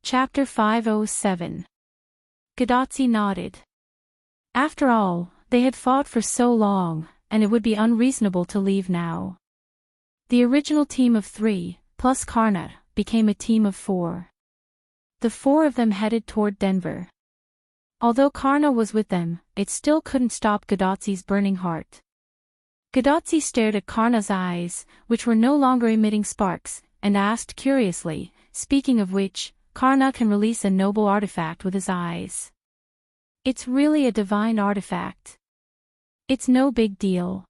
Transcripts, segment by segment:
Chapter 507. Gadotsi nodded. After all, they had fought for so long, and it would be unreasonable to leave now. The original team of 3, plus Karna, became a team of 4. The 4 of them headed toward Denver. Although Karna was with them, it still couldn't stop Gadotsi's burning heart. Gadotsi stared at Karna's eyes, which were no longer emitting sparks, and asked curiously, speaking of which, Karna can release a noble artifact with his eyes. It's really a divine artifact. It's no big deal.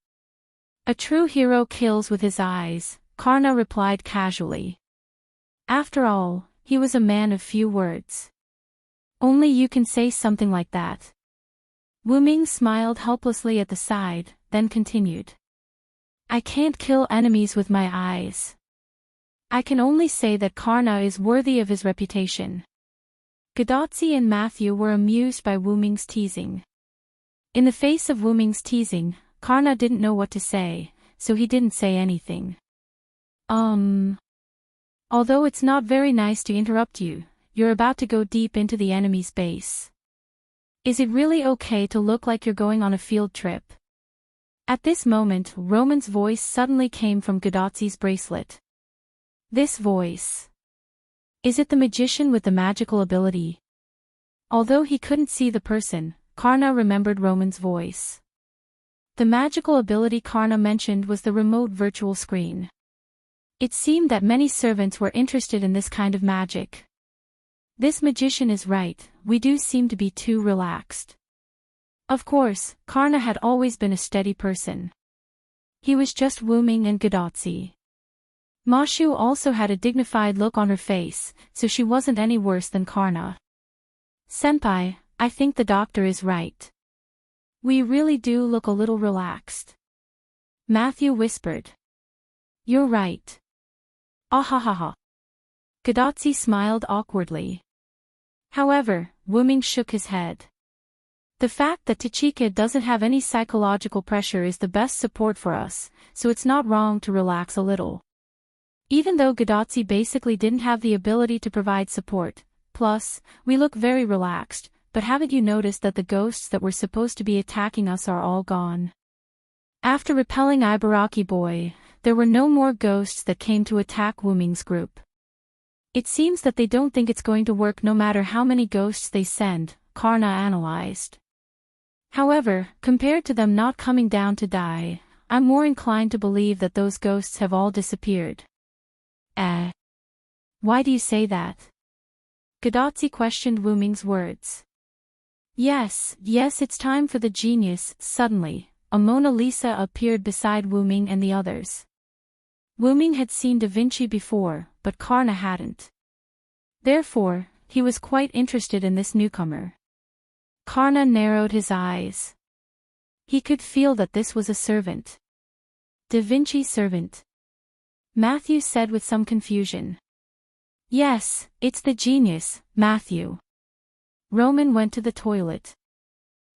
A true hero kills with his eyes, Karna replied casually. After all, he was a man of few words. Only you can say something like that. Wu Ming smiled helplessly at the side, then continued. I can't kill enemies with my eyes. I can only say that Karna is worthy of his reputation. Gadotsi and Matthew were amused by Wu Ming's teasing. In the face of Wu Ming's teasing, Karna didn't know what to say, so he didn't say anything. Although it's not very nice to interrupt you, you're about to go deep into the enemy's base. Is it really okay to look like you're going on a field trip? At this moment, Roman's voice suddenly came from Gadotsi's bracelet. This voice. Is it the magician with the magical ability? Although he couldn't see the person, Karna remembered Roman's voice. The magical ability Karna mentioned was the remote virtual screen. It seemed that many servants were interested in this kind of magic. This magician is right, we do seem to be too relaxed. Of course, Karna had always been a steady person. He was just Wu Ming and Gadotsi. Mashu also had a dignified look on her face, so she wasn't any worse than Karna. Senpai, I think the doctor is right. We really do look a little relaxed. Matthew whispered. You're right. Ahahaha. Gadotsi smiled awkwardly. However, Wu Ming shook his head. The fact that Tachika doesn't have any psychological pressure is the best support for us, so it's not wrong to relax a little. Even though Gadotsi basically didn't have the ability to provide support, plus, we look very relaxed, but haven't you noticed that the ghosts that were supposed to be attacking us are all gone? After repelling Ibaraki Boy, there were no more ghosts that came to attack Wu Ming's group. It seems that they don't think it's going to work no matter how many ghosts they send, Karna analyzed. However, compared to them not coming down to die, I'm more inclined to believe that those ghosts have all disappeared. Why do you say that? Gadotsi questioned Wu Ming's words. Yes, it's time for the genius. Suddenly, a Mona Lisa appeared beside Wu Ming and the others. Wu Ming had seen Da Vinci before, but Karna hadn't. Therefore, he was quite interested in this newcomer. Karna narrowed his eyes. He could feel that this was a servant. Da Vinci's servant. Matthew said with some confusion. Yes, it's the genius, Matthew. Roman went to the toilet.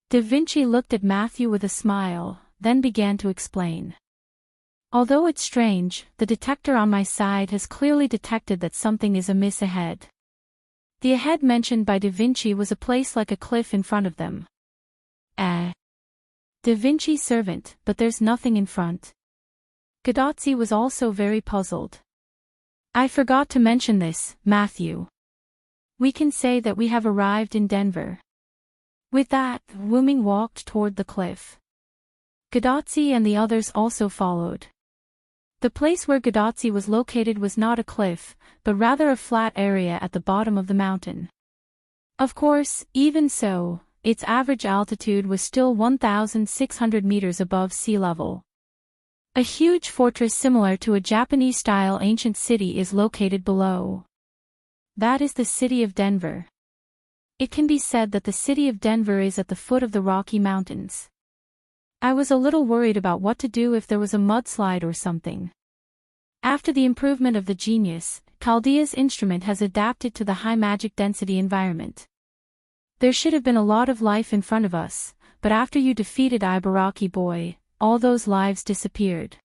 Da Vinci looked at Matthew with a smile, then began to explain. Although it's strange, the detector on my side has clearly detected that something is amiss ahead. The ahead mentioned by Da Vinci was a place like a cliff in front of them. Da Vinci's servant, but there's nothing in front. Gadotsi was also very puzzled. I forgot to mention this, Matthew. We can say that we have arrived in Denver. With that, Wu Ming walked toward the cliff. Gadotsi and the others also followed. The place where Gadotsi was located was not a cliff, but rather a flat area at the bottom of the mountain. Of course, even so, its average altitude was still 1,600 meters above sea level. A huge fortress similar to a Japanese-style ancient city is located below. That is the city of Denver. It can be said that the city of Denver is at the foot of the Rocky Mountains. I was a little worried about what to do if there was a mudslide or something. After the improvement of the genius, Chaldea's instrument has adapted to the high magic density environment. There should have been a lot of life in front of us, but after you defeated Ibaraki Boy, all those lives disappeared.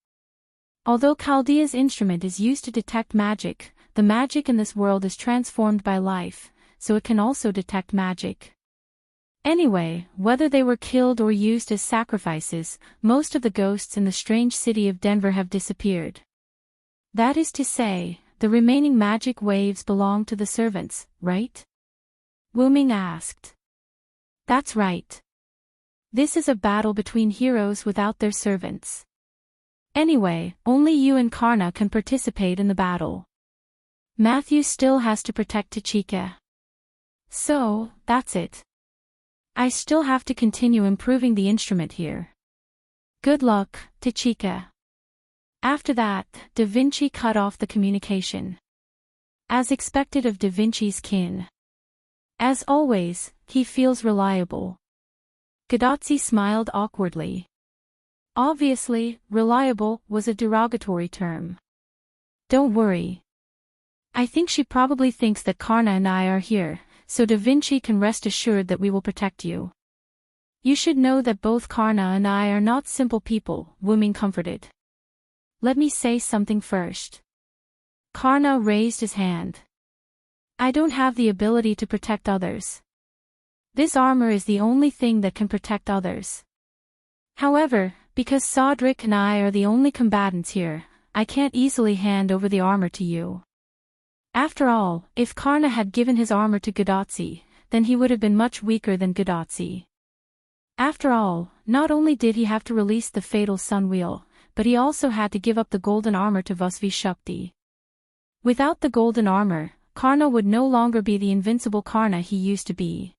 Although Chaldea's instrument is used to detect magic, the magic in this world is transformed by life, so it can also detect magic. Anyway, whether they were killed or used as sacrifices, most of the ghosts in the strange city of Denver have disappeared. That is to say, the remaining magic waves belong to the servants, right? Wu Ming asked. That's right. This is a battle between heroes without their servants. Anyway, only you and Karna can participate in the battle. Matthew still has to protect Tachika. So, that's it. I still have to continue improving the instrument here. Good luck, Tachika. After that, Da Vinci cut off the communication. As expected of Da Vinci's kin. As always, he feels reliable. Gadotsi smiled awkwardly. Obviously, reliable was a derogatory term. Don't worry. I think she probably thinks that Karna and I are here, so Da Vinci can rest assured that we will protect you. You should know that both Karna and I are not simple people, Wu Ming comforted. Let me say something first. Karna raised his hand. I don't have the ability to protect others. This armor is the only thing that can protect others. However, because Sodric and I are the only combatants here, I can't easily hand over the armor to you. After all, if Karna had given his armor to Gadotsi, then he would have been much weaker than Gadotsi. After all, not only did he have to release the fatal sun wheel, but he also had to give up the golden armor to Vasvi Shakti. Without the golden armor, Karna would no longer be the invincible Karna he used to be.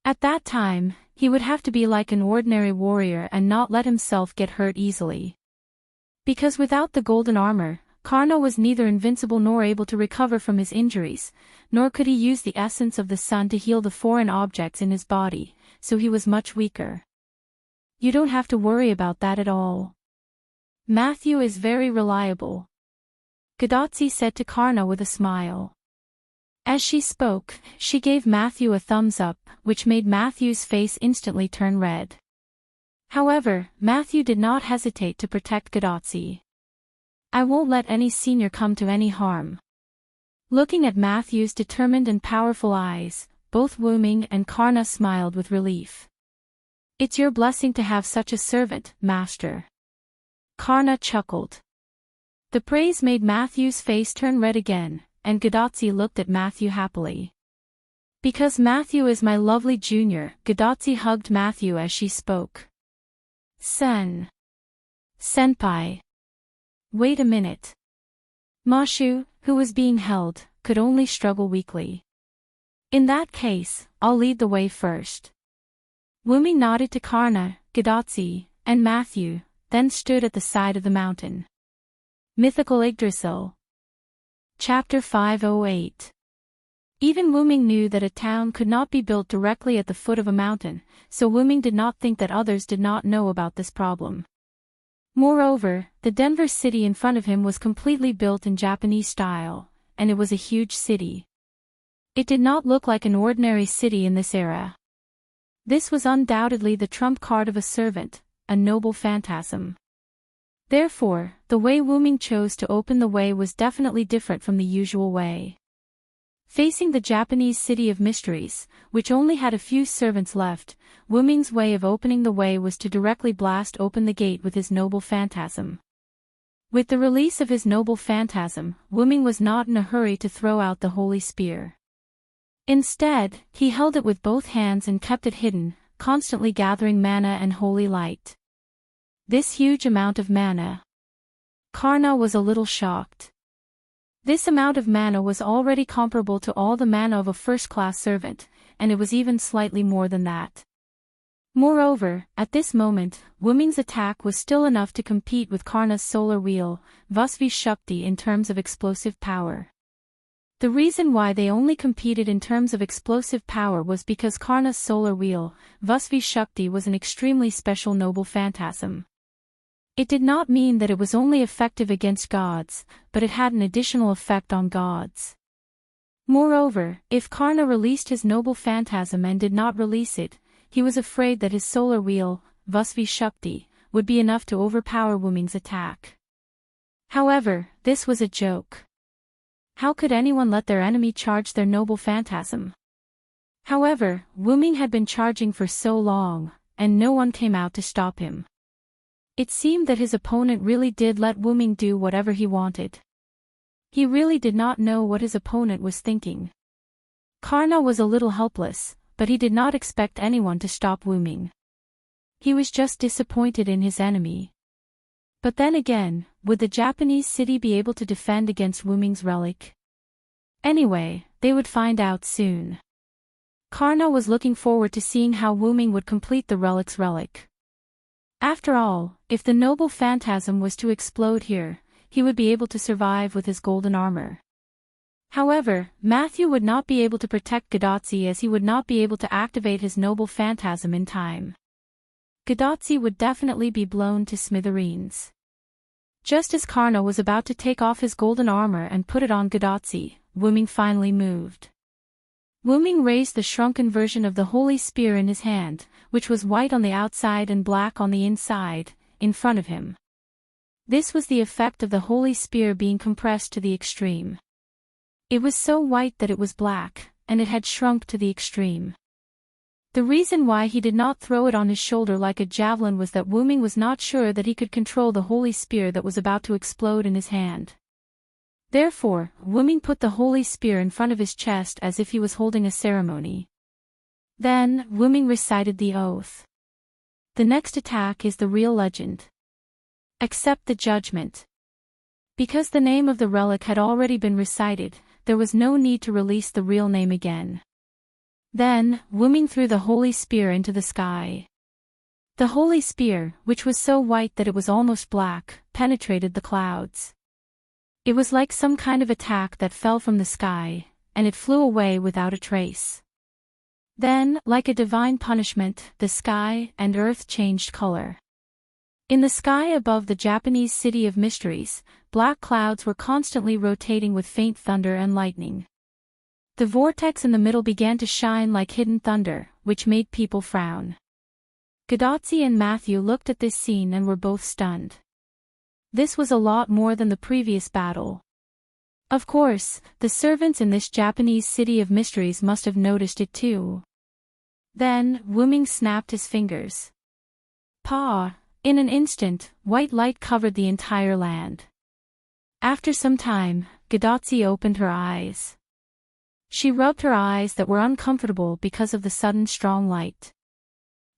At that time, he would have to be like an ordinary warrior and not let himself get hurt easily. Because without the golden armor, Karna was neither invincible nor able to recover from his injuries, nor could he use the essence of the sun to heal the foreign objects in his body, so he was much weaker. You don't have to worry about that at all. Matthew is very reliable. Gadotsi said to Karna with a smile. As she spoke, she gave Matthew a thumbs up, which made Matthew's face instantly turn red. However, Matthew did not hesitate to protect Gadotsi. I won't let any senior come to any harm. Looking at Matthew's determined and powerful eyes, both Wu Ming and Karna smiled with relief. It's your blessing to have such a servant, Master. Karna chuckled. The praise made Matthew's face turn red again, and Gadotsi looked at Matthew happily. Because Matthew is my lovely junior, Gadotsi hugged Matthew as she spoke. Senpai. Wait a minute. Mashu, who was being held, could only struggle weakly. In that case, I'll lead the way first. Wu Ming nodded to Karna, Gadotsi, and Matthew, then stood at the side of the mountain. Mythical Yggdrasil. Chapter 508. Even Wu Ming knew that a town could not be built directly at the foot of a mountain, so Wu Ming did not think that others did not know about this problem. Moreover, the Denver city in front of him was completely built in Japanese style, and it was a huge city. It did not look like an ordinary city in this era. This was undoubtedly the trump card of a servant, a noble phantasm. Therefore, the way Wu Ming chose to open the way was definitely different from the usual way. Facing the Japanese city of mysteries, which only had a few servants left, Wu Ming's way of opening the way was to directly blast open the gate with his noble phantasm. With the release of his noble phantasm, Wu Ming was not in a hurry to throw out the holy spear. Instead, he held it with both hands and kept it hidden, constantly gathering mana and holy light. This huge amount of mana. Karna was a little shocked. This amount of mana was already comparable to all the mana of a first-class servant, and it was even slightly more than that. Moreover, at this moment, Wu Ming's attack was still enough to compete with Karna's solar wheel, Vasvi Shakti, in terms of explosive power. The reason why they only competed in terms of explosive power was because Karna's solar wheel, Vasvi Shakti, was an extremely special noble phantasm. It did not mean that it was only effective against gods, but it had an additional effect on gods. Moreover, if Karna released his noble phantasm and did not release it, he was afraid that his solar wheel, Vasvi Shakti, would be enough to overpower Wu Ming's attack. However, this was a joke. How could anyone let their enemy charge their noble phantasm? However, Wu Ming had been charging for so long, and no one came out to stop him. It seemed that his opponent really did let Wu Ming do whatever he wanted. He really did not know what his opponent was thinking. Karna was a little helpless, but he did not expect anyone to stop Wu Ming. He was just disappointed in his enemy. But then again, would the Japanese city be able to defend against Wu Ming's relic? Anyway, they would find out soon. Karna was looking forward to seeing how Wu Ming would complete the relic's relic. After all, if the noble phantasm was to explode here, he would be able to survive with his golden armor. However, Matthew would not be able to protect Gadotsi as he would not be able to activate his noble phantasm in time. Gadotsi would definitely be blown to smithereens. Just as Karna was about to take off his golden armor and put it on Gadotsi, Wu Ming finally moved. Wu Ming raised the shrunken version of the holy spear in his hand, which was white on the outside and black on the inside, in front of him. This was the effect of the holy spear being compressed to the extreme. It was so white that it was black, and it had shrunk to the extreme. The reason why he did not throw it on his shoulder like a javelin was that Wu Ming was not sure that he could control the holy spear that was about to explode in his hand. Therefore, Wu Ming put the holy spear in front of his chest as if he was holding a ceremony. Then, Wu Ming recited the oath. The next attack is the real legend. Accept the judgment. Because the name of the relic had already been recited, there was no need to release the real name again. Then, Wu Ming threw the holy spear into the sky. The holy spear, which was so white that it was almost black, penetrated the clouds. It was like some kind of attack that fell from the sky, and it flew away without a trace. Then, like a divine punishment, the sky and earth changed color. In the sky above the Japanese city of mysteries, black clouds were constantly rotating with faint thunder and lightning. The vortex in the middle began to shine like hidden thunder, which made people frown. Gadotsi and Matthew looked at this scene and were both stunned. This was a lot more than the previous battle. Of course, the servants in this Japanese city of mysteries must have noticed it too. Then, Wu Ming snapped his fingers. Pa! In an instant, white light covered the entire land. After some time, Gadotsi opened her eyes. She rubbed her eyes that were uncomfortable because of the sudden strong light.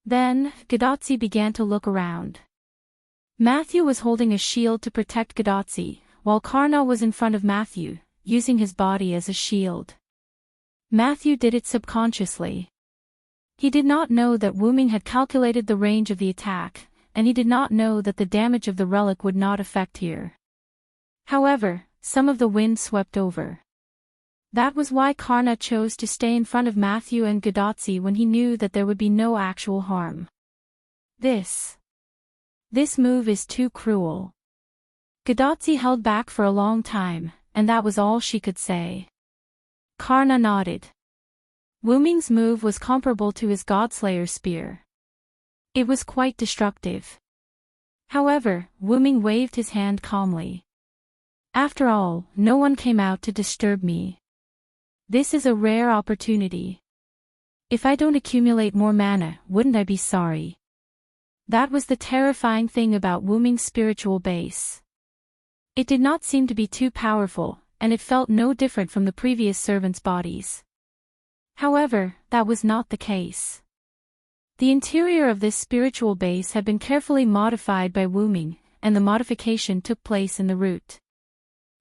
Then, Gadotsi began to look around. Matthew was holding a shield to protect Gadotsi, while Karna was in front of Matthew, using his body as a shield. Matthew did it subconsciously. He did not know that Wu Ming had calculated the range of the attack, and he did not know that the damage of the relic would not affect here. However, some of the wind swept over. That was why Karna chose to stay in front of Matthew and Gadotsi when he knew that there would be no actual harm. This move is too cruel. Gadotsi held back for a long time, and that was all she could say. Karna nodded. Wu Ming's move was comparable to his Godslayer spear. It was quite destructive. However, Wu Ming waved his hand calmly. After all, no one came out to disturb me. This is a rare opportunity. If I don't accumulate more mana, wouldn't I be sorry? That was the terrifying thing about Wu Ming's spiritual base. It did not seem to be too powerful, and it felt no different from the previous servants' bodies. However, that was not the case. The interior of this spiritual base had been carefully modified by Wu Ming, and the modification took place in the root.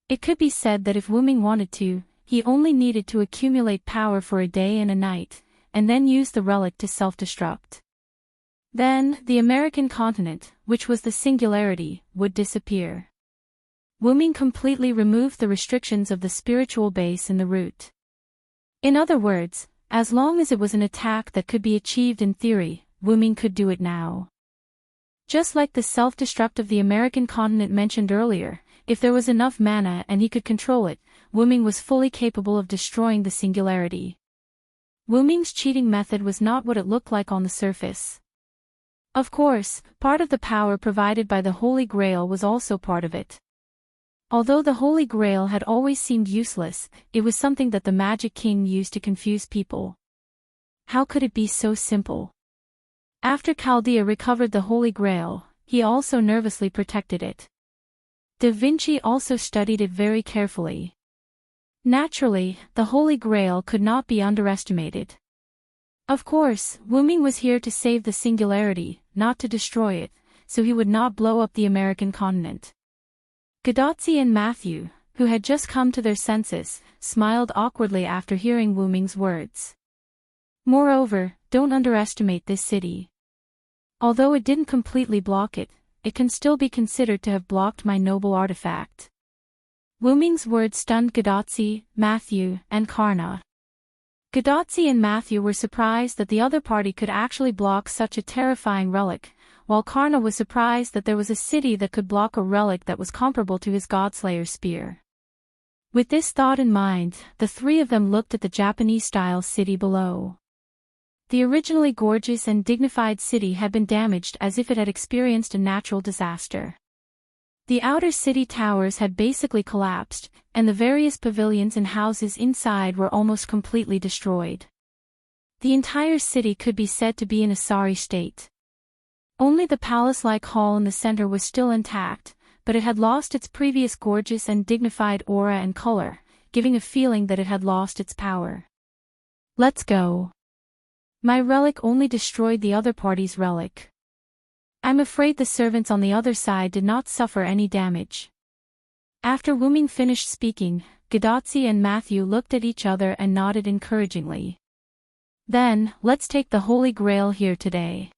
It could be said that if Wu Ming wanted to, he only needed to accumulate power for a day and a night, and then use the relic to self-destruct. Then, the American continent, which was the singularity, would disappear. Wu Ming completely removed the restrictions of the spiritual base in the root. In other words, as long as it was an attack that could be achieved in theory, Wu Ming could do it now. Just like the self-destruct of the American continent mentioned earlier, if there was enough mana and he could control it, Wu Ming was fully capable of destroying the singularity. Wu Ming's cheating method was not what it looked like on the surface. Of course, part of the power provided by the Holy Grail was also part of it. Although the Holy Grail had always seemed useless, it was something that the Magic King used to confuse people. How could it be so simple? After Chaldea recovered the Holy Grail, he also nervously protected it. Da Vinci also studied it very carefully. Naturally, the Holy Grail could not be underestimated. Of course, Wu Ming was here to save the singularity, not to destroy it, so he would not blow up the American continent. Gadotzi and Matthew, who had just come to their senses, smiled awkwardly after hearing Wu Ming's words. Moreover, don't underestimate this city. Although it didn't completely block it, it can still be considered to have blocked my noble artifact. Wu Ming's words stunned Gadotzi, Matthew, and Karna. Gadotzi and Matthew were surprised that the other party could actually block such a terrifying relic, while Karna was surprised that there was a city that could block a relic that was comparable to his Godslayer spear. With this thought in mind, the three of them looked at the Japanese-style city below. The originally gorgeous and dignified city had been damaged as if it had experienced a natural disaster. The outer city towers had basically collapsed, and the various pavilions and houses inside were almost completely destroyed. The entire city could be said to be in a sorry state. Only the palace-like hall in the center was still intact, but it had lost its previous gorgeous and dignified aura and color, giving a feeling that it had lost its power. Let's go. My relic only destroyed the other party's relic. I'm afraid the servants on the other side did not suffer any damage. After Wu Ming finished speaking, Gadotzi and Matthew looked at each other and nodded encouragingly. Then, let's take the Holy Grail here today.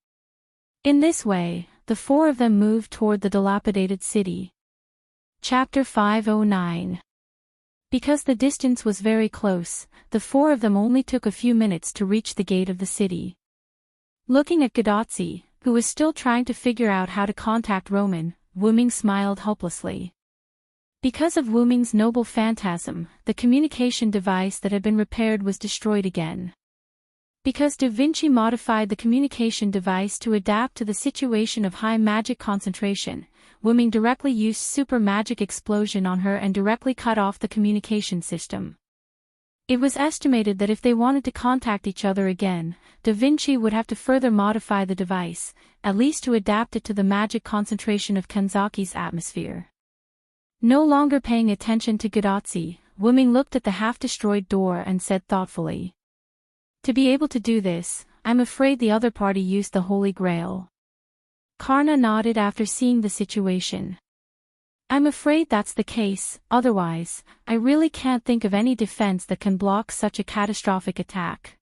In this way, the four of them moved toward the dilapidated city. Chapter 509. Because the distance was very close, the four of them only took a few minutes to reach the gate of the city. Looking at Gadotzi, who was still trying to figure out how to contact Roman, Wu Ming smiled hopelessly. Because of Wu Ming's noble phantasm, the communication device that had been repaired was destroyed again. Because Da Vinci modified the communication device to adapt to the situation of high magic concentration, Wu Ming directly used super magic explosion on her and directly cut off the communication system. It was estimated that if they wanted to contact each other again, Da Vinci would have to further modify the device, at least to adapt it to the magic concentration of Kanzaki's atmosphere. No longer paying attention to Gadotzi, Wu Ming looked at the half-destroyed door and said thoughtfully. To be able to do this, I'm afraid the other party used the Holy Grail. Karna nodded after seeing the situation. I'm afraid that's the case, otherwise, I really can't think of any defense that can block such a catastrophic attack.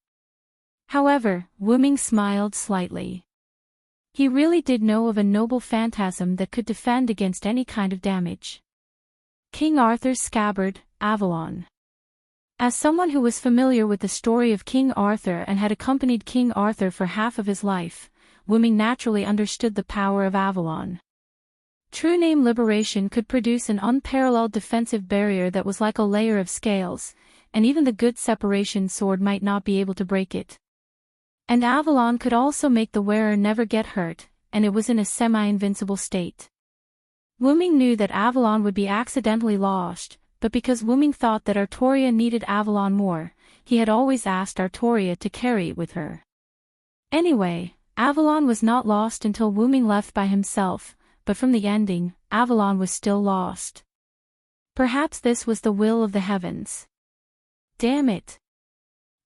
However, Wu Ming smiled slightly. He really did know of a noble phantasm that could defend against any kind of damage. King Arthur's scabbard, Avalon. As someone who was familiar with the story of King Arthur and had accompanied King Arthur for half of his life, Wu Ming naturally understood the power of Avalon. True name liberation could produce an unparalleled defensive barrier that was like a layer of scales, and even the good separation sword might not be able to break it. And Avalon could also make the wearer never get hurt, and it was in a semi-invincible state. Wu Ming knew that Avalon would be accidentally lost, but because Wu Ming thought that Artoria needed Avalon more, he had always asked Artoria to carry it with her. Anyway, Avalon was not lost until Wu Ming left by himself, but from the ending, Avalon was still lost. Perhaps this was the will of the heavens. Damn it!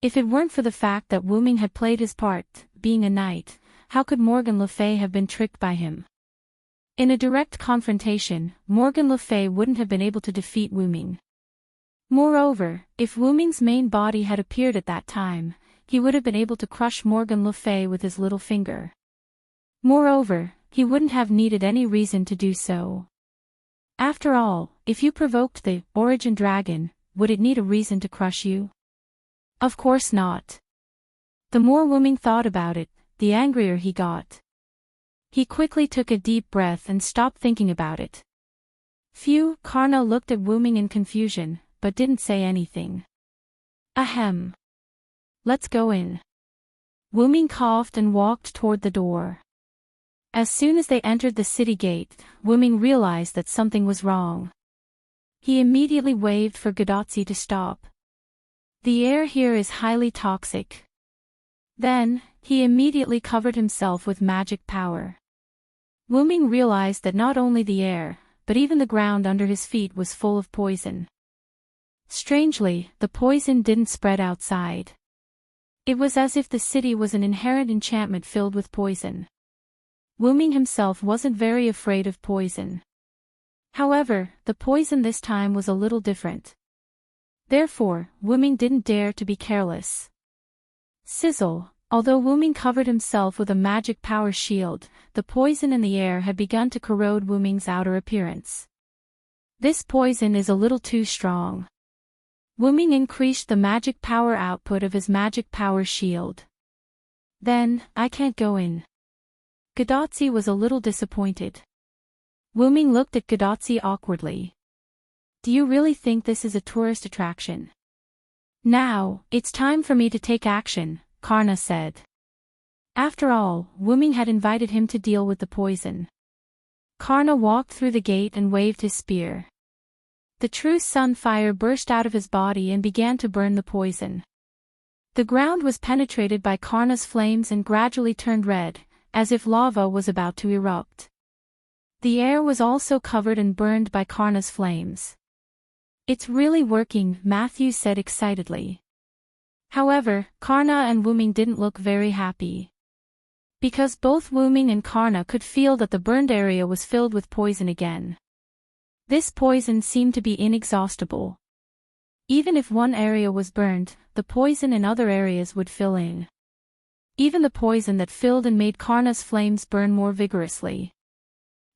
If it weren't for the fact that Wu Ming had played his part, being a knight, how could Morgan Le Fay have been tricked by him? In a direct confrontation, Morgan Le Fay wouldn't have been able to defeat Wu Ming. Moreover, if Wu Ming's main body had appeared at that time, he would have been able to crush Morgan Le Fay with his little finger. Moreover, he wouldn't have needed any reason to do so. After all, if you provoked the origin dragon, would it need a reason to crush you? Of course not. The more Wu Ming thought about it, the angrier he got. He quickly took a deep breath and stopped thinking about it. Phew, Karna looked at Wu Ming in confusion, but didn't say anything. Ahem. Let's go in. Wu Ming coughed and walked toward the door. As soon as they entered the city gate, Wu Ming realized that something was wrong. He immediately waved for Gadotsi to stop. The air here is highly toxic. Then, he immediately covered himself with magic power. Wuming realized that not only the air, but even the ground under his feet was full of poison. Strangely, the poison didn't spread outside. It was as if the city was an inherent enchantment filled with poison. Wuming himself wasn't very afraid of poison. However, the poison this time was a little different. Therefore, Wuming didn't dare to be careless. Sizzle. Although Wuming covered himself with a magic power shield, the poison in the air had begun to corrode Wuming's outer appearance. This poison is a little too strong. Wuming increased the magic power output of his magic power shield. Then, I can't go in. Gadotsi was a little disappointed. Wuming looked at Gadotsi awkwardly. Do you really think this is a tourist attraction? Now, it's time for me to take action, Karna said. After all, Wuming had invited him to deal with the poison. Karna walked through the gate and waved his spear. The true sun fire burst out of his body and began to burn the poison. The ground was penetrated by Karna's flames and gradually turned red, as if lava was about to erupt. The air was also covered and burned by Karna's flames. It's really working, Matthew said excitedly. However, Karna and Wuming didn't look very happy. Because both Wuming and Karna could feel that the burned area was filled with poison again. This poison seemed to be inexhaustible. Even if one area was burned, the poison in other areas would fill in. Even the poison that filled and made Karna's flames burn more vigorously.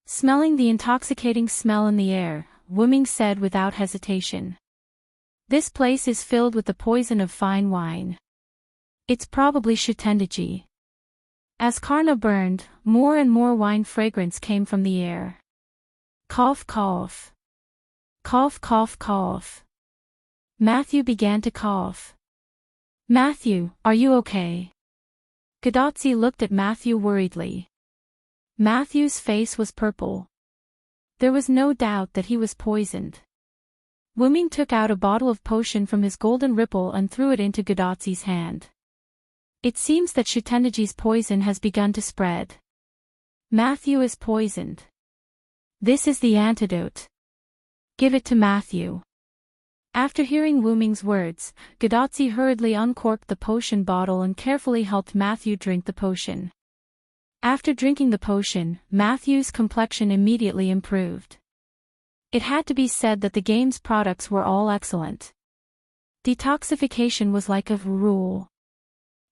Smelling the intoxicating smell in the air, Wuming said without hesitation. This place is filled with the poison of fine wine. It's probably Shutendaji. As Karna burned, more and more wine fragrance came from the air. Cough cough. Cough cough cough. Matthew began to cough. Matthew, are you okay? Gadotsi looked at Matthew worriedly. Matthew's face was purple. There was no doubt that he was poisoned. Wuming took out a bottle of potion from his golden ripple and threw it into Gadotsi's hand. It seems that Shutendaji's poison has begun to spread. Matthew is poisoned. This is the antidote. Give it to Matthew. After hearing Wuming's words, Gadotsi hurriedly uncorked the potion bottle and carefully helped Matthew drink the potion. After drinking the potion, Matthew's complexion immediately improved. It had to be said that the game's products were all excellent. Detoxification was like a rule.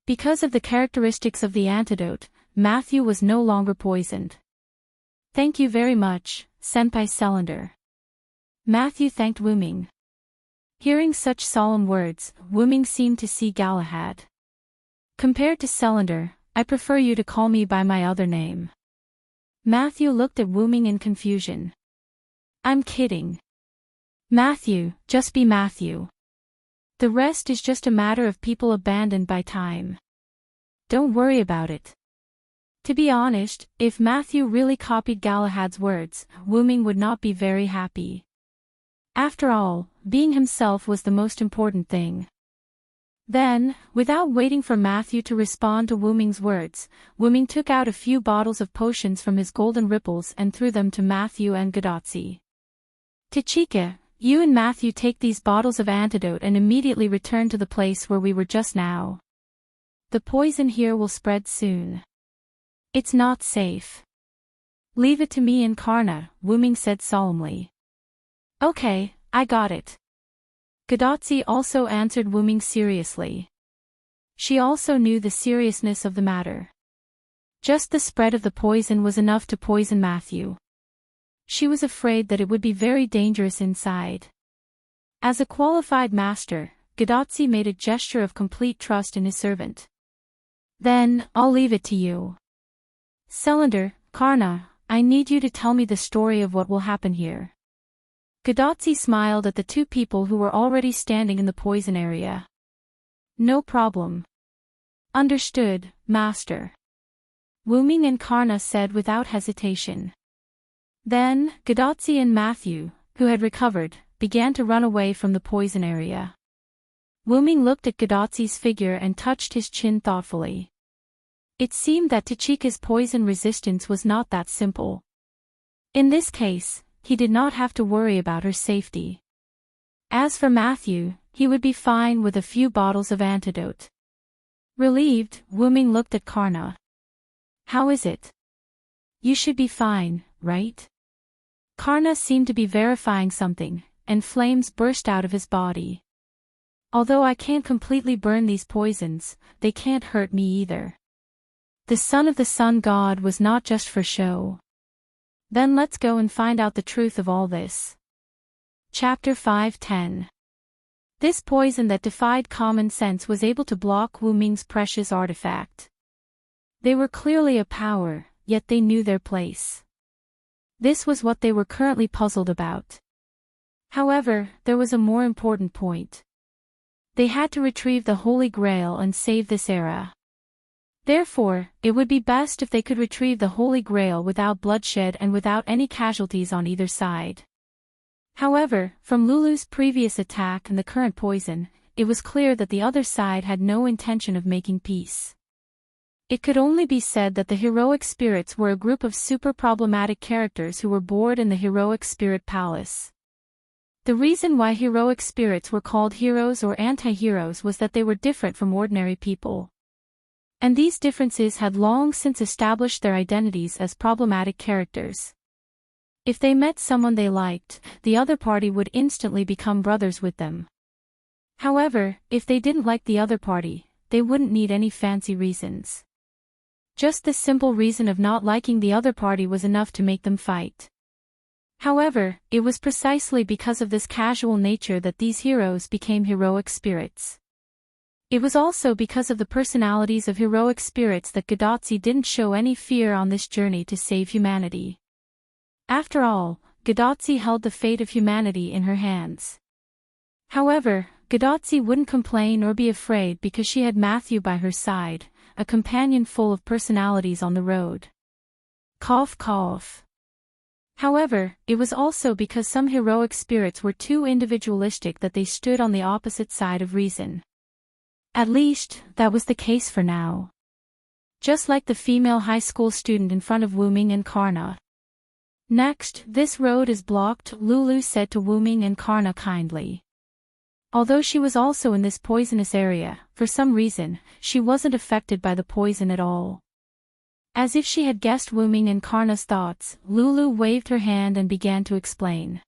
Because of the characteristics of the antidote, Matthew was no longer poisoned. Thank you very much, Senpai Cylinder. Matthew thanked Wuming. Hearing such solemn words, Wuming seemed to see Galahad. Compared to Cylinder, I prefer you to call me by my other name. Matthew looked at Wuming in confusion. I'm kidding. Matthew, just be Matthew. The rest is just a matter of people abandoned by time. Don't worry about it. To be honest, if Matthew really copied Galahad's words, Wuming would not be very happy. After all, being himself was the most important thing. Then, without waiting for Matthew to respond to Wuming's words, Wuming took out a few bottles of potions from his golden ripples and threw them to Matthew and Gadotsi. Tachika, you and Matthew take these bottles of antidote and immediately return to the place where we were just now. The poison here will spread soon. It's not safe. Leave it to me and Karna, Wuming said solemnly. Okay, I got it. Gadotsi also answered Wuming seriously. She also knew the seriousness of the matter. Just the spread of the poison was enough to poison Matthew. She was afraid that it would be very dangerous inside. As a qualified master, Gadotsi made a gesture of complete trust in his servant. Then, I'll leave it to you. Cylinder, Karna, I need you to tell me the story of what will happen here. Gadotsi smiled at the two people who were already standing in the poison area. No problem. Understood, Master. Wuming and Karna said without hesitation. Then, Gadotsi and Matthew, who had recovered, began to run away from the poison area. Wuming looked at Gadatsi's figure and touched his chin thoughtfully. It seemed that Tachika's poison resistance was not that simple. In this case, he did not have to worry about her safety. As for Matthew, he would be fine with a few bottles of antidote. Relieved, Wuming looked at Karna. How is it? You should be fine, right? Karna seemed to be verifying something, and flames burst out of his body. Although I can't completely burn these poisons, they can't hurt me either. The son of the sun god was not just for show. Then let's go and find out the truth of all this. Chapter 5:10. This poison that defied common sense was able to block Wuming's precious artifact. They were clearly a power, yet they knew their place. This was what they were currently puzzled about. However, there was a more important point. They had to retrieve the Holy Grail and save this era. Therefore, it would be best if they could retrieve the Holy Grail without bloodshed and without any casualties on either side. However, from Lulu's previous attack and the current poison, it was clear that the other side had no intention of making peace. It could only be said that the heroic spirits were a group of super problematic characters who were bored in the heroic spirit palace. The reason why heroic spirits were called heroes or anti-heroes was that they were different from ordinary people. And these differences had long since established their identities as problematic characters. If they met someone they liked, the other party would instantly become brothers with them. However, if they didn't like the other party, they wouldn't need any fancy reasons. Just the simple reason of not liking the other party was enough to make them fight. However, it was precisely because of this casual nature that these heroes became heroic spirits. It was also because of the personalities of heroic spirits that Gadatsi didn't show any fear on this journey to save humanity. After all, Gadatsi held the fate of humanity in her hands. However, Gadatsi wouldn't complain or be afraid because she had Matthew by her side, a companion full of personalities on the road. Cough cough. However, it was also because some heroic spirits were too individualistic that they stood on the opposite side of reason. At least, that was the case for now. Just like the female high school student in front of Wuming and Karna. Next, this road is blocked, Lulu said to Wuming and Karna kindly. Although she was also in this poisonous area, for some reason, she wasn't affected by the poison at all. As if she had guessed Wuming and Karna's thoughts, Lulu waved her hand and began to explain.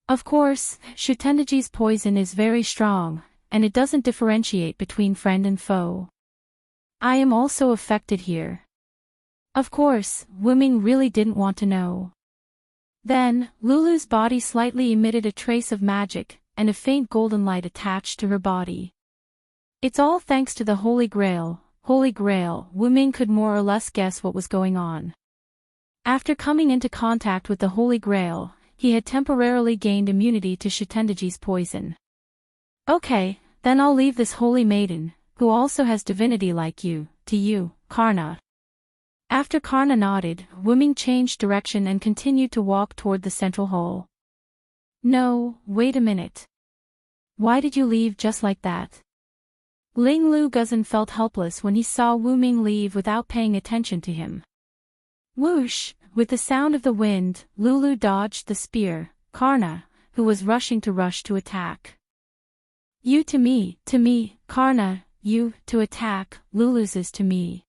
Of course, Shutendaji's poison is very strong, and it doesn't differentiate between friend and foe. I am also affected here. Of course, Wuming really didn't want to know. Then, Lulu's body slightly emitted a trace of magic, and a faint golden light attached to her body. It's all thanks to the Holy Grail. Holy Grail, Wuming could more or less guess what was going on. After coming into contact with the Holy Grail, he had temporarily gained immunity to Shutendaji's poison. Okay, then I'll leave this holy maiden, who also has divinity like you, to you, Karna. After Karna nodded, Wuming changed direction and continued to walk toward the central hall. No, wait a minute. Why did you leave just like that? Ling Lu Guzan felt helpless when he saw Wuming leave without paying attention to him. Whoosh! With the sound of the wind, Lulu dodged the spear, Karna, who was rushing to attack. You to me, Karna, you, to attack, Lulu's is to me.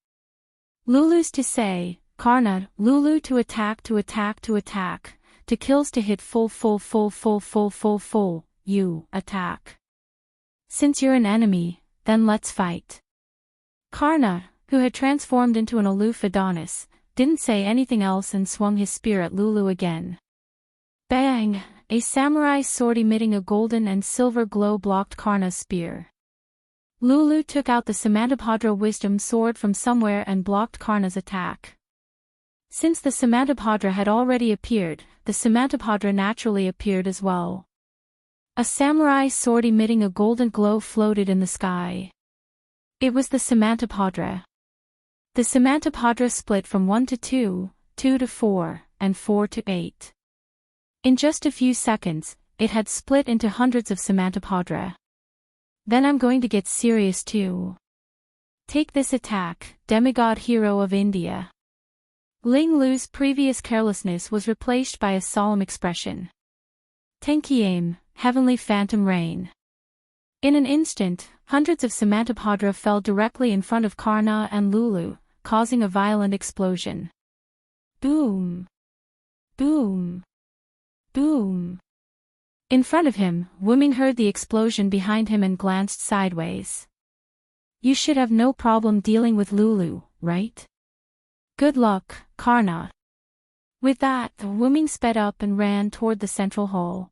Lulu's to say, Karna, Lulu to attack, to kills to hit full, you, attack. Since you're an enemy, then let's fight. Karna, who had transformed into an aloof Adonis, didn't say anything else and swung his spear at Lulu again. Bang! A samurai sword emitting a golden and silver glow blocked Karna's spear. Lulu took out the Samantabhadra wisdom sword from somewhere and blocked Karna's attack. Since the Samantabhadra had already appeared, the Samantabhadra naturally appeared as well. A samurai sword emitting a golden glow floated in the sky. It was the Samantabhadra. The Samantabhadra split from 1 to 2, 2 to 4, and 4 to 8. In just a few seconds, it had split into hundreds of Samantabhadra. Then I'm going to get serious too. Take this attack, demigod hero of India. Ling Lu's previous carelessness was replaced by a solemn expression. Tenkiame, heavenly phantom rain. In an instant, hundreds of Samantabhadra fell directly in front of Karna and Lulu, causing a violent explosion. Boom! Boom! Boom! In front of him, Wuming heard the explosion behind him and glanced sideways. You should have no problem dealing with Lulu, right? Good luck, Karna. With that, Wuming sped up and ran toward the central hall.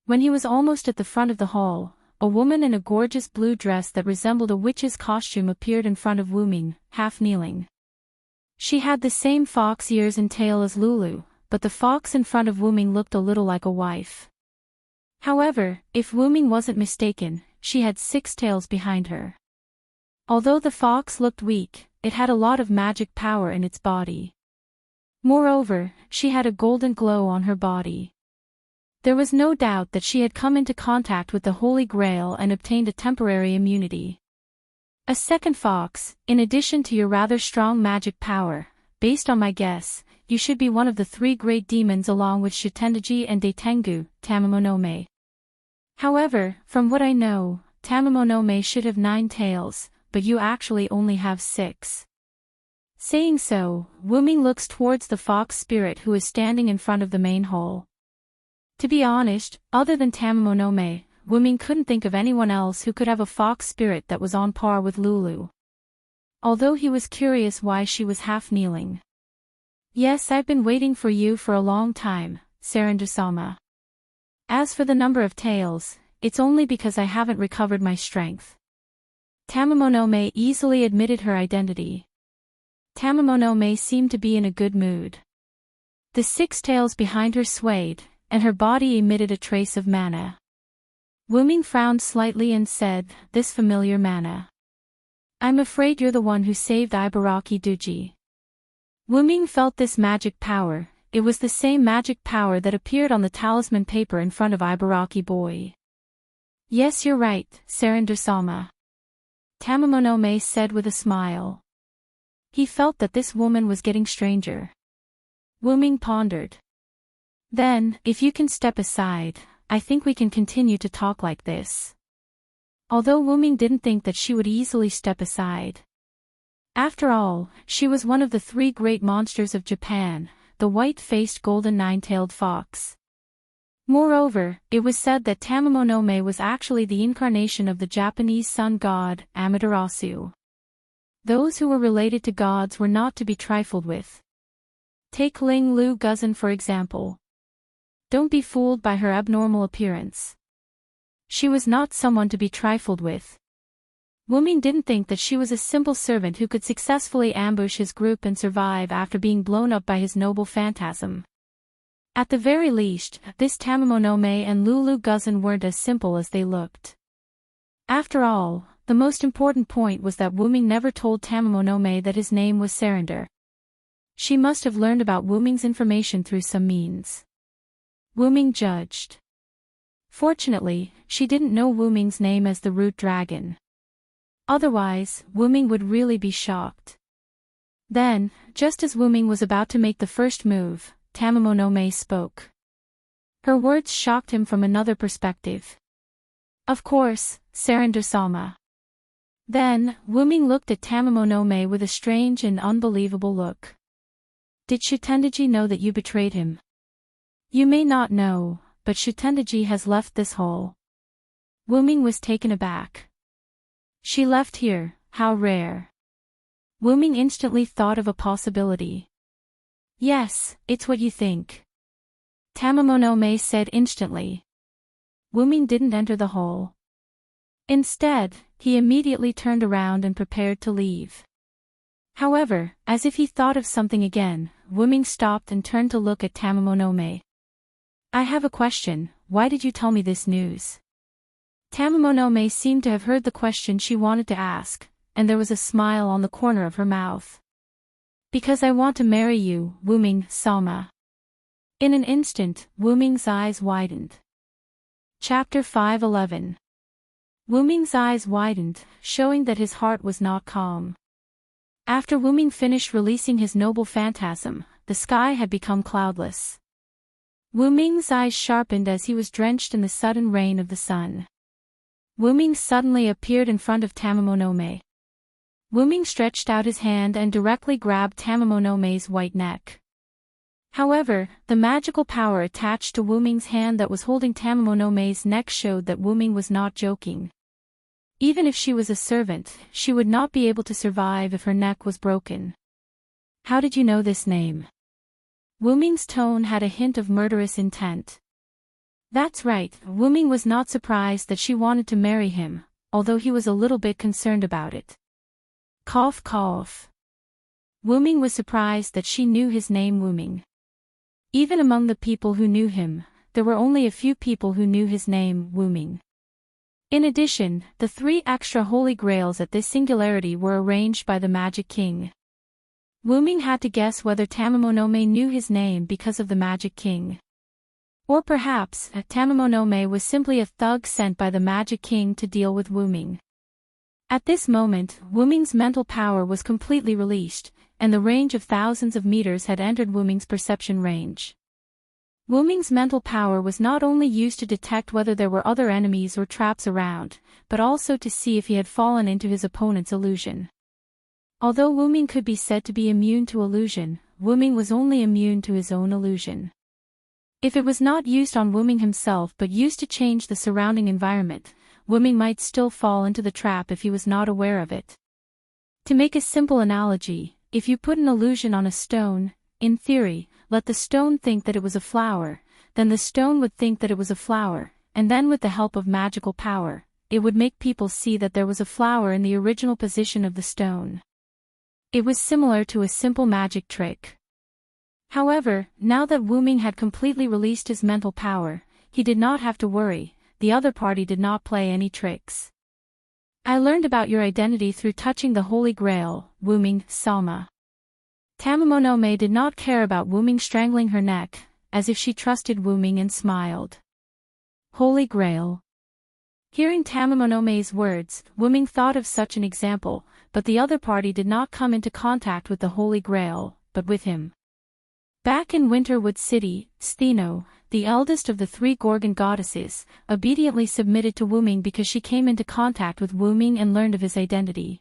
When he was almost at the front of the hall, a woman in a gorgeous blue dress that resembled a witch's costume appeared in front of Wuming, half kneeling. She had the same fox ears and tail as Lulu, but the fox in front of Wuming looked a little like a wife. However, if Wuming wasn't mistaken, she had 6 tails behind her. Although the fox looked weak, it had a lot of magic power in its body. Moreover, she had a golden glow on her body. There was no doubt that she had come into contact with the Holy Grail and obtained a temporary immunity. A second fox, in addition to your rather strong magic power, based on my guess, you should be one of the 3 great demons along with Shitendaji and Daitengu, Tamamonome. However, from what I know, Tamamonome should have 9 tails, but you actually only have 6. Saying so, Wuming looks towards the fox spirit who is standing in front of the main hall. To be honest, other than Tamamonome, Wuming couldn't think of anyone else who could have a fox spirit that was on par with Lulu. Although he was curious why she was half kneeling. Yes, I've been waiting for you for a long time, Sarandasama. As for the number of tails, it's only because I haven't recovered my strength. Tamamonome easily admitted her identity. Tamamonome seemed to be in a good mood. The 6 tails behind her swayed, and her body emitted a trace of mana. Wuming frowned slightly and said, "This familiar mana. I'm afraid you're the one who saved Ibaraki Duji." Wuming felt this magic power. It was the same magic power that appeared on the talisman paper in front of Ibaraki boy. Yes, you're right, Sarandasama. Tamamonome said with a smile. He felt that this woman was getting stranger. Wuming pondered. Then, if you can step aside, I think we can continue to talk like this. Although Wuming didn't think that she would easily step aside. After all, she was one of the 3 great monsters of Japan, the white-faced golden 9-tailed fox. Moreover, it was said that Tamamonome was actually the incarnation of the Japanese sun god, Amaterasu. Those who were related to gods were not to be trifled with. Take Ling Lu Guzan for example. Don't be fooled by her abnormal appearance. She was not someone to be trifled with. Wuming didn't think that she was a simple servant who could successfully ambush his group and survive after being blown up by his noble phantasm. At the very least, this Tamamonome and Lulu Guzan weren't as simple as they looked. After all, the most important point was that Wuming never told Tamamonome that his name was Sarinder. She must have learned about Wuming's information through some means. Wuming judged. Fortunately, she didn't know Wuming's name as the Root Dragon. Otherwise, Wuming would really be shocked. Then, just as Wuming was about to make the first move, Tamamonome spoke. Her words shocked him from another perspective. Of course, Sarandasama. Then, Wuming looked at Tamamonome with a strange and unbelievable look. Did Shitendaji know that you betrayed him? You may not know, but Shitendaji has left this hall. Wuming was taken aback. She left here, how rare. Wuming instantly thought of a possibility. Yes, it's what you think. Tamamonome said instantly. Wuming didn't enter the hall. Instead, he immediately turned around and prepared to leave. However, as if he thought of something again, Wuming stopped and turned to look at Tamamonome. I have a question, why did you tell me this news? Tamamonome seemed to have heard the question she wanted to ask, and there was a smile on the corner of her mouth. Because I want to marry you, Wuming-sama. In an instant, Wuming's eyes widened. Chapter 5:11. Wu Ming's eyes widened, showing that his heart was not calm. After Wu Ming finished releasing his noble phantasm, the sky had become cloudless. Wu Ming's eyes sharpened as he was drenched in the sudden rain of the sun. Wu Ming suddenly appeared in front of Tamamonome. Wu Ming stretched out his hand and directly grabbed Tamamonome's white neck. However, the magical power attached to Wu Ming's hand that was holding Tamamonome's neck showed that Wu Ming was not joking. Even if she was a servant, she would not be able to survive if her neck was broken. How did you know this name? Wu Ming's tone had a hint of murderous intent. That's right, Wu Ming was not surprised that she wanted to marry him, although he was a little bit concerned about it. Cough cough. Wu Ming was surprised that she knew his name Wu Ming. Even among the people who knew him, there were only a few people who knew his name Wu Ming. In addition, the 3 extra holy grails at this singularity were arranged by the Magic King. Wu Ming had to guess whether Tamamonome knew his name because of the Magic King. Or perhaps, Tamamonome was simply a thug sent by the Magic King to deal with Wu Ming. At this moment, Wu Ming's mental power was completely released, and the range of thousands of meters had entered Wu Ming's perception range. Wu Ming's mental power was not only used to detect whether there were other enemies or traps around, but also to see if he had fallen into his opponent's illusion. Although Wu Ming could be said to be immune to illusion, Wu Ming was only immune to his own illusion. If it was not used on Wu Ming himself but used to change the surrounding environment, Wu Ming might still fall into the trap if he was not aware of it. To make a simple analogy, if you put an illusion on a stone, in theory, let the stone think that it was a flower, then the stone would think that it was a flower, and then with the help of magical power, it would make people see that there was a flower in the original position of the stone. It was similar to a simple magic trick. However, now that Wu Ming had completely released his mental power, he did not have to worry, the other party did not play any tricks. I learned about your identity through touching the Holy Grail, Wu Ming, Sama. Tamamonome did not care about Wu Ming strangling her neck, as if she trusted Wu Ming and smiled. Holy Grail. Hearing Tamamonome's words, Wu Ming thought of such an example, but the other party did not come into contact with the Holy Grail, but with him. Back in Winterwood City, Stheno, the eldest of the 3 Gorgon goddesses, obediently submitted to Wu Ming because she came into contact with Wu Ming and learned of his identity.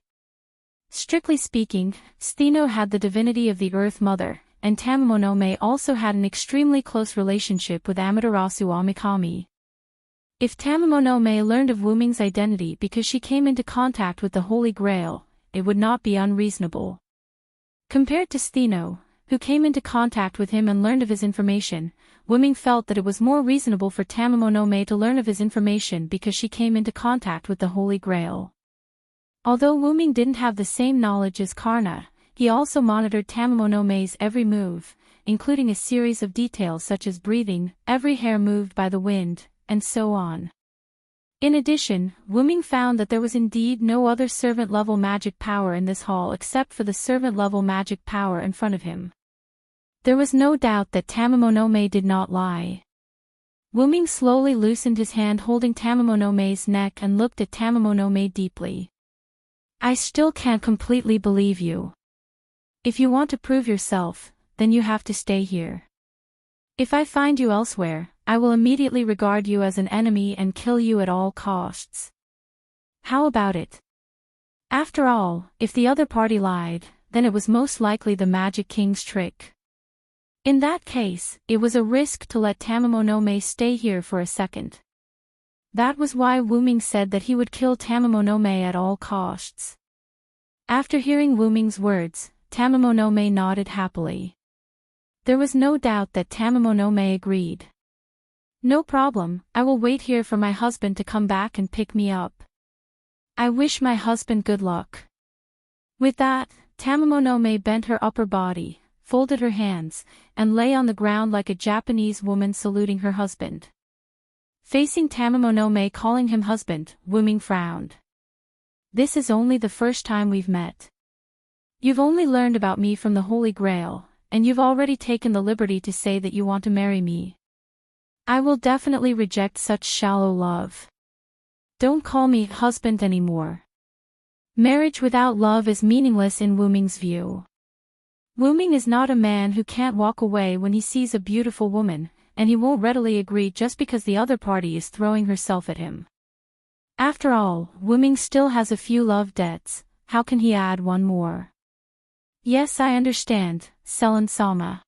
Strictly speaking, Stheno had the divinity of the Earth Mother, and Tamamonome also had an extremely close relationship with Amaterasu Amikami. If Tamamonome learned of Wu Ming's identity because she came into contact with the Holy Grail, it would not be unreasonable. Compared to Stheno, who came into contact with him and learned of his information, Wu Ming felt that it was more reasonable for Tamamonome to learn of his information because she came into contact with the Holy Grail. Although Wu Ming didn't have the same knowledge as Karna, he also monitored Tamamonome's every move, including a series of details such as breathing, every hair moved by the wind, and so on. In addition, Wu Ming found that there was indeed no other servant-level magic power in this hall except for the servant-level magic power in front of him. There was no doubt that Tamamonome did not lie. Wu Ming slowly loosened his hand holding Tamamonome's neck and looked at Tamamonome deeply. I still can't completely believe you. If you want to prove yourself, then you have to stay here. If I find you elsewhere, I will immediately regard you as an enemy and kill you at all costs. How about it? After all, if the other party lied, then it was most likely the Magic King's trick. In that case, it was a risk to let Tamamonome stay here for a second. That was why Wu Ming said that he would kill Tamamonome at all costs. After hearing Wu Ming's words, Tamamonome nodded happily. There was no doubt that Tamamonome agreed. No problem, I will wait here for my husband to come back and pick me up. I wish my husband good luck. With that, Tamamonome bent her upper body, folded her hands, and lay on the ground like a Japanese woman saluting her husband. Facing Tamamonome calling him husband, Wu Ming frowned. This is only the first time we've met. You've only learned about me from the Holy Grail, and you've already taken the liberty to say that you want to marry me. I will definitely reject such shallow love. Don't call me husband anymore. Marriage without love is meaningless in Wu Ming's view. Wu Ming is not a man who can't walk away when he sees a beautiful woman, and he won't readily agree just because the other party is throwing herself at him. After all, Wu Ming still has a few love debts, how can he add one more? Yes, I understand, Selen Sama.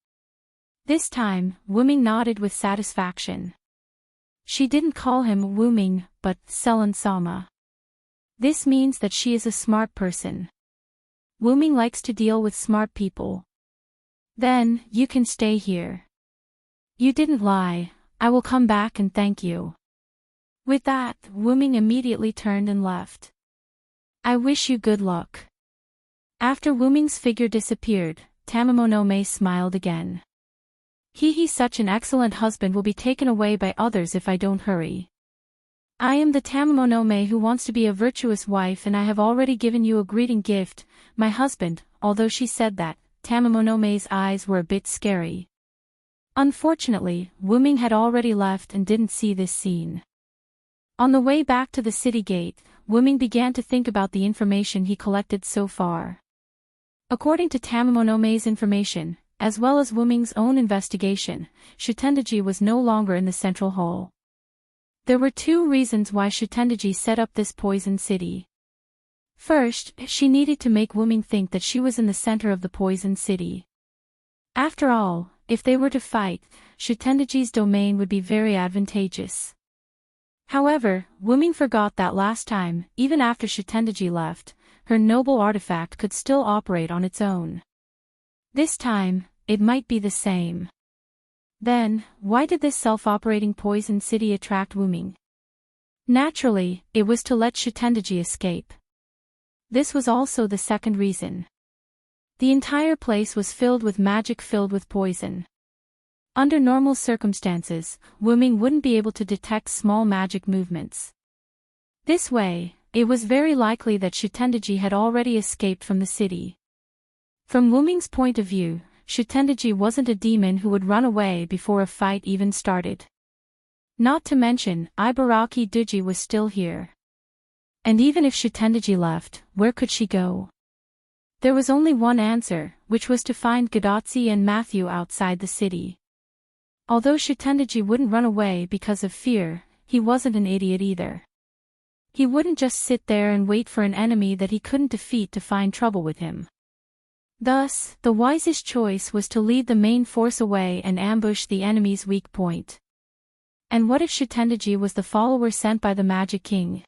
This time, Wu Ming nodded with satisfaction. She didn't call him Wu Ming, but Selen Sama. This means that she is a smart person. Wu Ming likes to deal with smart people. Then, you can stay here. You didn't lie, I will come back and thank you. With that, Wu Ming immediately turned and left. I wish you good luck. After Wu Ming's figure disappeared, Tamamonome smiled again. Such an excellent husband will be taken away by others if I don't hurry. I am the Tamamonome who wants to be a virtuous wife, and I have already given you a greeting gift, my husband. Although she said that, Tamamonome's eyes were a bit scary. Unfortunately, Wu Ming had already left and didn't see this scene. On the way back to the city gate, Wu Ming began to think about the information he collected so far. According to Tamamonome's information, as well as Wu Ming's own investigation, Shutendaji was no longer in the central hall. There were two reasons why Shutendaji set up this poison city. First, she needed to make Wu Ming think that she was in the center of the poison city. After all, if they were to fight, Shutendaji's domain would be very advantageous. However, Wu Ming forgot that last time, even after Shutendaji left, her noble artifact could still operate on its own. This time, it might be the same. Then, why did this self-operating poison city attract Wu Ming? Naturally, it was to let Shutendaji escape. This was also the second reason. The entire place was filled with magic filled with poison. Under normal circumstances, Wu Ming wouldn't be able to detect small magic movements. This way, it was very likely that Shutendaji had already escaped from the city. From Wu Ming's point of view, Shutendaji wasn't a demon who would run away before a fight even started. Not to mention, Ibaraki Duji was still here. And even if Shutendaji left, where could she go? There was only one answer, which was to find Gadatsi and Matthew outside the city. Although Shutendaji wouldn't run away because of fear, he wasn't an idiot either. He wouldn't just sit there and wait for an enemy that he couldn't defeat to find trouble with him. Thus, the wisest choice was to lead the main force away and ambush the enemy's weak point. And what if Shutendaji was the follower sent by the Magic King?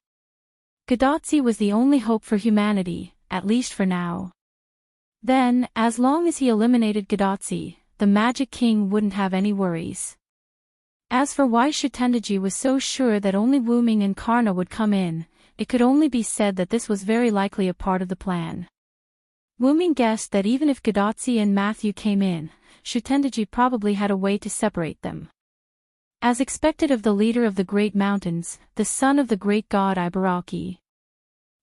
Gadatsi was the only hope for humanity, at least for now. Then, as long as he eliminated Gadatsi, the Magic King wouldn't have any worries. As for why Shutendaji was so sure that only Wu Ming and Karna would come in, it could only be said that this was very likely a part of the plan. Wu Ming guessed that even if Gadatsi and Matthew came in, Shutendaji probably had a way to separate them. As expected of the leader of the Great Mountains, the son of the great god Ibaraki.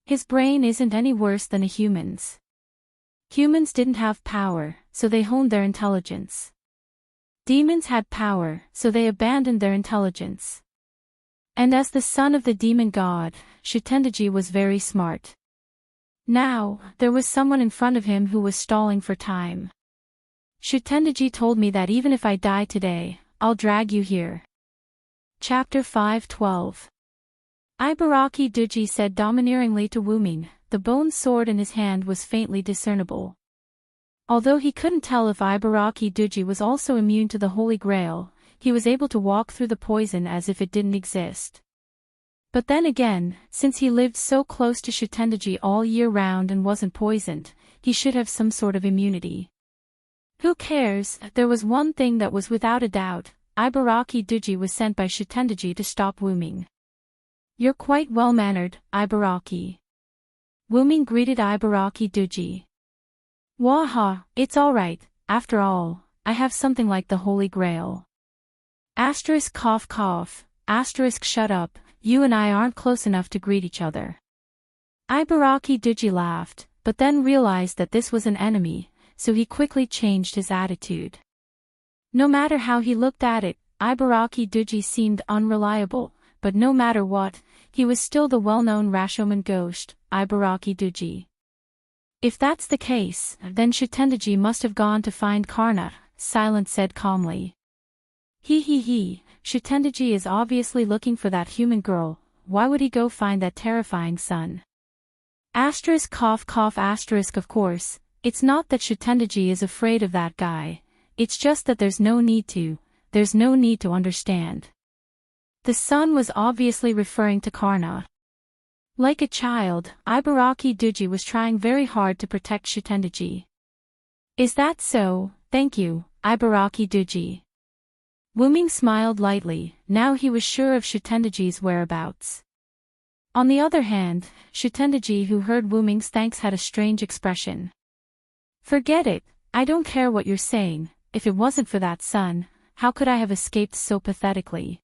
His brain isn't any worse than a human's. Humans didn't have power, so they honed their intelligence. Demons had power, so they abandoned their intelligence. And as the son of the demon god, Shutendaji was very smart. Now, there was someone in front of him who was stalling for time. Shutendaji told me that even if I die today, I'll drag you here. Chapter 5:12. Ibaraki Duji said domineeringly to Wu Ming. The bone sword in his hand was faintly discernible. Although he couldn't tell if Ibaraki Duji was also immune to the Holy Grail, he was able to walk through the poison as if it didn't exist. But then again, since he lived so close to Shutendaji all year round and wasn't poisoned, he should have some sort of immunity. Who cares? There was one thing that was without a doubt, Ibaraki Duji was sent by Shutendaji to stop Wu Ming. You're quite well-mannered, Ibaraki. Wu Ming greeted Ibaraki Duji. Waha, it's alright, after all, I have something like the Holy Grail. Asterisk cough cough, asterisk shut up, you and I aren't close enough to greet each other. Ibaraki Duji laughed, but then realized that this was an enemy, so he quickly changed his attitude. No matter how he looked at it, Ibaraki Duji seemed unreliable, but no matter what, he was still the well-known Rashomon ghost, Ibaraki Duji. If that's the case, then Shitendaji must have gone to find Karna, Silence said calmly. He, Shitendaji is obviously looking for that human girl, why would he go find that terrifying son? Asterisk cough asterisk of course, it's not that Shitendaji is afraid of that guy, it's just that there's no need to understand. The son was obviously referring to Karna. Like a child, Ibaraki Duji was trying very hard to protect Shitendaji. Is that so? Thank you, Ibaraki Duji. Wuming smiled lightly, now he was sure of Shitendaji's whereabouts. On the other hand, Shitendaji who heard Wuming's thanks had a strange expression. Forget it, I don't care what you're saying, if it wasn't for that son, how could I have escaped so pathetically?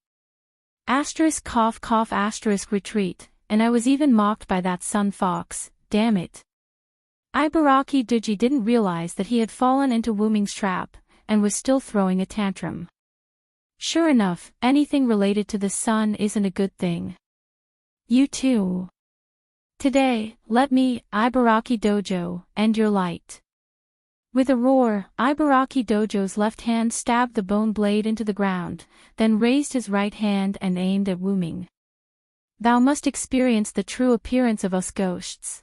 Asterisk cough asterisk retreat, and I was even mocked by that son fox, damn it. Ibaraki Duji didn't realize that he had fallen into Wuming's trap, and was still throwing a tantrum. Sure enough, anything related to the sun isn't a good thing. You too. Today, let me, Ibaraki Dojo, end your light. With a roar, Ibaraki Dojo's left hand stabbed the bone blade into the ground, then raised his right hand and aimed at Wuming. Thou must experience the true appearance of us ghosts.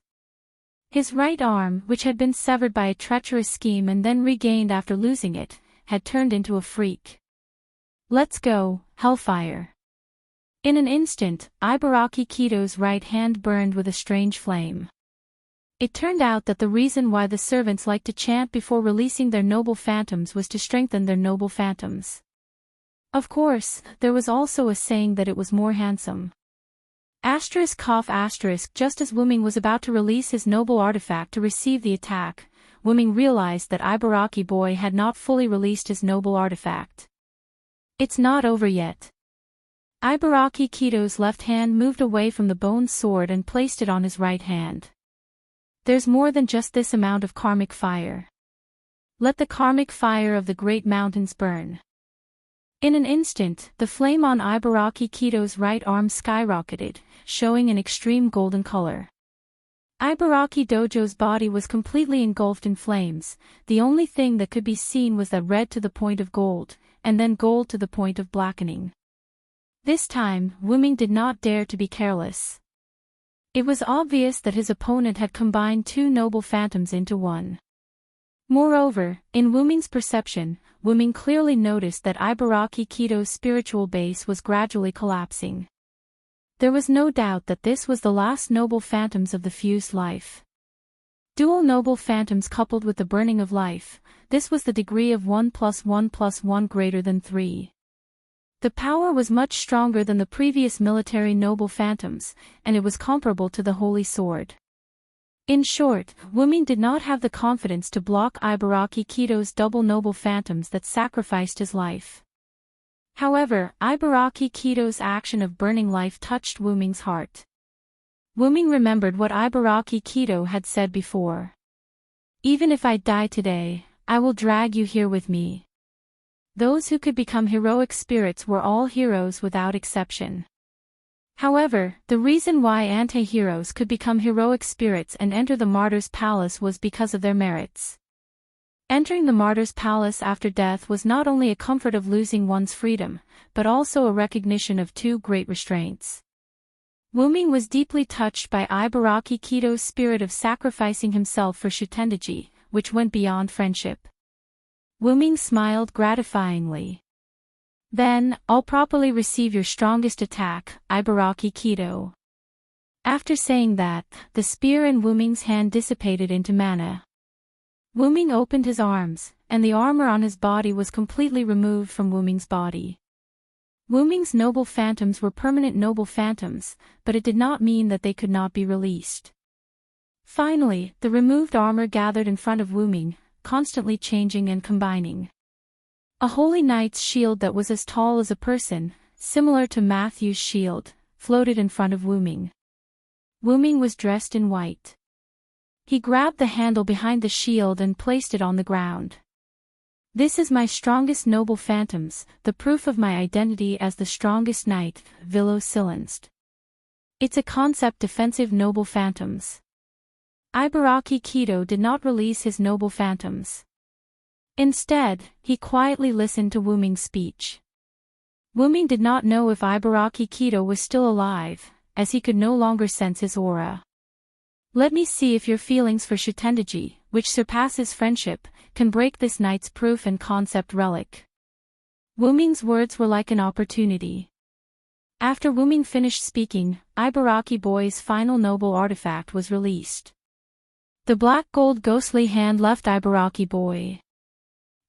His right arm, which had been severed by a treacherous scheme and then regained after losing it, had turned into a freak. Let's go, Hellfire. In an instant, Ibaraki Kito's right hand burned with a strange flame. It turned out that the reason why the servants liked to chant before releasing their noble phantoms was to strengthen their noble phantoms. Of course, there was also a saying that it was more handsome. Asterisk cough asterisk just as Wuming was about to release his noble artifact to receive the attack, Wuming realized that Ibaraki boy had not fully released his noble artifact. It's not over yet. Ibaraki Kito's left hand moved away from the bone sword and placed it on his right hand. There's more than just this amount of karmic fire. Let the karmic fire of the great mountains burn. In an instant, the flame on Ibaraki Kito's right arm skyrocketed, showing an extreme golden color. Ibaraki Dojo's body was completely engulfed in flames, the only thing that could be seen was that red to the point of gold, and then gold to the point of blackening. This time, Wuming did not dare to be careless. It was obvious that his opponent had combined two noble phantoms into one. Moreover, in Wuming's perception, Wuming clearly noticed that Ibaraki Kito's spiritual base was gradually collapsing. There was no doubt that this was the last noble phantoms of the fused life. Dual noble phantoms coupled with the burning of life, this was the degree of 1 + 1 + 1 greater than 3. The power was much stronger than the previous military noble phantoms, and it was comparable to the holy sword. In short, Wuming did not have the confidence to block Ibaraki Kito's double noble phantoms that sacrificed his life. However, Ibaraki Kito's action of burning life touched Wuming's heart. Wuming remembered what Ibaraki Kito had said before. Even if I die today, I will drag you here with me. Those who could become heroic spirits were all heroes without exception. However, the reason why anti-heroes could become heroic spirits and enter the martyr's palace was because of their merits. Entering the martyr's palace after death was not only a comfort of losing one's freedom, but also a recognition of two great restraints. Wuming was deeply touched by Ibaraki Kito's spirit of sacrificing himself for Shitendaji, which went beyond friendship. Wuming smiled gratifyingly. Then, I'll properly receive your strongest attack, Ibaraki Kito. After saying that, the spear in Wuming's hand dissipated into mana. Wuming opened his arms, and the armor on his body was completely removed from Wuming's body. Wuming's noble phantoms were permanent noble phantoms, but it did not mean that they could not be released. Finally, the removed armor gathered in front of Wuming, constantly changing and combining. A holy knight's shield that was as tall as a person, similar to Matthew's shield, floated in front of Wuming. Wuming was dressed in white. He grabbed the handle behind the shield and placed it on the ground. This is my strongest noble phantoms, the proof of my identity as the strongest knight, Vilo silenced. It's a concept defensive noble phantoms. Ibaraki Kido did not release his noble phantoms. Instead, he quietly listened to Wuming's speech. Wuming did not know if Ibaraki Kido was still alive, as he could no longer sense his aura. Let me see if your feelings for Shutendaji, which surpasses friendship, can break this knight's proof and concept relic. Wuming's words were like an opportunity. After Wuming finished speaking, Ibaraki Boy's final noble artifact was released. The black gold ghostly hand left Ibaraki Boy.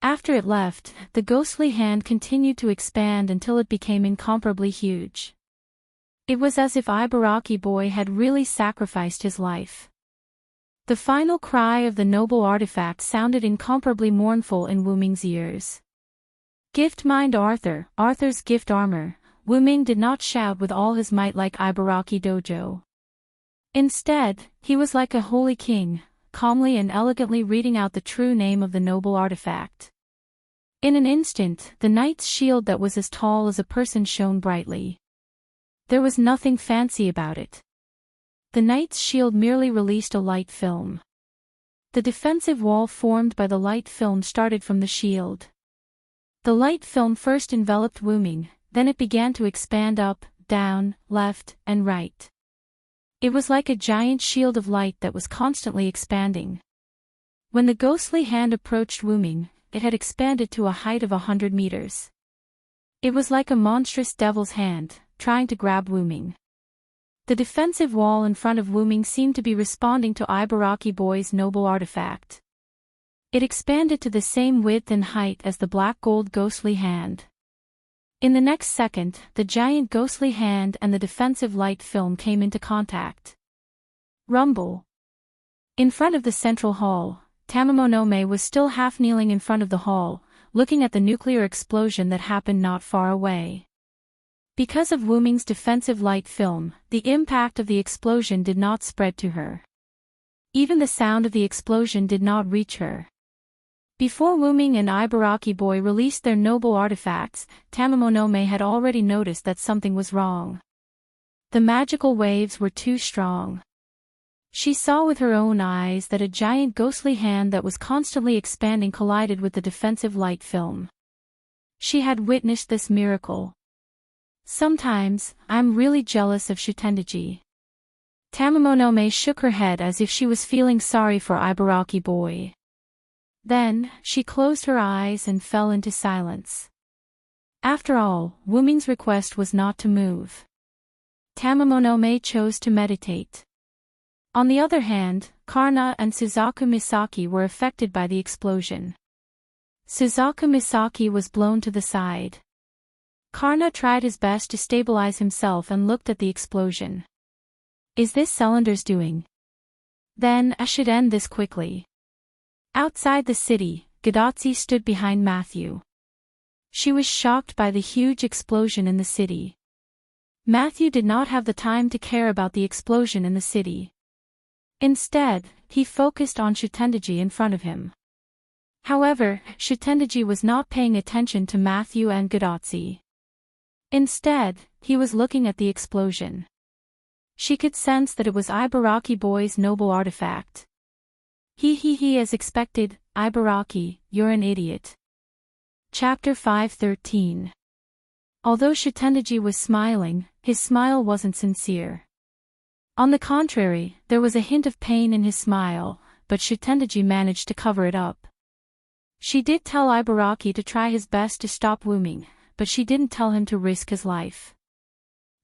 After it left, the ghostly hand continued to expand until it became incomparably huge. It was as if Ibaraki Boy had really sacrificed his life. The final cry of the noble artifact sounded incomparably mournful in Wuming's ears. Gift mind Arthur, Arthur's gift armor. Wuming did not shout with all his might like Ibaraki Dojo. Instead, he was like a holy king, calmly and elegantly reading out the true name of the noble artifact. In an instant, the knight's shield that was as tall as a person shone brightly. There was nothing fancy about it. The knight's shield merely released a light film. The defensive wall formed by the light film started from the shield. The light film first enveloped Wuming, then it began to expand up, down, left, and right. It was like a giant shield of light that was constantly expanding. When the ghostly hand approached Wuming, it had expanded to a height of 100 meters. It was like a monstrous devil's hand, trying to grab Wuming. The defensive wall in front of Wuming seemed to be responding to Ibaraki Boy's noble artifact. It expanded to the same width and height as the black gold ghostly hand. In the next second, the giant ghostly hand and the defensive light film came into contact. Rumble. In front of the central hall, Tamamonome was still half kneeling in front of the hall, looking at the nuclear explosion that happened not far away. Because of Wuming's defensive light film, the impact of the explosion did not spread to her. Even the sound of the explosion did not reach her. Before Wuming and Ibaraki Boy released their noble artifacts, Tamamonome had already noticed that something was wrong. The magical waves were too strong. She saw with her own eyes that a giant ghostly hand that was constantly expanding collided with the defensive light film. She had witnessed this miracle. Sometimes, I'm really jealous of Shutendaji. Tamamonome shook her head as if she was feeling sorry for Ibaraki Boy. Then, she closed her eyes and fell into silence. After all, Wuming's request was not to move. Tamamonome chose to meditate. On the other hand, Karna and Suzaku Misaki were affected by the explosion. Suzaku Misaki was blown to the side. Karna tried his best to stabilize himself and looked at the explosion. Is this Cylinder's doing? Then I should end this quickly. Outside the city, Gadatsi stood behind Matthew. She was shocked by the huge explosion in the city. Matthew did not have the time to care about the explosion in the city. Instead, he focused on Shutendaji in front of him. However, Shutendaji was not paying attention to Matthew and Gadatsi. Instead, he was looking at the explosion. She could sense that it was Ibaraki Boy's noble artifact. He as expected, Ibaraki, you're an idiot. Chapter 5:13. Although Shutendaji was smiling, his smile wasn't sincere. On the contrary, there was a hint of pain in his smile, but Shutendaji managed to cover it up. She did tell Ibaraki to try his best to stop Wuming, but she didn't tell him to risk his life.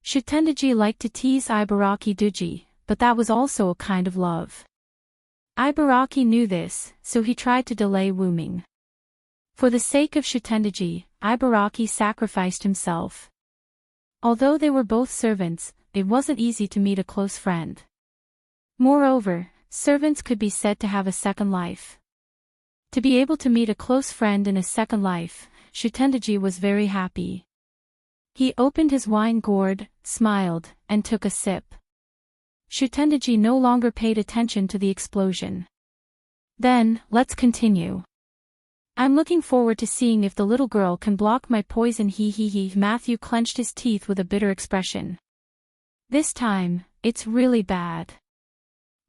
Shutendaji liked to tease Ibaraki Duji, but that was also a kind of love. Ibaraki knew this, so he tried to delay Wuming. For the sake of Shutendaji, Ibaraki sacrificed himself. Although they were both servants, it wasn't easy to meet a close friend. Moreover, servants could be said to have a second life. To be able to meet a close friend in a second life, Shutendaji was very happy. He opened his wine gourd, smiled, and took a sip. Shutendaji no longer paid attention to the explosion. Then, let's continue. I'm looking forward to seeing if the little girl can block my poison. He. Matthew clenched his teeth with a bitter expression. This time, it's really bad.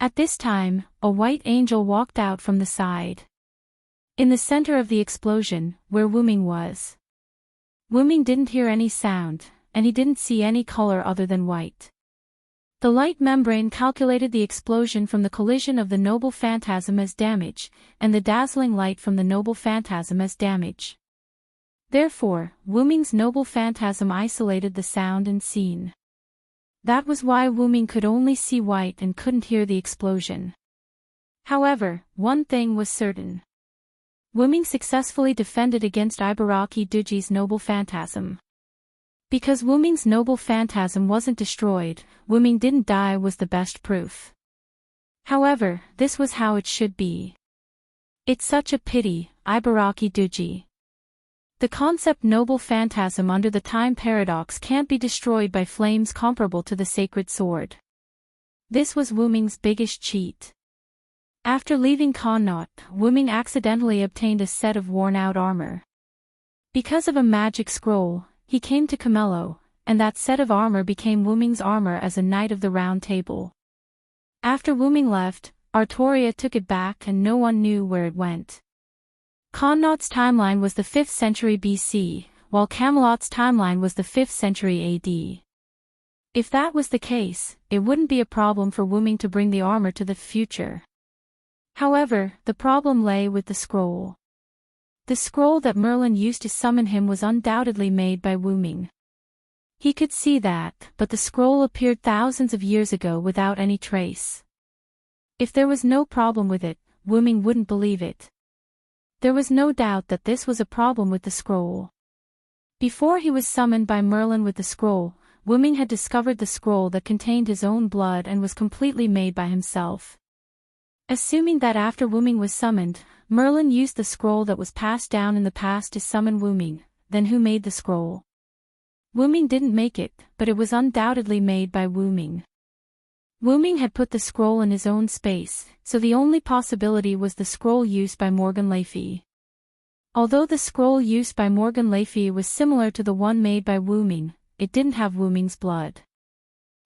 At this time, a white angel walked out from the side. In the center of the explosion, where Wu-Ming was. Wu-Ming didn't hear any sound, and he didn't see any color other than white. The light membrane calculated the explosion from the collision of the noble phantasm as damage, and the dazzling light from the noble phantasm as damage. Therefore, Wu-Ming's noble phantasm isolated the sound and scene. That was why Wu-Ming could only see white and couldn't hear the explosion. However, one thing was certain. Wu-Ming successfully defended against Ibaraki Duji's noble phantasm. Because Wu-Ming's noble phantasm wasn't destroyed, Wu-Ming didn't die was the best proof. However, this was how it should be. It's such a pity, Ibaraki Duji. The concept noble phantasm under the time paradox can't be destroyed by flames comparable to the sacred sword. This was Wu-Ming's biggest cheat. After leaving Connaught, Wu-Ming accidentally obtained a set of worn-out armor. Because of a magic scroll, he came to Camello, and that set of armor became Wu-Ming's armor as a Knight of the Round Table. After Wu-Ming left, Artoria took it back and no one knew where it went. Connaught's timeline was the 5th century BC, while Camelot's timeline was the 5th century AD. If that was the case, it wouldn't be a problem for Wu-Ming to bring the armor to the future. However, the problem lay with the scroll. The scroll that Merlin used to summon him was undoubtedly made by Wu-Ming. He could see that, but the scroll appeared thousands of years ago without any trace. If there was no problem with it, Wu-Ming wouldn't believe it. There was no doubt that this was a problem with the scroll. Before he was summoned by Merlin with the scroll, Wu-Ming had discovered the scroll that contained his own blood and was completely made by himself. Assuming that after Wu-Ming was summoned, Merlin used the scroll that was passed down in the past to summon Wu-Ming, then who made the scroll? Wu-Ming didn't make it, but it was undoubtedly made by Wu-Ming. Wu-Ming had put the scroll in his own space, so the only possibility was the scroll used by Morgan Le Fay. Although the scroll used by Morgan Le Fay was similar to the one made by Wu-Ming, it didn't have Wu-Ming's blood.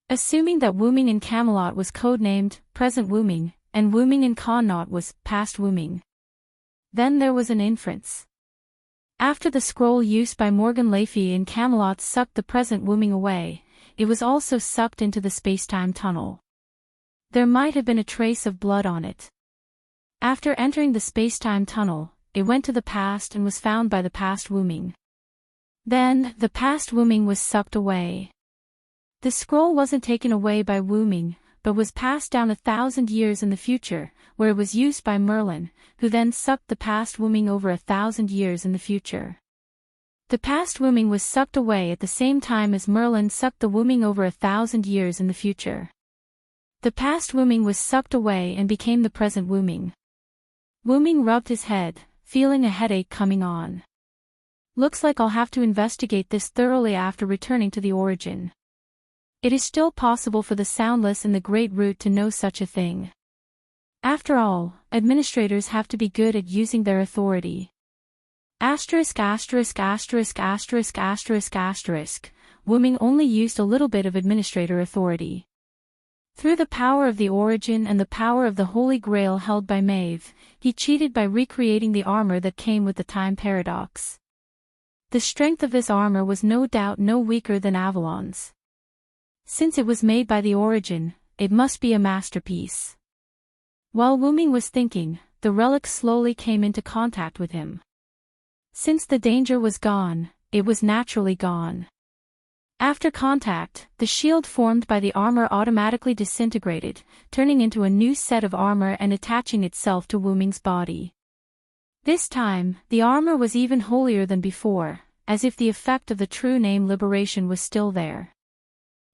Assuming that Wu-Ming in Camelot was codenamed Present Wu-Ming, and Wu-Ming in Connaught was Past Wu-Ming. Then there was an inference. After the scroll used by Morgan Le Fay in Camelot sucked the present Wu-Ming away, it was also sucked into the space-time tunnel. There might have been a trace of blood on it. After entering the space-time tunnel, it went to the past and was found by the past Wu-Ming. Then, the past Wu-Ming was sucked away. The scroll wasn't taken away by Wu-Ming, but was passed down 1,000 years in the future, where it was used by Merlin, who then sucked the past Wu-Ming over 1,000 years in the future. The past Wu-Ming was sucked away at the same time as Merlin sucked the Wu-Ming over 1,000 years in the future. The past Wu-Ming was sucked away and became the present Wu-Ming. Wu-Ming rubbed his head, feeling a headache coming on. Looks like I'll have to investigate this thoroughly after returning to the origin. It is still possible for the soundless in the Great Root to know such a thing. After all, administrators have to be good at using their authority. Wu-Ming only used a little bit of administrator authority. Through the power of the origin and the power of the Holy Grail held by Maeve, he cheated by recreating the armor that came with the time paradox. The strength of this armor was no doubt no weaker than Avalon's. Since it was made by the origin, it must be a masterpiece. While Wu-Ming was thinking, the relic slowly came into contact with him. Since the danger was gone, it was naturally gone. After contact, the shield formed by the armor automatically disintegrated, turning into a new set of armor and attaching itself to Wu-Ming's body. This time, the armor was even holier than before, as if the effect of the true name liberation was still there.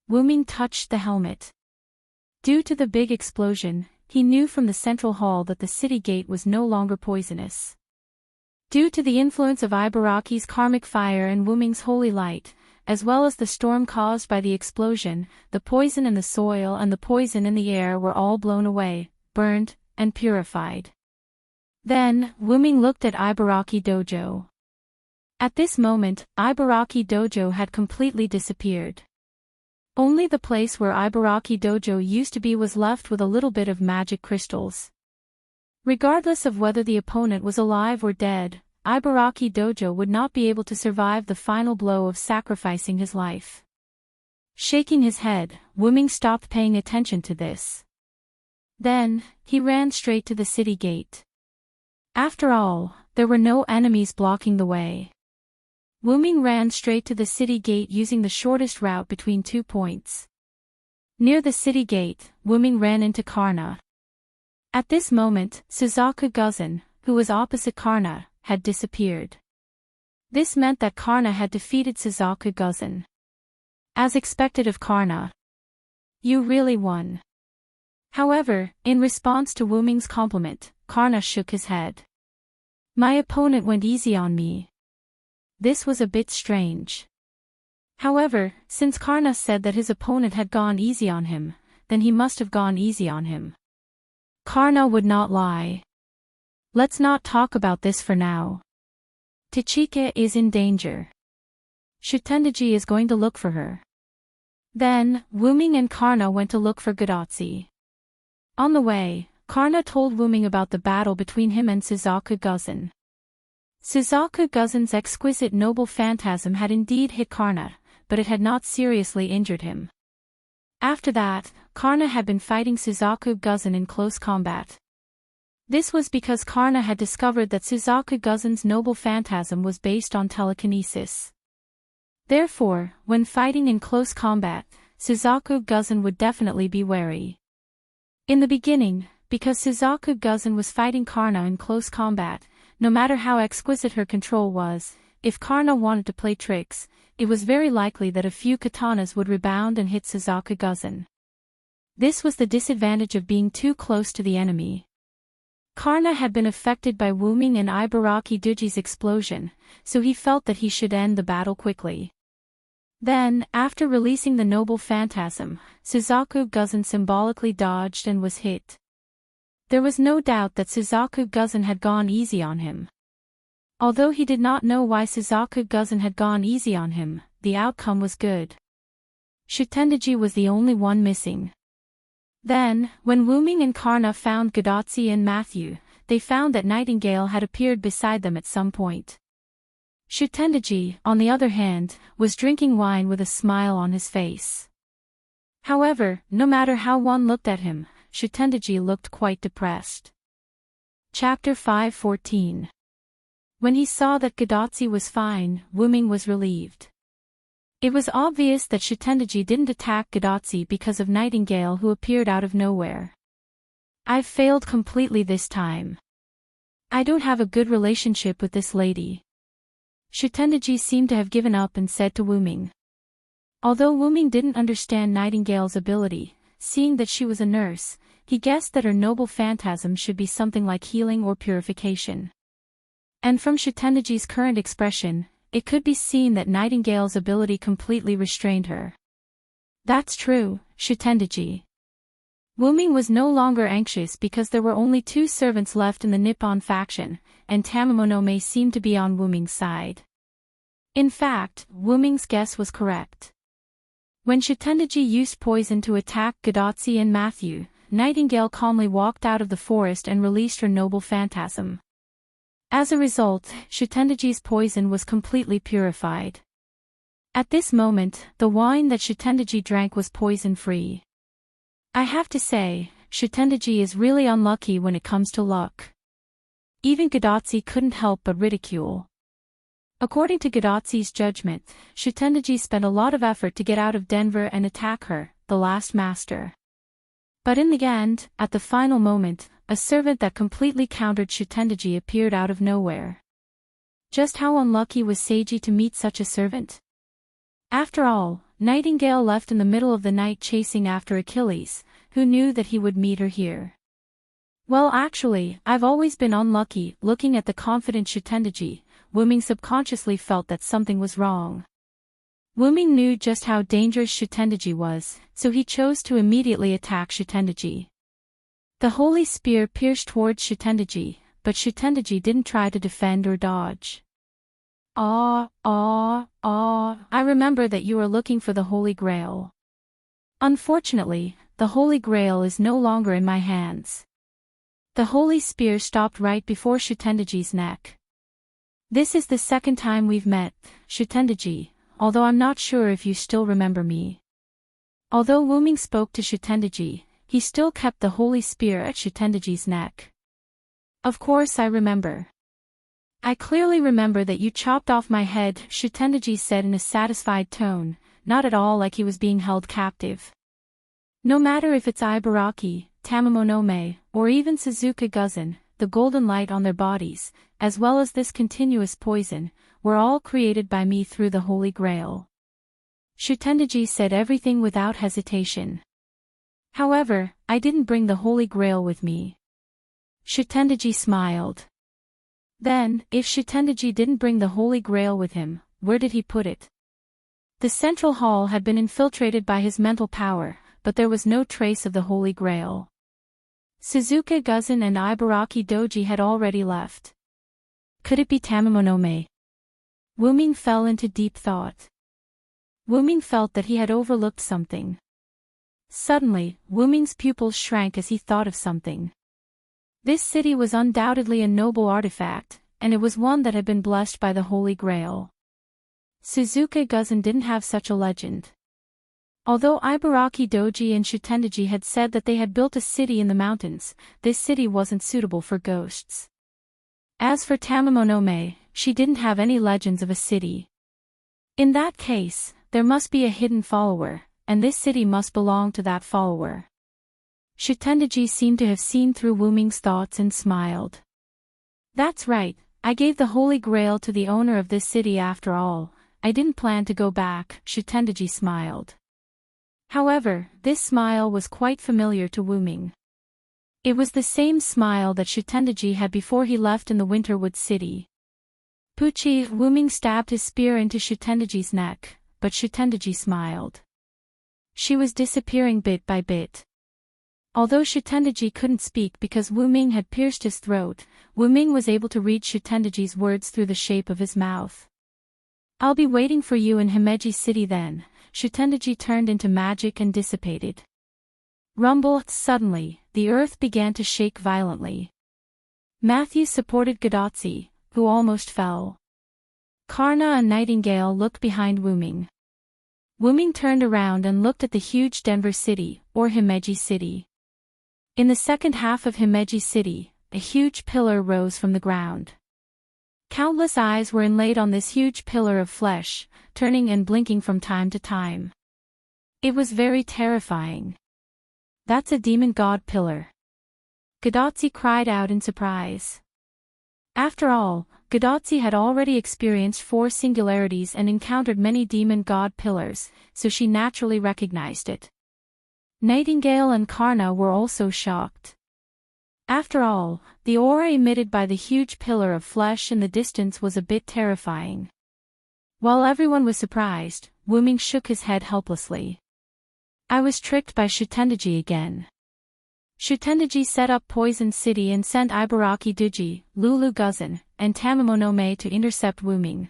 Wu-Ming touched the helmet. Due to the big explosion, he knew from the central hall that the city gate was no longer poisonous. Due to the influence of Ibaraki's karmic fire and Wu-Ming's holy light, as well as the storm caused by the explosion, the poison in the soil and the poison in the air were all blown away, burned, and purified. Then, Wuming looked at Ibaraki Dojo. At this moment, Ibaraki Dojo had completely disappeared. Only the place where Ibaraki Dojo used to be was left with a little bit of magic crystals. Regardless of whether the opponent was alive or dead, Ibaraki Dojo would not be able to survive the final blow of sacrificing his life. Shaking his head, Wuming stopped paying attention to this. Then, he ran straight to the city gate. After all, there were no enemies blocking the way. Wuming ran straight to the city gate using the shortest route between 2 points. Near the city gate, Wuming ran into Karna. At this moment, Suzaku Guzan, who was opposite Karna, had disappeared. This meant that Karna had defeated Suzaku Guzan. As expected of Karna. You really won. However, in response to Wuming's compliment, Karna shook his head. My opponent went easy on me. This was a bit strange. However, since Karna said that his opponent had gone easy on him, then he must have gone easy on him. Karna would not lie. Let's not talk about this for now. Tachika is in danger. Shutendaji is going to look for her. Then, Wuming and Karna went to look for Gadatsi. On the way, Karna told Wuming about the battle between him and Suzaku Guzan. Suzaku Guzan's exquisite noble phantasm had indeed hit Karna, but it had not seriously injured him. After that, Karna had been fighting Suzaku Guzan in close combat. This was because Karna had discovered that Suzaku Guzan's noble phantasm was based on telekinesis. Therefore, when fighting in close combat, Suzaku Guzan would definitely be wary. In the beginning, because Suzaku Guzan was fighting Karna in close combat, no matter how exquisite her control was, if Karna wanted to play tricks, it was very likely that a few katanas would rebound and hit Suzaku Guzan. This was the disadvantage of being too close to the enemy. Karna had been affected by Wuming and Ibaraki Doji's explosion, so he felt that he should end the battle quickly. Then, after releasing the noble phantasm, Suzaku Guzan symbolically dodged and was hit. There was no doubt that Suzaku Guzan had gone easy on him. Although he did not know why Suzaku Guzan had gone easy on him, the outcome was good. Shutendaji was the only one missing. Then, when Wuming and Karna found Gadatsi and Matthew, they found that Nightingale had appeared beside them at some point. Shutendaji, on the other hand, was drinking wine with a smile on his face. However, no matter how one looked at him, Shutendaji looked quite depressed. Chapter 5:14. When he saw that Gadatsi was fine, Wuming was relieved. It was obvious that Shutendaji didn't attack Gadatsi because of Nightingale, who appeared out of nowhere. I've failed completely this time. I don't have a good relationship with this lady. Shutendaji seemed to have given up and said to Wuming. Although Wuming didn't understand Nightingale's ability, seeing that she was a nurse, he guessed that her noble phantasm should be something like healing or purification. And from Shutendaji's current expression, it could be seen that Nightingale's ability completely restrained her. That's true, Shutendaji. Wuming was no longer anxious because there were only 2 servants left in the Nippon faction, and Tamamonome seemed to be on Wuming's side. In fact, Wuming's guess was correct. When Shutendaji used poison to attack Gadatsi and Matthew, Nightingale calmly walked out of the forest and released her noble phantasm. As a result, Shutendaji's poison was completely purified. At this moment, the wine that Shutendaji drank was poison-free. I have to say, Shutendaji is really unlucky when it comes to luck. Even Gadatsi couldn't help but ridicule. According to Gadatsi's judgment, Shutendaji spent a lot of effort to get out of Denver and attack her, the last master. But in the end, at the final moment, a servant that completely countered Shutendaji appeared out of nowhere. Just how unlucky was Seiji to meet such a servant? After all, Nightingale left in the middle of the night chasing after Achilles, who knew that he would meet her here. Well, actually, I've always been unlucky. Looking at the confident Shutendaji, Wuming subconsciously felt that something was wrong. Wuming knew just how dangerous Shutendaji was, so he chose to immediately attack Shutendaji. The holy spear pierced towards Shutendaji, but Shutendaji didn't try to defend or dodge. I remember that you are looking for the Holy Grail. Unfortunately, the Holy Grail is no longer in my hands. The holy spear stopped right before Shutendaji's neck. This is the second time we've met, Shutendaji, although I'm not sure if you still remember me. Although Wu Ming spoke to Shutendaji, he still kept the holy spear at Shutendaji's neck. Of course I remember. I clearly remember that you chopped off my head, Shutendaji said in a satisfied tone, not at all like he was being held captive. No matter if it's Ibaraki, Tamamonome, or even Suzuka Guzan, the golden light on their bodies, as well as this continuous poison, were all created by me through the Holy Grail. Shutendaji said everything without hesitation. However, I didn't bring the Holy Grail with me. Shutendaji smiled. Then, if Shutendaji didn't bring the Holy Grail with him, where did he put it? The central hall had been infiltrated by his mental power, but there was no trace of the Holy Grail. Suzuka Guzan and Ibaraki Doji had already left. Could it be Tamamonome? Wu Ming fell into deep thought. Wu Ming felt that he had overlooked something. Suddenly, Wu Ming's pupils shrank as he thought of something. This city was undoubtedly a noble artifact, and it was one that had been blessed by the Holy Grail. Suzuka Guzan didn't have such a legend. Although Ibaraki Doji and Shutendaji had said that they had built a city in the mountains, this city wasn't suitable for ghosts. As for Tamamonome, she didn't have any legends of a city. In that case, there must be a hidden follower, and this city must belong to that follower. Shutendaji seemed to have seen through Wu Ming's thoughts and smiled. That's right, I gave the Holy Grail to the owner of this city after all. I didn't plan to go back, Shutendaji smiled. However, this smile was quite familiar to Wu Ming. It was the same smile that Shutendaji had before he left in the Winterwood City. Puchi, Wu Ming stabbed his spear into Shutendaji's neck, but Shutendaji smiled. She was disappearing bit by bit. Although Shutendaji couldn't speak because Wu Ming had pierced his throat, Wu Ming was able to read Shutendaji's words through the shape of his mouth. I'll be waiting for you in Himeji City then. Shutendaji turned into magic and dissipated. Rumble, suddenly, the earth began to shake violently. Matthew supported Gadatsi, who almost fell. Karna and Nightingale looked behind Wu Ming. Wu Ming turned around and looked at the huge Denver City, or Himeji City. In the second half of Himeji City, a huge pillar rose from the ground. Countless eyes were inlaid on this huge pillar of flesh, turning and blinking from time to time. It was very terrifying. That's a demon god pillar. Gadatsi cried out in surprise. After all, Gadatsi had already experienced 4 singularities and encountered many demon god pillars, so she naturally recognized it. Nightingale and Karna were also shocked. After all, the aura emitted by the huge pillar of flesh in the distance was a bit terrifying. While everyone was surprised, Wu Ming shook his head helplessly. I was tricked by Shutendaji again. Shutendaji set up Poison City and sent Ibaraki Doji, Lulu Guzan, and Tamamonome to intercept Wu Ming.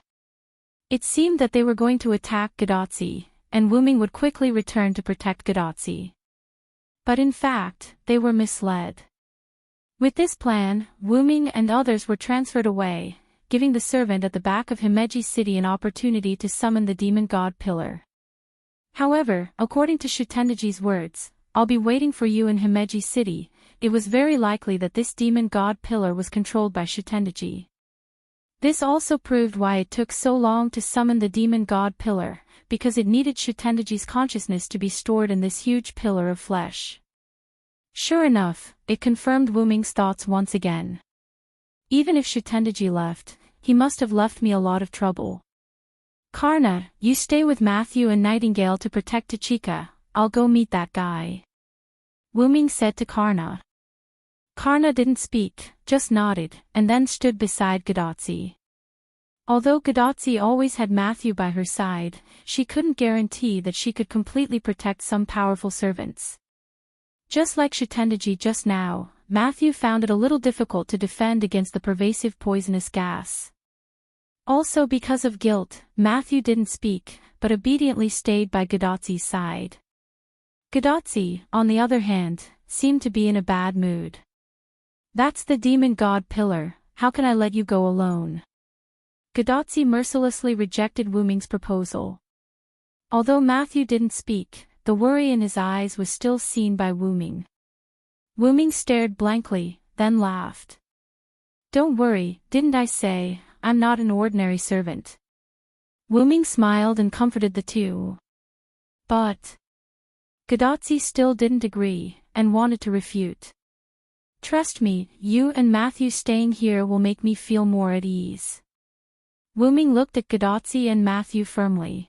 It seemed that they were going to attack Gadatsi, and Wu Ming would quickly return to protect Gadatsi. But in fact, they were misled. With this plan, Wu Ming and others were transferred away, giving the servant at the back of Himeji City an opportunity to summon the demon god pillar. However, according to Shutendaji's words, I'll be waiting for you in Himeji City. It was very likely that this demon god pillar was controlled by Shutendaji. This also proved why it took so long to summon the demon god pillar, because it needed Shutendaji's consciousness to be stored in this huge pillar of flesh. Sure enough, it confirmed Wu Ming's thoughts once again. Even if Shutendaji left, he must have left me a lot of trouble. Karna, you stay with Matthew and Nightingale to protect Tachika. I'll go meet that guy. Wu Ming said to Karna. Karna didn't speak, just nodded, and then stood beside Gadatsi. Although Gadatsi always had Matthew by her side, she couldn't guarantee that she could completely protect some powerful servants. Just like Shutendaji just now, Matthew found it a little difficult to defend against the pervasive poisonous gas. Also because of guilt, Matthew didn't speak, but obediently stayed by Gadotzi's side. Gadotzi, on the other hand, seemed to be in a bad mood. "That's the demon god pillar, how can I let you go alone?" Gadotzi mercilessly rejected Wu Ming's proposal. Although Matthew didn't speak, the worry in his eyes was still seen by Wu Ming. Wu Ming stared blankly, then laughed. "Don't worry, didn't I say, I'm not an ordinary servant?" Wu Ming smiled and comforted the two. But Gadotzi still didn't agree, and wanted to refute. "Trust me, you and Matthew staying here will make me feel more at ease." Wu Ming looked at Gadotzi and Matthew firmly.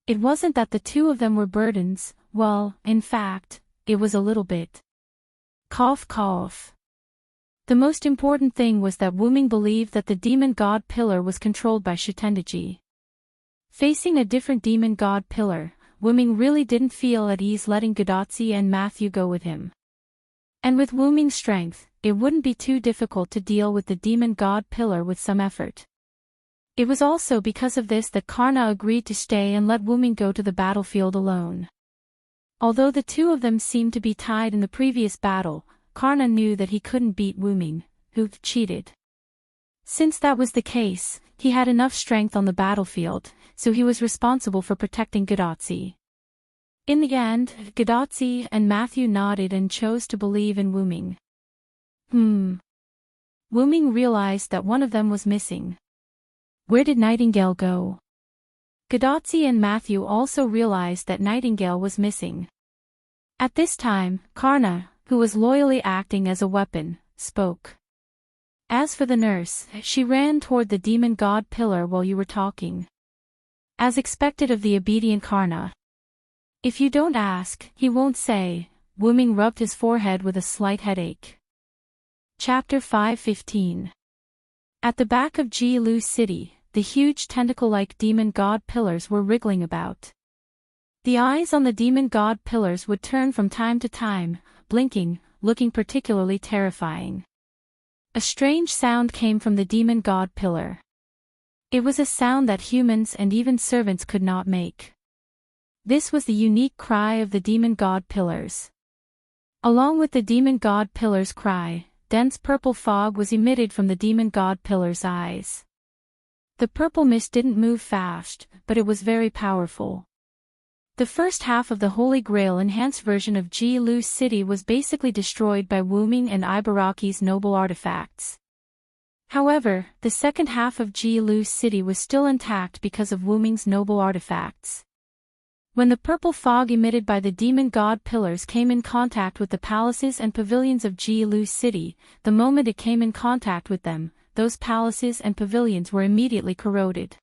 It wasn't that the two of them were burdens, well, in fact, it was a little bit. Cough cough. The most important thing was that Wu Ming believed that the demon god pillar was controlled by Shutendaji. Facing a different demon god pillar, Wu Ming really didn't feel at ease letting Gadotzi and Matthew go with him. And with Wu Ming's strength, it wouldn't be too difficult to deal with the demon god pillar with some effort. It was also because of this that Karna agreed to stay and let Wu Ming go to the battlefield alone. Although the two of them seemed to be tied in the previous battle, Karna knew that he couldn't beat Wu Ming, who cheated. Since that was the case, he had enough strength on the battlefield, so he was responsible for protecting Gadotzi. In the end, Gadotzi and Matthew nodded and chose to believe in Wu Ming. Wu Ming realized that one of them was missing. Where did Nightingale go? Gadotzi and Matthew also realized that Nightingale was missing. At this time, Karna, who was loyally acting as a weapon, spoke. "As for the nurse, she ran toward the demon god pillar while you were talking." As expected of the obedient Karna. "If you don't ask, he won't say." Wu Ming rubbed his forehead with a slight headache. Chapter 5:15. At the back of Jilu City, the huge tentacle-like demon god pillars were wriggling about. The eyes on the demon god pillars would turn from time to time, blinking, looking particularly terrifying. A strange sound came from the demon god pillar. It was a sound that humans and even servants could not make. This was the unique cry of the demon god pillars. Along with the demon god pillar's cry, dense purple fog was emitted from the demon god pillar's eyes. The purple mist didn't move fast, but it was very powerful. The first half of the Holy Grail enhanced version of Jilu City was basically destroyed by Wu Ming and Ibaraki's noble artifacts. However, the second half of Jilu City was still intact because of Wu Ming's noble artifacts. When the purple fog emitted by the demon god pillars came in contact with the palaces and pavilions of Jilu City, the moment it came in contact with them, those palaces and pavilions were immediately corroded.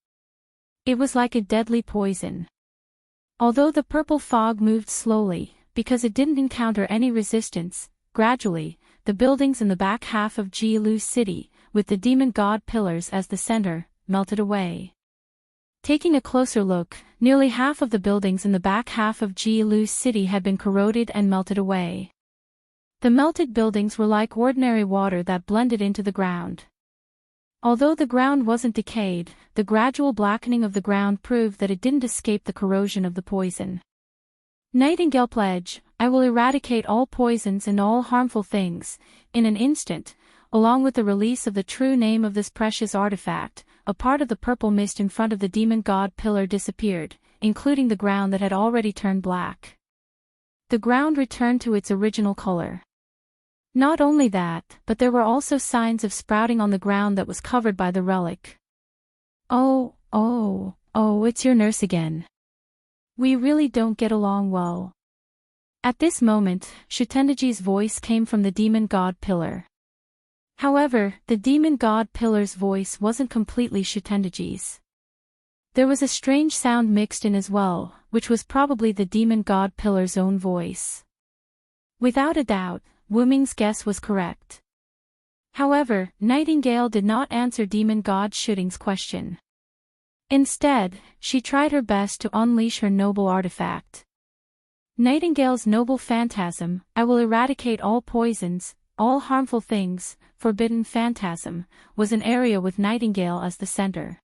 It was like a deadly poison. Although the purple fog moved slowly, because it didn't encounter any resistance, gradually, the buildings in the back half of Jilu City, with the demon god pillars as the center, melted away. Taking a closer look, nearly half of the buildings in the back half of Jilu City had been corroded and melted away. The melted buildings were like ordinary water that blended into the ground. Although the ground wasn't decayed, the gradual blackening of the ground proved that it didn't escape the corrosion of the poison. Nightingale pledge, I will eradicate all poisons and all harmful things, in an instant, along with the release of the true name of this precious artifact. A part of the purple mist in front of the demon god pillar disappeared, including the ground that had already turned black. The ground returned to its original color. Not only that, but there were also signs of sprouting on the ground that was covered by the relic. Oh, it's your nurse again. We really don't get along well. At this moment, Shutendaji's voice came from the demon god pillar. However, the demon god pillar's voice wasn't completely Shutendaji's. There was a strange sound mixed in as well, which was probably the demon god pillar's own voice. Without a doubt, Wu Ming's guess was correct. However, Nightingale did not answer demon god Shooting's question. Instead, she tried her best to unleash her noble artifact. Nightingale's noble phantasm, I will eradicate all poisons, all harmful things, forbidden phantasm, was an area with Nightingale as the center.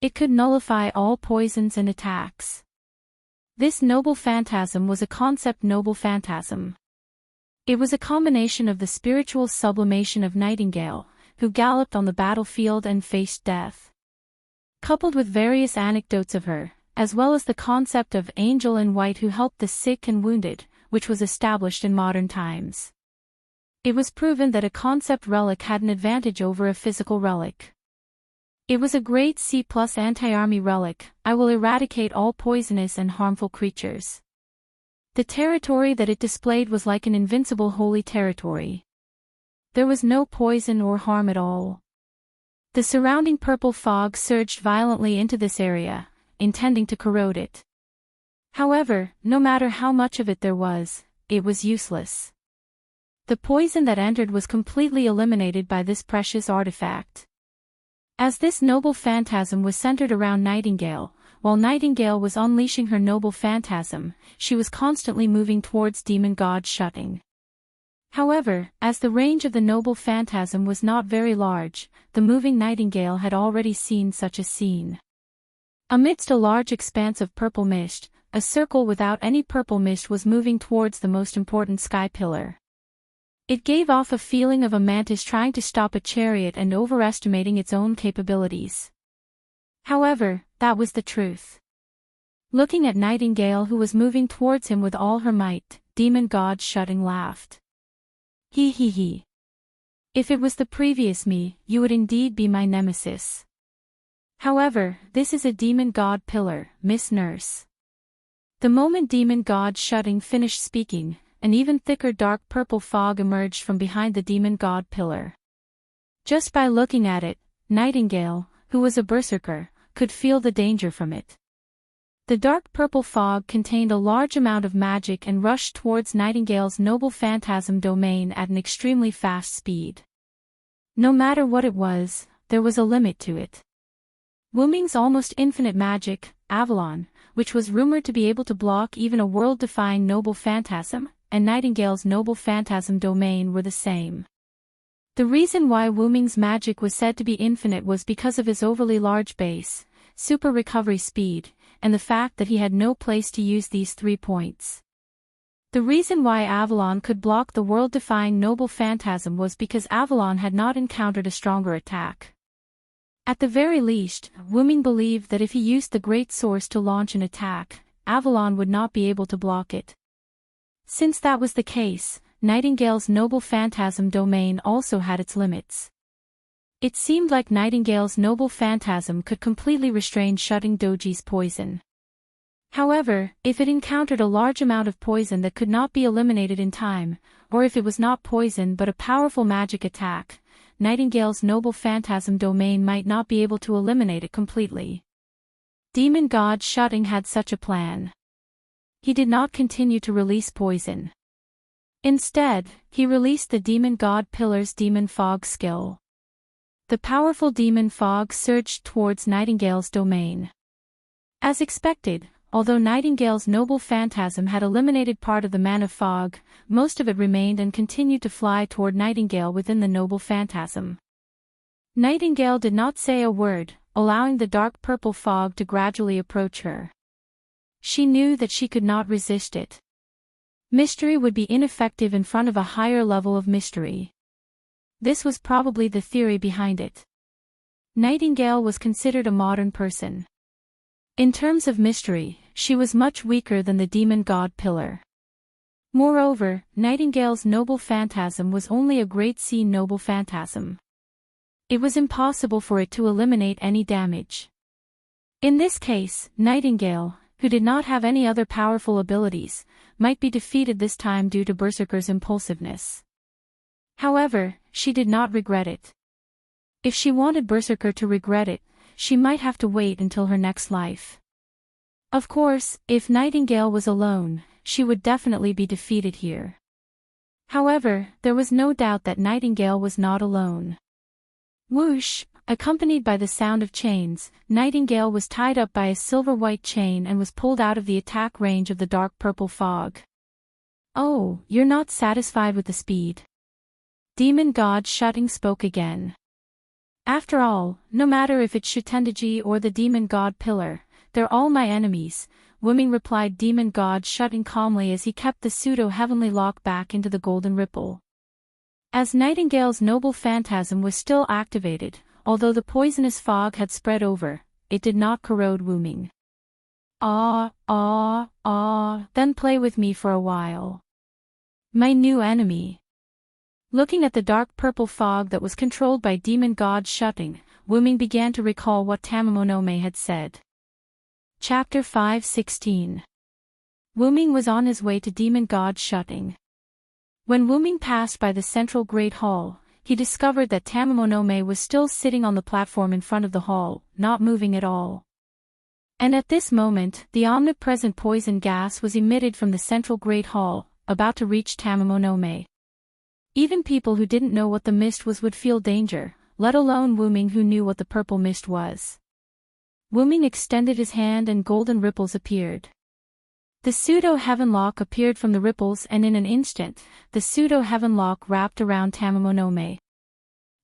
It could nullify all poisons and attacks. This noble phantasm was a concept noble phantasm. It was a combination of the spiritual sublimation of Nightingale, who galloped on the battlefield and faced death, coupled with various anecdotes of her, as well as the concept of angel in white who helped the sick and wounded, which was established in modern times. It was proven that a concept relic had an advantage over a physical relic. It was a grade C+ anti-army relic. I will eradicate all poisonous and harmful creatures. The territory that it displayed was like an invincible holy territory. There was no poison or harm at all. The surrounding purple fog surged violently into this area, intending to corrode it. However, no matter how much of it there was, it was useless. The poison that entered was completely eliminated by this precious artifact. As this noble phantasm was centered around Nightingale, while Nightingale was unleashing her noble phantasm, she was constantly moving towards demon god Shutting. However, as the range of the noble phantasm was not very large, the moving Nightingale had already seen such a scene. Amidst a large expanse of purple mist, a circle without any purple mist was moving towards the most important sky pillar. It gave off a feeling of a mantis trying to stop a chariot and overestimating its own capabilities. However, that was the truth. Looking at Nightingale who was moving towards him with all her might, demon god Shutting laughed. He he he. If it was the previous me, you would indeed be my nemesis. However, this is a demon god pillar, Miss Nurse. The moment demon god Shutting finished speaking, an even thicker dark purple fog emerged from behind the demon god pillar. Just by looking at it, Nightingale, who was a berserker, could feel the danger from it. The dark purple fog contained a large amount of magic and rushed towards Nightingale's noble phantasm domain at an extremely fast speed. No matter what it was, there was a limit to it. Wu Ming's almost infinite magic, Avalon, which was rumored to be able to block even a world-defying noble phantasm, and Nightingale's noble phantasm domain were the same. The reason why Wu Ming's magic was said to be infinite was because of his overly large base, super recovery speed, and the fact that he had no place to use these 3 points. The reason why Avalon could block the world-defying noble phantasm was because Avalon had not encountered a stronger attack. At the very least, Wu Ming believed that if he used the Great Source to launch an attack, Avalon would not be able to block it. Since that was the case, Nightingale's noble phantasm domain also had its limits. It seemed like Nightingale's noble phantasm could completely restrain Shutting Doji's poison. However, if it encountered a large amount of poison that could not be eliminated in time, or if it was not poison but a powerful magic attack, Nightingale's noble phantasm domain might not be able to eliminate it completely. Demon god Shutting had such a plan. He did not continue to release poison. Instead, he released the demon god pillar's demon fog skill. The powerful demon fog surged towards Nightingale's domain. As expected, although Nightingale's noble phantasm had eliminated part of the mana fog, most of it remained and continued to fly toward Nightingale within the noble phantasm. Nightingale did not say a word, allowing the dark purple fog to gradually approach her. She knew that she could not resist it. Mystery would be ineffective in front of a higher level of mystery. This was probably the theory behind it. Nightingale was considered a modern person. In terms of mystery, she was much weaker than the demon god pillar. Moreover, Nightingale's noble phantasm was only a grade C noble phantasm. It was impossible for it to eliminate any damage. In this case, Nightingale, who did not have any other powerful abilities, might be defeated this time due to Berserker's impulsiveness. However, she did not regret it. If she wanted Berserker to regret it, she might have to wait until her next life. Of course, if Nightingale was alone, she would definitely be defeated here. However, there was no doubt that Nightingale was not alone. Whoosh! Accompanied by the sound of chains, Nightingale was tied up by a silver-white chain and was pulled out of the attack range of the dark purple fog. Oh, you're not satisfied with the speed. Demon god shutting spoke again. After all, no matter if it's Shutendaji or the demon god pillar, they're all my enemies, Wuming replied demon god shutting calmly as he kept the pseudo-heavenly lock back into the golden ripple. As Nightingale's noble phantasm was still activated, although the poisonous fog had spread over, it did not corrode Wuming. Then play with me for a while. My new enemy. Looking at the dark purple fog that was controlled by demon god shutting, Wuming began to recall what Tamamonome had said. Chapter 5:16. Wuming was on his way to demon god shutting. When Wuming passed by the central great hall, he discovered that Tamamonome was still sitting on the platform in front of the hall, not moving at all. And at this moment, the omnipresent poison gas was emitted from the central great hall, about to reach Tamamonome. Even people who didn't know what the mist was would feel danger, let alone Wuming who knew what the purple mist was. Wuming extended his hand and golden ripples appeared. The pseudo-heaven lock appeared from the ripples and in an instant, the pseudo-heaven lock wrapped around Tamamonome.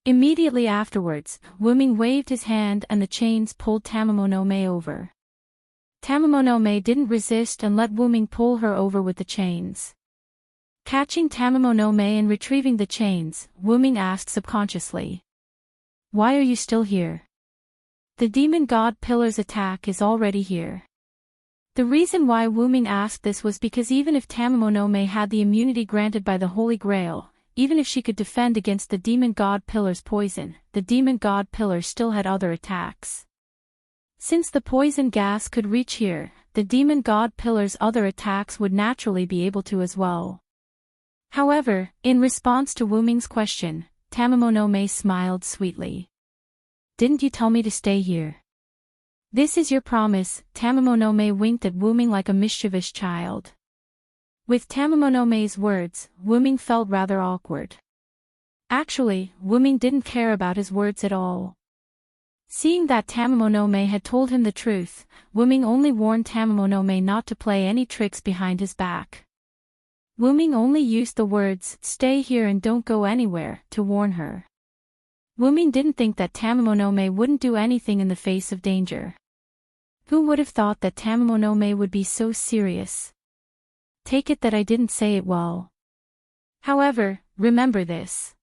Immediately afterwards, Wuming waved his hand and the chains pulled Tamamonome over. Tamamonome didn't resist and let Wuming pull her over with the chains. Catching Tamamonome and retrieving the chains, Wuming asked subconsciously. Why are you still here? The demon god pillar's attack is already here. The reason why Wuming asked this was because even if Tamamonome had the immunity granted by the Holy Grail, even if she could defend against the demon god pillar's poison, the demon god pillar still had other attacks. Since the poison gas could reach here, the demon god pillar's other attacks would naturally be able to as well. However, in response to Wuming's question, Tamamonome smiled sweetly. Didn't you tell me to stay here? This is your promise, Tamamonome winked at Wuming like a mischievous child. With Tamamonome's words, Wuming felt rather awkward. Actually, Wuming didn't care about his words at all. Seeing that Tamamonome had told him the truth, Wuming only warned Tamamonome not to play any tricks behind his back. Wuming only used the words, stay here and don't go anywhere, to warn her. Wuming didn't think that Tamamonome wouldn't do anything in the face of danger. Who would have thought that Tamamonome would be so serious? Take it that I didn't say it well. However, remember this.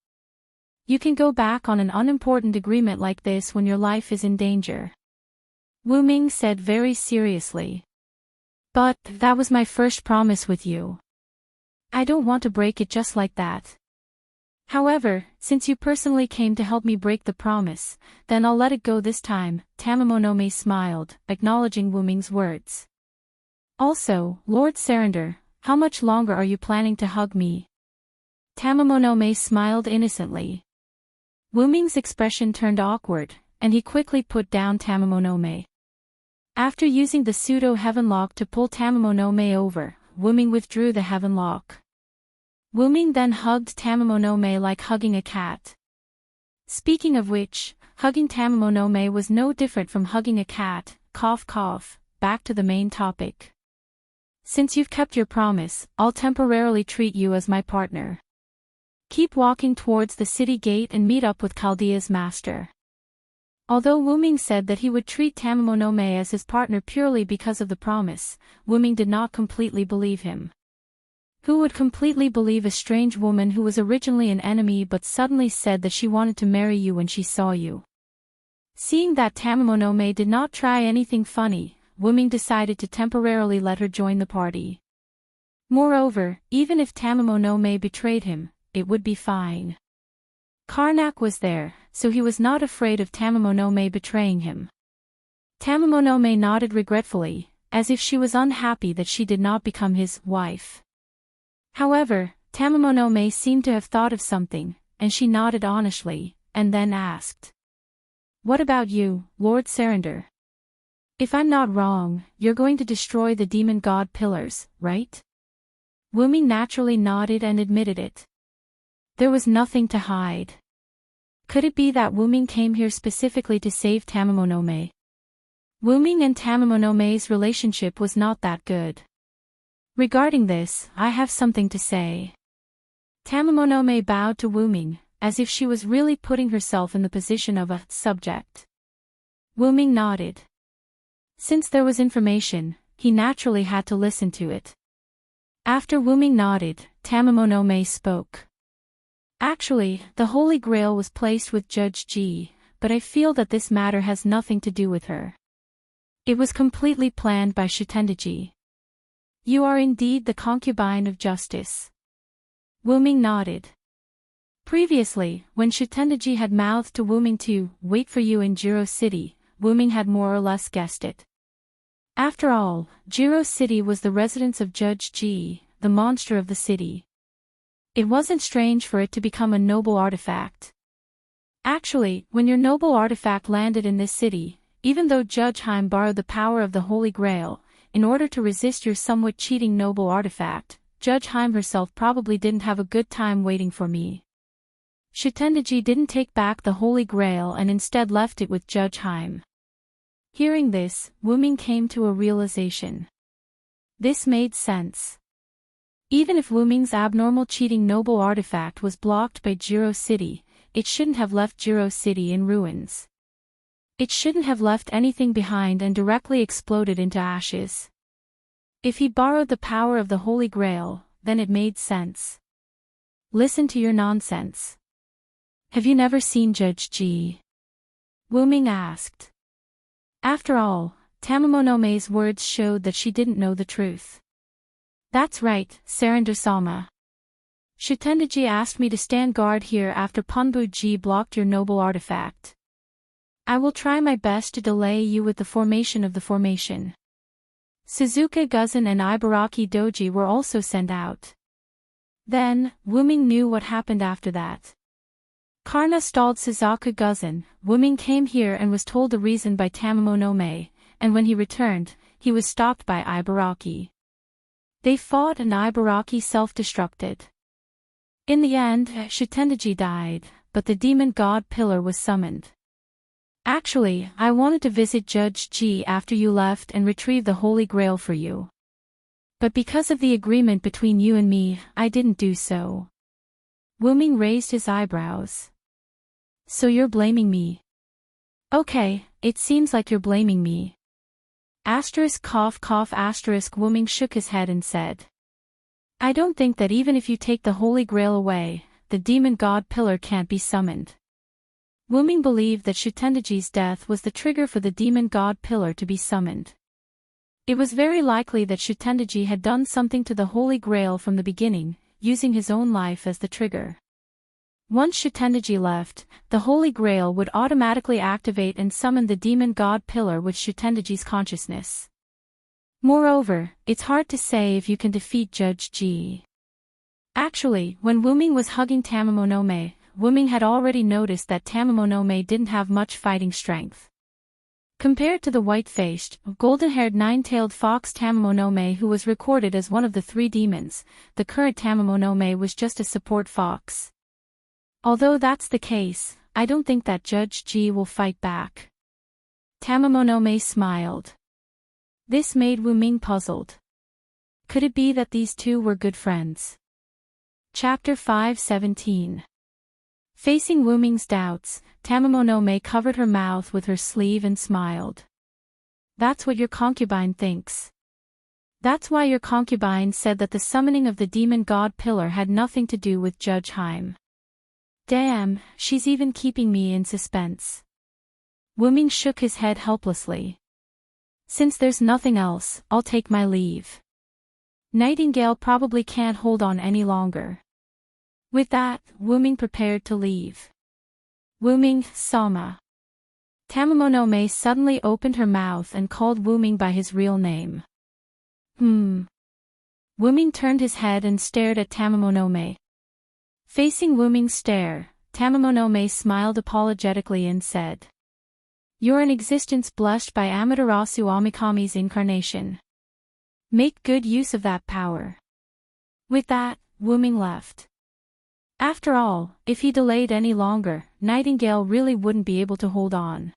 You can go back on an unimportant agreement like this when your life is in danger. Wuming said very seriously. But, that was my first promise with you. I don't want to break it just like that. However, since you personally came to help me break the promise, then I'll let it go this time, Tamamonome smiled, acknowledging Wuming's words. Also, Lord Surrender, how much longer are you planning to hug me? Tamamonome smiled innocently. Wuming's expression turned awkward, and he quickly put down Tamamonome. After using the pseudo-heaven lock to pull Tamamonome over, Wuming withdrew the heaven lock. Wuming then hugged Tamamonome like hugging a cat. Speaking of which, hugging Tamamonome was no different from hugging a cat, cough cough, back to the main topic. Since you've kept your promise, I'll temporarily treat you as my partner. Keep walking towards the city gate and meet up with Chaldea's master. Although Wuming said that he would treat Tamamonome as his partner purely because of the promise, Wuming did not completely believe him. Who would completely believe a strange woman who was originally an enemy but suddenly said that she wanted to marry you when she saw you? Seeing that Tamamonome did not try anything funny, Wuming decided to temporarily let her join the party. Moreover, even if Tamamonome betrayed him, it would be fine. Karnak was there, so he was not afraid of Tamamonome betraying him. Tamamonome nodded regretfully, as if she was unhappy that she did not become his wife. However, Tamamonome seemed to have thought of something, and she nodded honestly, and then asked. What about you, Lord Surrender? If I'm not wrong, you're going to destroy the demon god pillars, right? Wuming naturally nodded and admitted it. There was nothing to hide. Could it be that Wuming came here specifically to save Tamamonome? Wuming and Tamamonome's relationship was not that good. Regarding this, I have something to say. Tamamonome bowed to Wuming, as if she was really putting herself in the position of a subject. Wuming nodded. Since there was information, he naturally had to listen to it. After Wuming nodded, Tamamonome spoke. Actually, the Holy Grail was placed with Judge Ji, but I feel that this matter has nothing to do with her. It was completely planned by Shutendaji. You are indeed the concubine of justice. Wuming nodded. Previously, when Shutendaji had mouthed to Wuming to wait for you in Jiro City, Wuming had more or less guessed it. After all, Jiro City was the residence of Judge Ji, the monster of the city. It wasn't strange for it to become a noble artifact. Actually, when your noble artifact landed in this city, even though Judge Haim borrowed the power of the Holy Grail, in order to resist your somewhat cheating noble artifact, Judge Haim herself probably didn't have a good time waiting for me. Shutendaji didn't take back the Holy Grail and instead left it with Judge Haim. Hearing this, Wuming came to a realization. This made sense. Even if Wuming's abnormal cheating noble artifact was blocked by Jiro City, it shouldn't have left Jiro City in ruins. It shouldn't have left anything behind and directly exploded into ashes. If he borrowed the power of the Holy Grail, then it made sense. Listen to your nonsense. Have you never seen Judge Ji? Wuming asked. After all, Tamamonome's words showed that she didn't know the truth. That's right, Surrender-sama. Shutendaji asked me to stand guard here after Punbu-ji blocked your noble artifact. I will try my best to delay you with the formation of the formation. Suzuka Guzan and Ibaraki Doji were also sent out. Then, Wuming knew what happened after that. Karna stalled Suzuka Guzan, Wuming came here and was told the reason by Tamamonome, and when he returned, he was stopped by Ibaraki. They fought and Ibaraki self-destructed. In the end, Shutendaji died, but the demon god pillar was summoned. Actually, I wanted to visit Judge Ji after you left and retrieve the Holy Grail for you. But because of the agreement between you and me, I didn't do so. Wuming raised his eyebrows. So you're blaming me? Okay, it seems like you're blaming me. Asterisk cough cough asterisk Wuming shook his head and said. I don't think that even if you take the Holy Grail away, the demon god pillar can't be summoned. Wuming believed that Shutendaji's death was the trigger for the demon god pillar to be summoned. It was very likely that Shutendaji had done something to the Holy Grail from the beginning, using his own life as the trigger. Once Shutendaji left, the Holy Grail would automatically activate and summon the demon god pillar with Shutendaji's consciousness. Moreover, it's hard to say if you can defeat Judge Ji. Actually, when Wuming was hugging Tamamonome, Wuming had already noticed that Tamamonome didn't have much fighting strength. Compared to the white-faced, golden-haired nine-tailed fox Tamamonome who was recorded as one of the three demons, the current Tamamonome was just a support fox. Although that's the case, I don't think that Judge Ji will fight back. Tamamonome smiled. This made Wuming puzzled. Could it be that these two were good friends? Chapter 5:17. Facing Wuming's doubts, Tamamonome covered her mouth with her sleeve and smiled. That's what your concubine thinks. That's why your concubine said that the summoning of the demon god pillar had nothing to do with Judge Haim. Damn, she's even keeping me in suspense. Wuming shook his head helplessly. Since there's nothing else, I'll take my leave. Nightingale probably can't hold on any longer. With that, Wuming prepared to leave. Wuming, Sama. Tamamonome suddenly opened her mouth and called Wuming by his real name. Wuming turned his head and stared at Tamamonome. Facing Wuming's stare, Tamamonome smiled apologetically and said. You're an existence blessed by Amaterasu Amikami's incarnation. Make good use of that power. With that, Wuming left. After all, if he delayed any longer, Nightingale really wouldn't be able to hold on.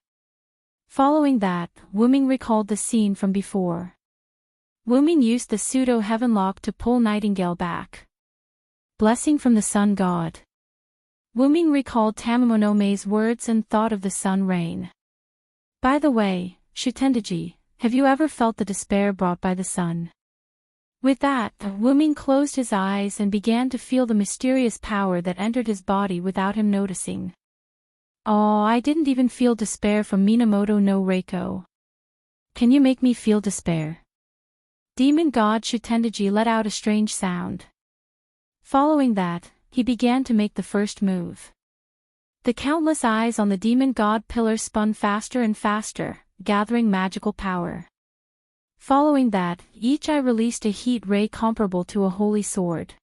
Following that, Wuming recalled the scene from before. Wuming used the pseudo-heaven lock to pull Nightingale back. Blessing from the sun god. Wuming recalled Tamamonome's words and thought of the sun rain. By the way, Shutendaji, have you ever felt the despair brought by the sun? With that, Wuming closed his eyes and began to feel the mysterious power that entered his body without him noticing. Oh, I didn't even feel despair from Minamoto no Reiko. Can you make me feel despair? Demon god Shutendaji let out a strange sound. Following that, he began to make the first move. The countless eyes on the demon god pillar spun faster and faster, gathering magical power. Following that, each eye released a heat ray comparable to a holy sword.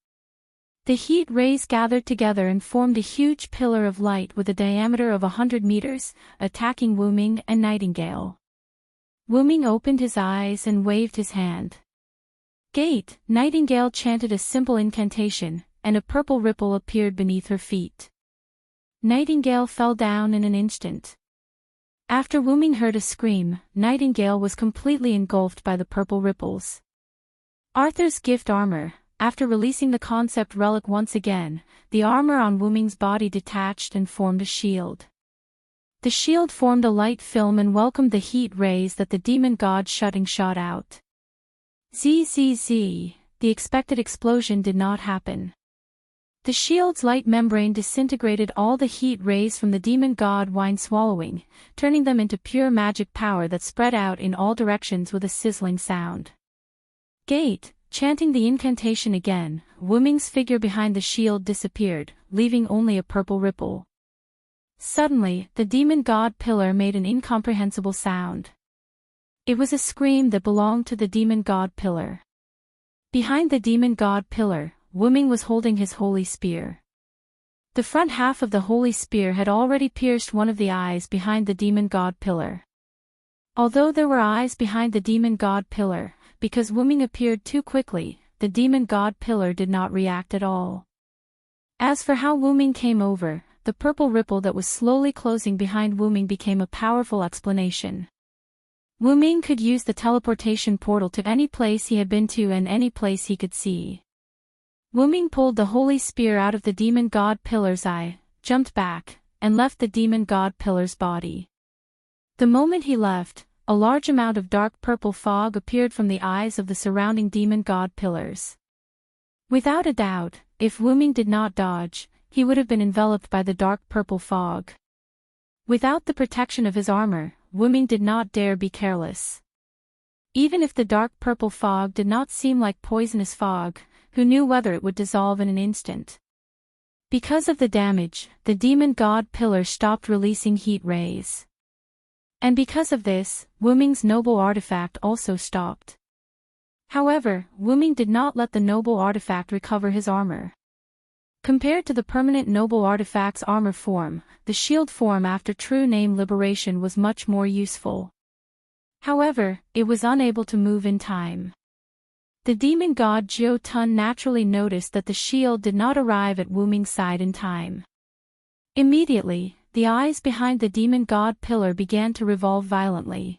The heat rays gathered together and formed a huge pillar of light with a diameter of 100 meters, attacking Wuming and Nightingale. Wuming opened his eyes and waved his hand. Gate, Nightingale chanted a simple incantation, and a purple ripple appeared beneath her feet. Nightingale fell down in an instant. After Wuming heard a scream, Nightingale was completely engulfed by the purple ripples. Arthur's gift armor. After releasing the concept relic once again, the armor on Wuming's body detached and formed a shield. The shield formed a light film and welcomed the heat rays that the demon god shot out. Zzz, the expected explosion did not happen. The shield's light membrane disintegrated all the heat rays from the demon god while swallowing, turning them into pure magic power that spread out in all directions with a sizzling sound. Gate, chanting the incantation again, Wuming's figure behind the shield disappeared, leaving only a purple ripple. Suddenly, the demon god pillar made an incomprehensible sound. It was a scream that belonged to the demon god pillar. Behind the demon god pillar, Wuming was holding his holy spear. The front half of the holy spear had already pierced one of the eyes behind the demon god pillar. Although there were eyes behind the demon god pillar, because Wuming appeared too quickly, the demon god pillar did not react at all. As for how Wuming came over, the purple ripple that was slowly closing behind Wuming became a powerful explanation. Wuming could use the teleportation portal to any place he had been to and any place he could see. Wuming pulled the holy spear out of the demon god pillar's eye, jumped back, and left the demon god pillar's body. The moment he left, a large amount of dark purple fog appeared from the eyes of the surrounding demon god pillars. Without a doubt, if Wuming did not dodge, he would have been enveloped by the dark purple fog. Without the protection of his armor, Wuming did not dare be careless. Even if the dark purple fog did not seem like poisonous fog, who knew whether it would dissolve in an instant? Because of the damage, the demon god pillar stopped releasing heat rays. And because of this, Wuming's noble artifact also stopped. However, Wuming did not let the noble artifact recover his armor. Compared to the permanent noble artifact's armor form, the shield form after true name liberation was much more useful. However, it was unable to move in time. The demon god Jiao Tun naturally noticed that the shield did not arrive at Wuming's side in time. Immediately, the eyes behind the demon god pillar began to revolve violently.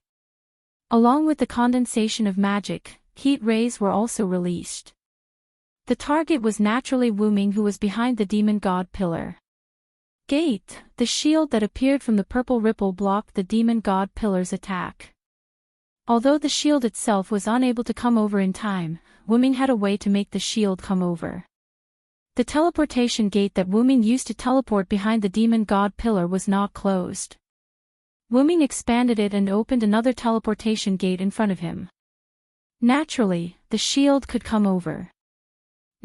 Along with the condensation of magic, heat rays were also released. The target was naturally Wuming, who was behind the demon god pillar. Gate, the shield that appeared from the purple ripple blocked the demon god pillar's attack. Although the shield itself was unable to come over in time, Wuming had a way to make the shield come over. The teleportation gate that Wuming used to teleport behind the demon god pillar was not closed. Wuming expanded it and opened another teleportation gate in front of him. Naturally, the shield could come over.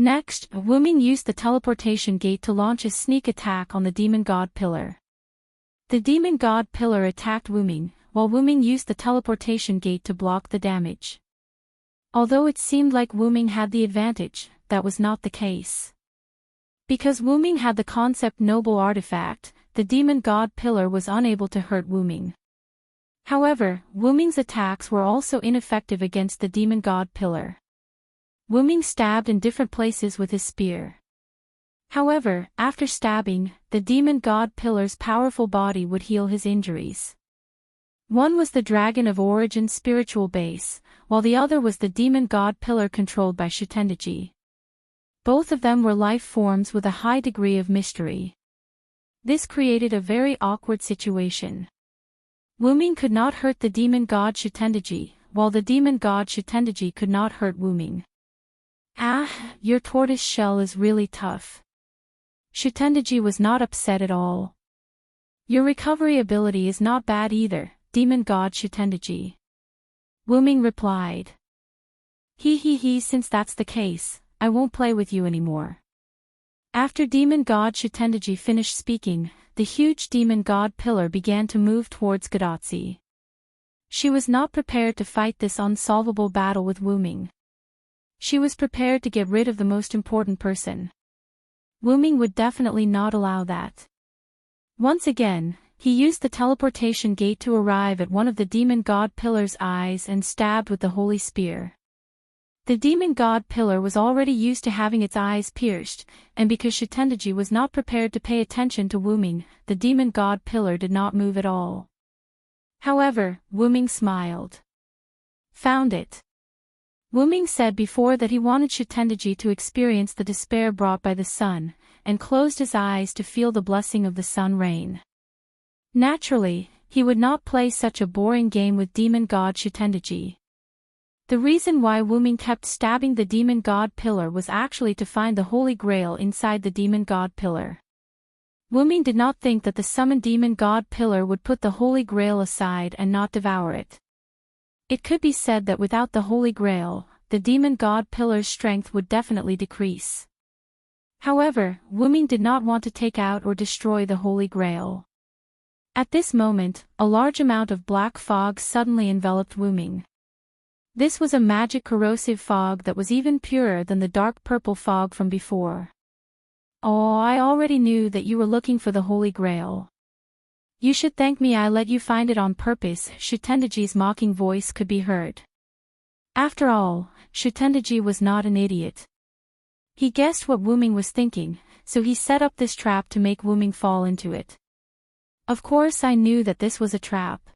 Next, Wuming used the teleportation gate to launch a sneak attack on the demon god pillar. The demon god pillar attacked Wuming, while Wuming used the teleportation gate to block the damage. Although it seemed like Wuming had the advantage, that was not the case. Because Wuming had the concept noble artifact, the demon god pillar was unable to hurt Wuming. However, Wuming's attacks were also ineffective against the demon god pillar. Wuming stabbed in different places with his spear. However, after stabbing, the demon god pillar's powerful body would heal his injuries. One was the dragon of Origin's spiritual base, while the other was the demon god pillar controlled by Shutendaji. Both of them were life forms with a high degree of mystery. This created a very awkward situation. Wuming could not hurt the demon god Shutendaji, while the demon god Shutendaji could not hurt Wuming. "Ah, your tortoise shell is really tough." Shutendaji was not upset at all. "Your recovery ability is not bad either, demon god Shutendaji." Wuming replied. He, since that's the case, I won't play with you anymore." After demon god Shutendaji finished speaking, the huge demon god pillar began to move towards Gadatsi. She was not prepared to fight this unsolvable battle with Wuming. She was prepared to get rid of the most important person. Wuming would definitely not allow that. Once again, he used the teleportation gate to arrive at one of the demon god pillar's eyes and stabbed with the holy spear. The demon god pillar was already used to having its eyes pierced, and because Shutendaji was not prepared to pay attention to Wuming, the demon god pillar did not move at all. However, Wuming smiled. "Found it." Wuming said before that he wanted Shutendaji to experience the despair brought by the sun, and closed his eyes to feel the blessing of the sun rain. Naturally, he would not play such a boring game with demon god Shutendaji. The reason why Wuming kept stabbing the demon god pillar was actually to find the holy grail inside the demon god pillar. Wuming did not think that the summoned demon god pillar would put the holy grail aside and not devour it. It could be said that without the holy grail, the demon god pillar's strength would definitely decrease. However, Wuming did not want to take out or destroy the holy grail. At this moment, a large amount of black fog suddenly enveloped Wuming. This was a magic corrosive fog that was even purer than the dark purple fog from before. "Oh, I already knew that you were looking for the Holy Grail. You should thank me, I let you find it on purpose." Shutendaji's mocking voice could be heard. After all, Shutendaji was not an idiot. He guessed what Wuming was thinking, so he set up this trap to make Wuming fall into it. "Of course I knew that this was a trap.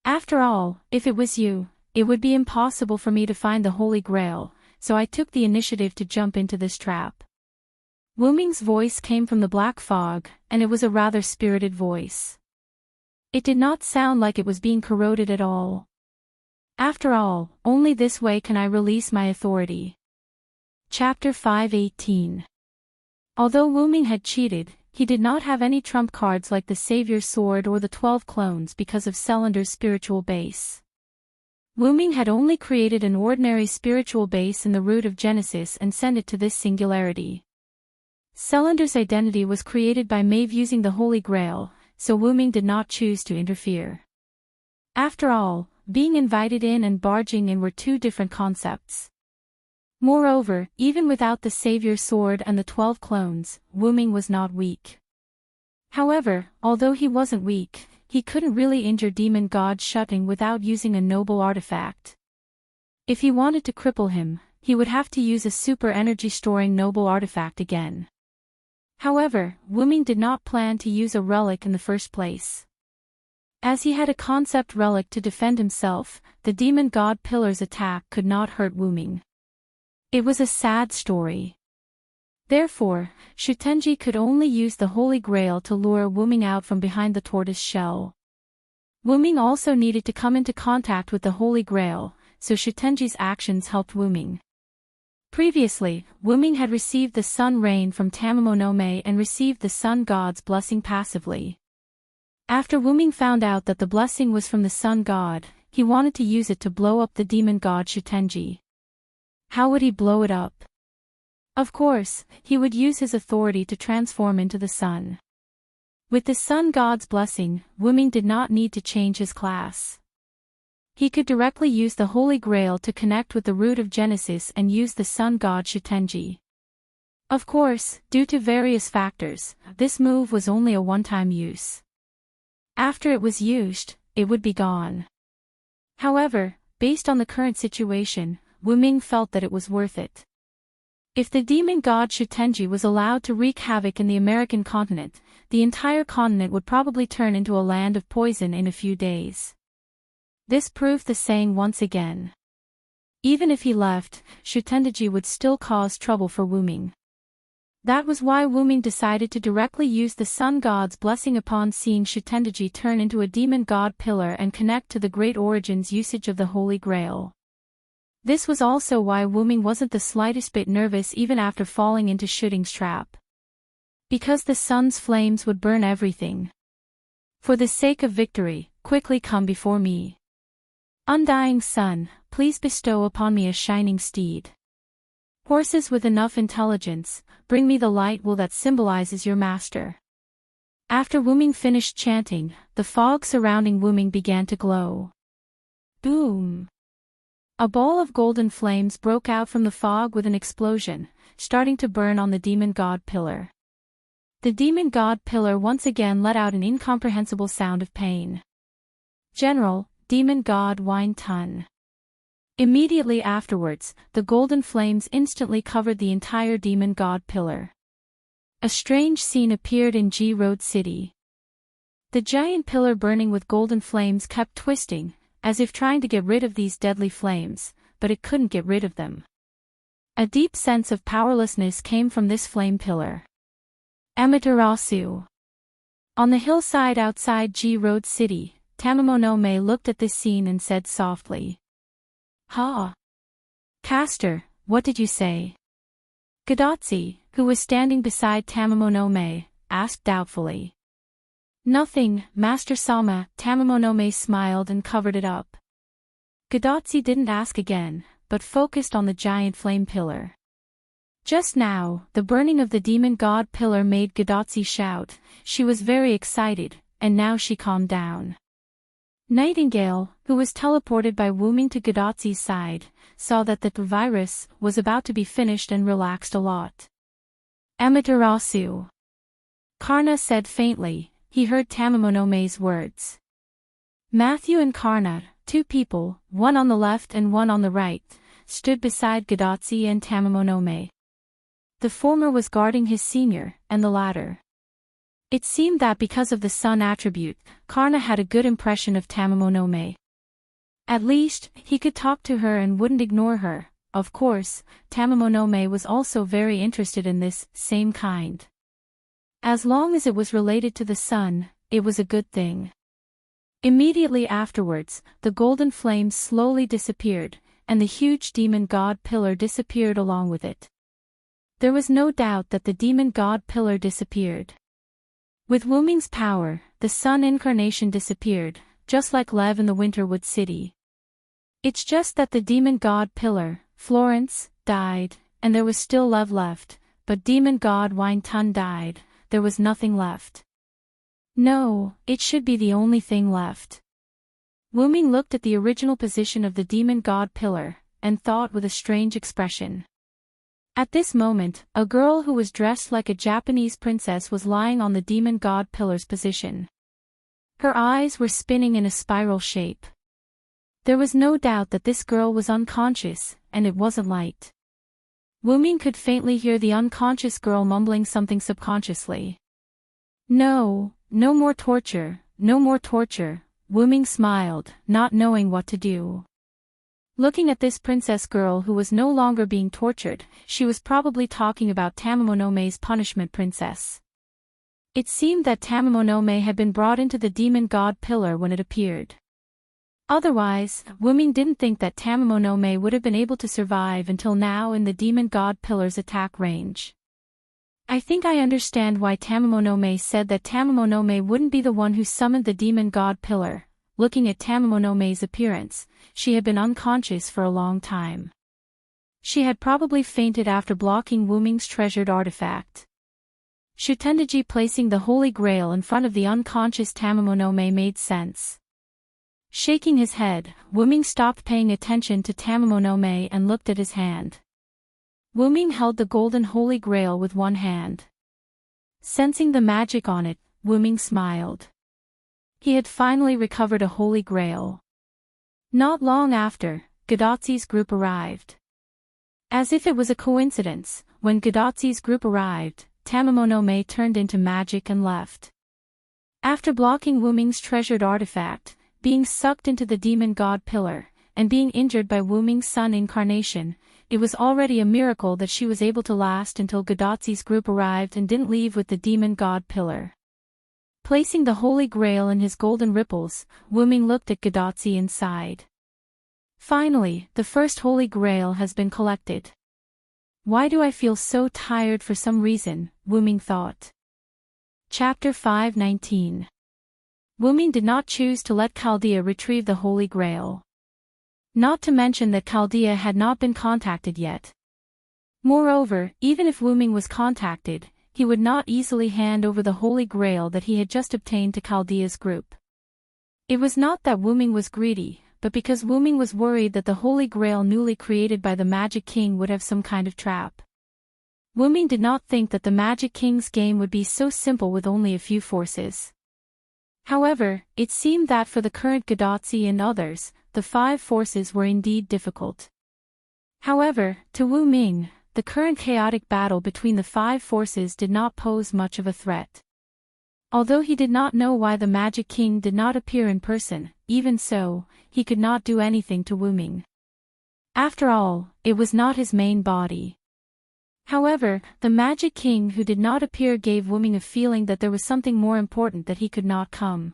After all, if it was you, it would be impossible for me to find the Holy Grail, so I took the initiative to jump into this trap." Wuming's voice came from the black fog, and it was a rather spirited voice. It did not sound like it was being corroded at all. "After all, only this way can I release my authority." Chapter 5:18. Although Wuming had cheated, he did not have any trump cards like the Savior's Sword or the 12 clones because of Celander's spiritual base. Wuming had only created an ordinary spiritual base in the root of Genesis and sent it to this singularity. Celander's identity was created by Maeve using the Holy Grail, so Wuming did not choose to interfere. After all, being invited in and barging in were two different concepts. Moreover, even without the Savior's Sword and the 12 clones, Wuming was not weak. However, although he wasn't weak, he couldn't really injure demon god Shutting without using a noble artifact. If he wanted to cripple him, he would have to use a super energy-storing noble artifact again. However, Wuming did not plan to use a relic in the first place. As he had a concept relic to defend himself, the demon god pillar's attack could not hurt Wuming. It was a sad story. Therefore, Shutenji could only use the Holy Grail to lure Wuming out from behind the tortoise shell. Wuming also needed to come into contact with the Holy Grail, so Shutenji's actions helped Wuming. Previously, Wuming had received the sun rain from Tamamonome and received the sun god's blessing passively. After Wuming found out that the blessing was from the sun god, he wanted to use it to blow up the demon god Shutenji. How would he blow it up? Of course, he would use his authority to transform into the sun. With the sun god's blessing, Wuming did not need to change his class. He could directly use the Holy Grail to connect with the root of Genesis and use the sun god Shutenji. Of course, due to various factors, this move was only a one-time use. After it was used, it would be gone. However, based on the current situation, Wuming felt that it was worth it. If the demon god Shutenji was allowed to wreak havoc in the American continent, the entire continent would probably turn into a land of poison in a few days. This proved the saying once again. Even if he left, Shutendaji would still cause trouble for Wuming. That was why Wuming decided to directly use the sun god's blessing upon seeing Shutendaji turn into a demon god pillar and connect to the Great Origin's usage of the Holy Grail. This was also why Wuming wasn't the slightest bit nervous even after falling into Shuting's trap. Because the sun's flames would burn everything. For the sake of victory, quickly come before me. Undying sun, please bestow upon me a shining steed. Horses with enough intelligence, bring me the light will that symbolizes your master. After Wuming finished chanting, the fog surrounding Wuming began to glow. Boom! A ball of golden flames broke out from the fog with an explosion, starting to burn on the demon god pillar. The demon god pillar once again let out an incomprehensible sound of pain. General, demon god Wine Tun. Immediately afterwards, the golden flames instantly covered the entire demon god pillar. A strange scene appeared in G Road City. The giant pillar burning with golden flames kept twisting, as if trying to get rid of these deadly flames, but it couldn't get rid of them. A deep sense of powerlessness came from this flame pillar. Amaterasu. On the hillside outside G Road City, Tamamonome looked at this scene and said softly, "Ha! Caster, what did you say?" Gadatsi, who was standing beside Tamamonome, asked doubtfully. "Nothing, Master Sama." Tamamonome smiled and covered it up. Gadatsi didn't ask again, but focused on the giant flame pillar. Just now, the burning of the demon god pillar made Gadatsi shout. She was very excited, and now she calmed down. Nightingale, who was teleported by Wuming to Gadatsi's side, saw that the virus was about to be finished and relaxed a lot. Amaterasu. Karna said faintly. He heard Tamamonome's words. Matthew and Karna, two people, one on the left and one on the right, stood beside Gadatsi and Tamamonome. The former was guarding his senior, and the latter. It seemed that because of the sun attribute, Karna had a good impression of Tamamonome. At least, he could talk to her and wouldn't ignore her. Of course, Tamamonome was also very interested in this same kind. As long as it was related to the sun, it was a good thing. Immediately afterwards, the golden flames slowly disappeared, and the huge demon god pillar disappeared along with it. There was no doubt that the demon god pillar disappeared. With Wuming's power, the sun incarnation disappeared, just like Lev in the Winterwood City. It's just that the demon god pillar, Florence, died, and there was still Lev left, but demon god Wine Tun died, there was nothing left. No, it should be the only thing left. Wuming looked at the original position of the demon god pillar, and thought with a strange expression. At this moment, a girl who was dressed like a Japanese princess was lying on the demon god pillar's position. Her eyes were spinning in a spiral shape. There was no doubt that this girl was unconscious, and it wasn't light. Wuming could faintly hear the unconscious girl mumbling something subconsciously. No, no more torture, no more torture, Wuming smiled, not knowing what to do. Looking at this princess girl who was no longer being tortured, she was probably talking about Tamamonome's punishment princess. It seemed that Tamamonome had been brought into the demon god pillar when it appeared. Otherwise, Wuming didn't think that Tamamonome would have been able to survive until now in the demon god pillar's attack range. I think I understand why Tamamonome said that Tamamonome wouldn't be the one who summoned the demon god pillar. Looking at Tamamonome's appearance, she had been unconscious for a long time. She had probably fainted after blocking Wuming's treasured artifact. Shutendaji placing the Holy Grail in front of the unconscious Tamamonome made sense. Shaking his head, Wuming stopped paying attention to Tamamonome and looked at his hand. Wuming held the golden Holy Grail with one hand. Sensing the magic on it, Wuming smiled. He had finally recovered a Holy Grail. Not long after, Gadatsi's group arrived. As if it was a coincidence, when Gadatsi's group arrived, Tamamonome turned into magic and left. After blocking Wuming's treasured artifact, being sucked into the demon god pillar, and being injured by Wu Ming's sun incarnation, it was already a miracle that she was able to last until Gadatzi's group arrived and didn't leave with the demon god pillar. Placing the Holy Grail in his golden ripples, Wu Ming looked at Gadatzi and sighed. Finally, the first Holy Grail has been collected. Why do I feel so tired for some reason, Wu Ming thought. Chapter 5:19. Wu Ming did not choose to let Chaldea retrieve the Holy Grail. Not to mention that Chaldea had not been contacted yet. Moreover, even if Wu Ming was contacted, he would not easily hand over the Holy Grail that he had just obtained to Chaldea's group. It was not that Wu Ming was greedy, but because Wu Ming was worried that the Holy Grail newly created by the Magic King would have some kind of trap. Wu Ming did not think that the Magic King's game would be so simple with only a few forces. However, it seemed that for the current Gadatzi and others, the 5 forces were indeed difficult. However, to Wu Ming, the current chaotic battle between the 5 forces did not pose much of a threat. Although he did not know why the Magic King did not appear in person, even so, he could not do anything to Wu Ming. After all, it was not his main body. However, the Magic King who did not appear gave Wu Ming a feeling that there was something more important that he could not come.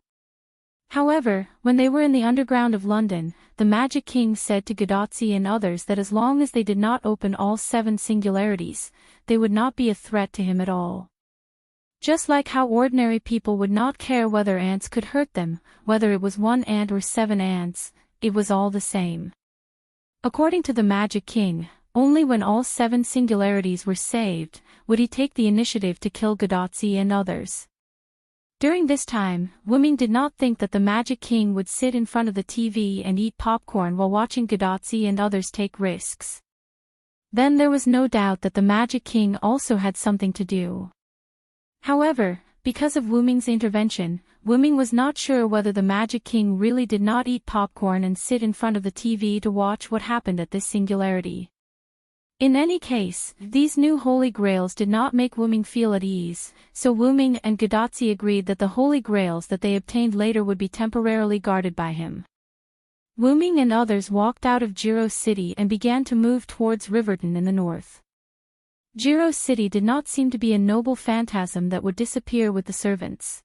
However, when they were in the underground of London, the Magic King said to Gadatzi and others that as long as they did not open all 7 singularities, they would not be a threat to him at all. Just like how ordinary people would not care whether ants could hurt them, whether it was 1 ant or 7 ants, it was all the same. According to the Magic King, only when all 7 singularities were saved, would he take the initiative to kill Gadatzi and others. During this time, Wu Ming did not think that the Magic King would sit in front of the TV and eat popcorn while watching Gadatzi and others take risks. Then there was no doubt that the Magic King also had something to do. However, because of Wu Ming's intervention, Wu Ming was not sure whether the Magic King really did not eat popcorn and sit in front of the TV to watch what happened at this singularity. In any case, these new Holy Grails did not make Wu Ming feel at ease, so Wu Ming and Gadatzi agreed that the Holy Grails that they obtained later would be temporarily guarded by him. Wu Ming and others walked out of Jiro City and began to move towards Riverton in the north. Jiro City did not seem to be a noble phantasm that would disappear with the servants.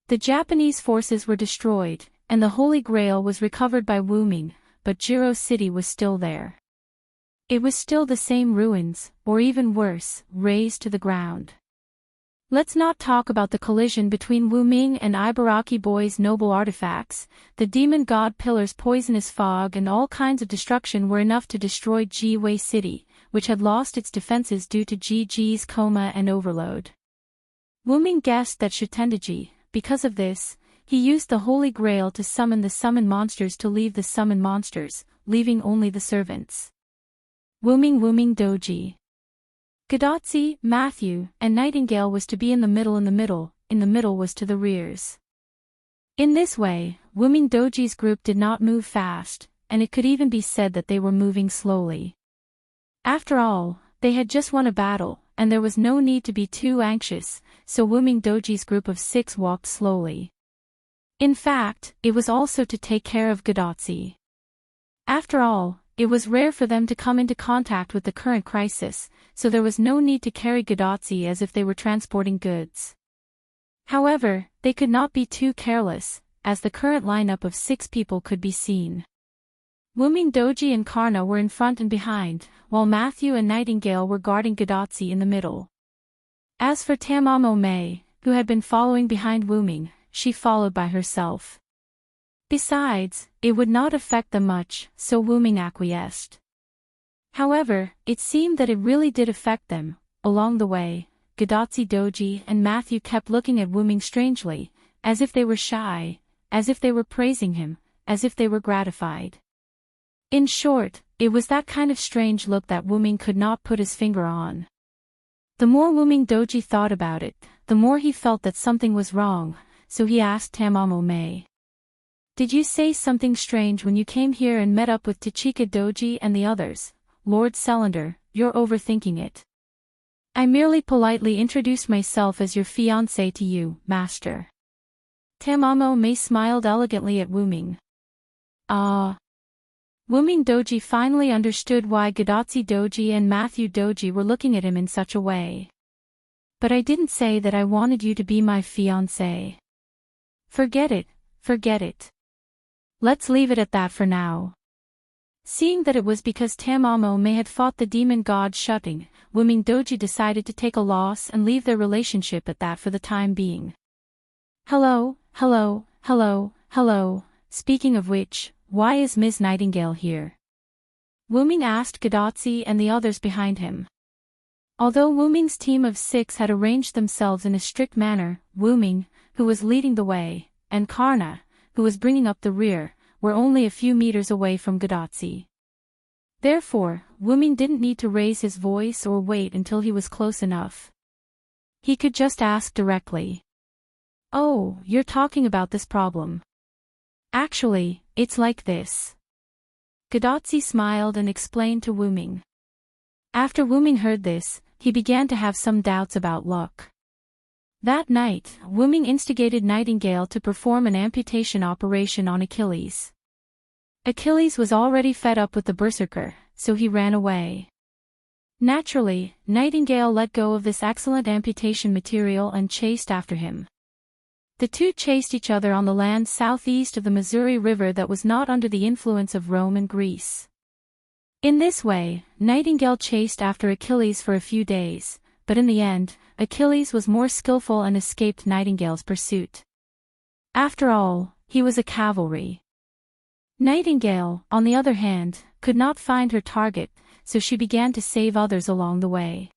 The Japanese forces were destroyed, and the Holy Grail was recovered by Wu Ming, but Jiro City was still there. It was still the same ruins, or even worse, razed to the ground. Let's not talk about the collision between Wu Ming and Ibaraki Boy's noble artifacts. The demon god pillars, poisonous fog and all kinds of destruction were enough to destroy Ji-Wei City, which had lost its defenses due to Ji-Ji's coma and overload. Wu Ming guessed that Shutendaji, because of this, he used the Holy Grail to summon the summon monsters to leave the summon monsters, leaving only the servants. Wu Ming Doji. Gadatzi, Matthew, and Nightingale was to be in the middle was to the rears. In this way, Wu Ming Doji's group did not move fast, and it could even be said that they were moving slowly. After all, they had just won a battle, and there was no need to be too anxious, so Wu Ming Doji's group of 6 walked slowly. In fact, it was also to take care of Gadatzi. After all, it was rare for them to come into contact with the current crisis, so there was no need to carry Gadatzi as if they were transporting goods. However, they could not be too careless, as the current lineup of 6 people could be seen. Wu Ming Doji and Karna were in front and behind, while Matthew and Nightingale were guarding Gadatzi in the middle. As for Tamamo Mei, who had been following behind Wu Ming, she followed by herself. Besides, it would not affect them much, so Wu Ming acquiesced. However, it seemed that it really did affect them. Along the way, Gadatzi Doji and Matthew kept looking at Wu Ming strangely, as if they were shy, as if they were praising him, as if they were gratified. In short, it was that kind of strange look that Wu Ming could not put his finger on. The more Wu Ming Doji thought about it, the more he felt that something was wrong, so he asked Tamamo Mei. Did you say something strange when you came here and met up with Tachika Doji and the others? Lord Celander, you're overthinking it. I merely politely introduced myself as your fiancé to you, master. Tamamo Mei smiled elegantly at Wu Ming. Ah. Wuming Doji finally understood why Gadatsi Doji and Matthew Doji were looking at him in such a way. But I didn't say that I wanted you to be my fiancé. Forget it, forget it. Let's leave it at that for now. Seeing that it was because Tamamo had fought the demon god Shutting, Wuming Doji decided to take a loss and leave their relationship at that for the time being. Hello, hello, hello, hello, speaking of which, why is Miss Nightingale here? Wuming asked Gadatsi and the others behind him. Although Wuming's team of 6 had arranged themselves in a strict manner, Wuming, who was leading the way, and Karna, who was bringing up the rear, were only a few meters away from Gadatsi. Therefore, Wuming didn't need to raise his voice or wait until he was close enough. He could just ask directly. Oh, you're talking about this problem. Actually, it's like this. Gadatsi smiled and explained to Wuming. After Wuming heard this, he began to have some doubts about luck. That night, Wuming instigated Nightingale to perform an amputation operation on Achilles. Achilles was already fed up with the berserker, so he ran away. Naturally, Nightingale let go of this excellent amputation material and chased after him. The two chased each other on the land southeast of the Missouri River that was not under the influence of Rome and Greece. In this way, Nightingale chased after Achilles for a few days, but in the end, Achilles was more skillful and escaped Nightingale's pursuit. After all, he was a cavalry. Nightingale, on the other hand, could not find her target, so she began to save others along the way.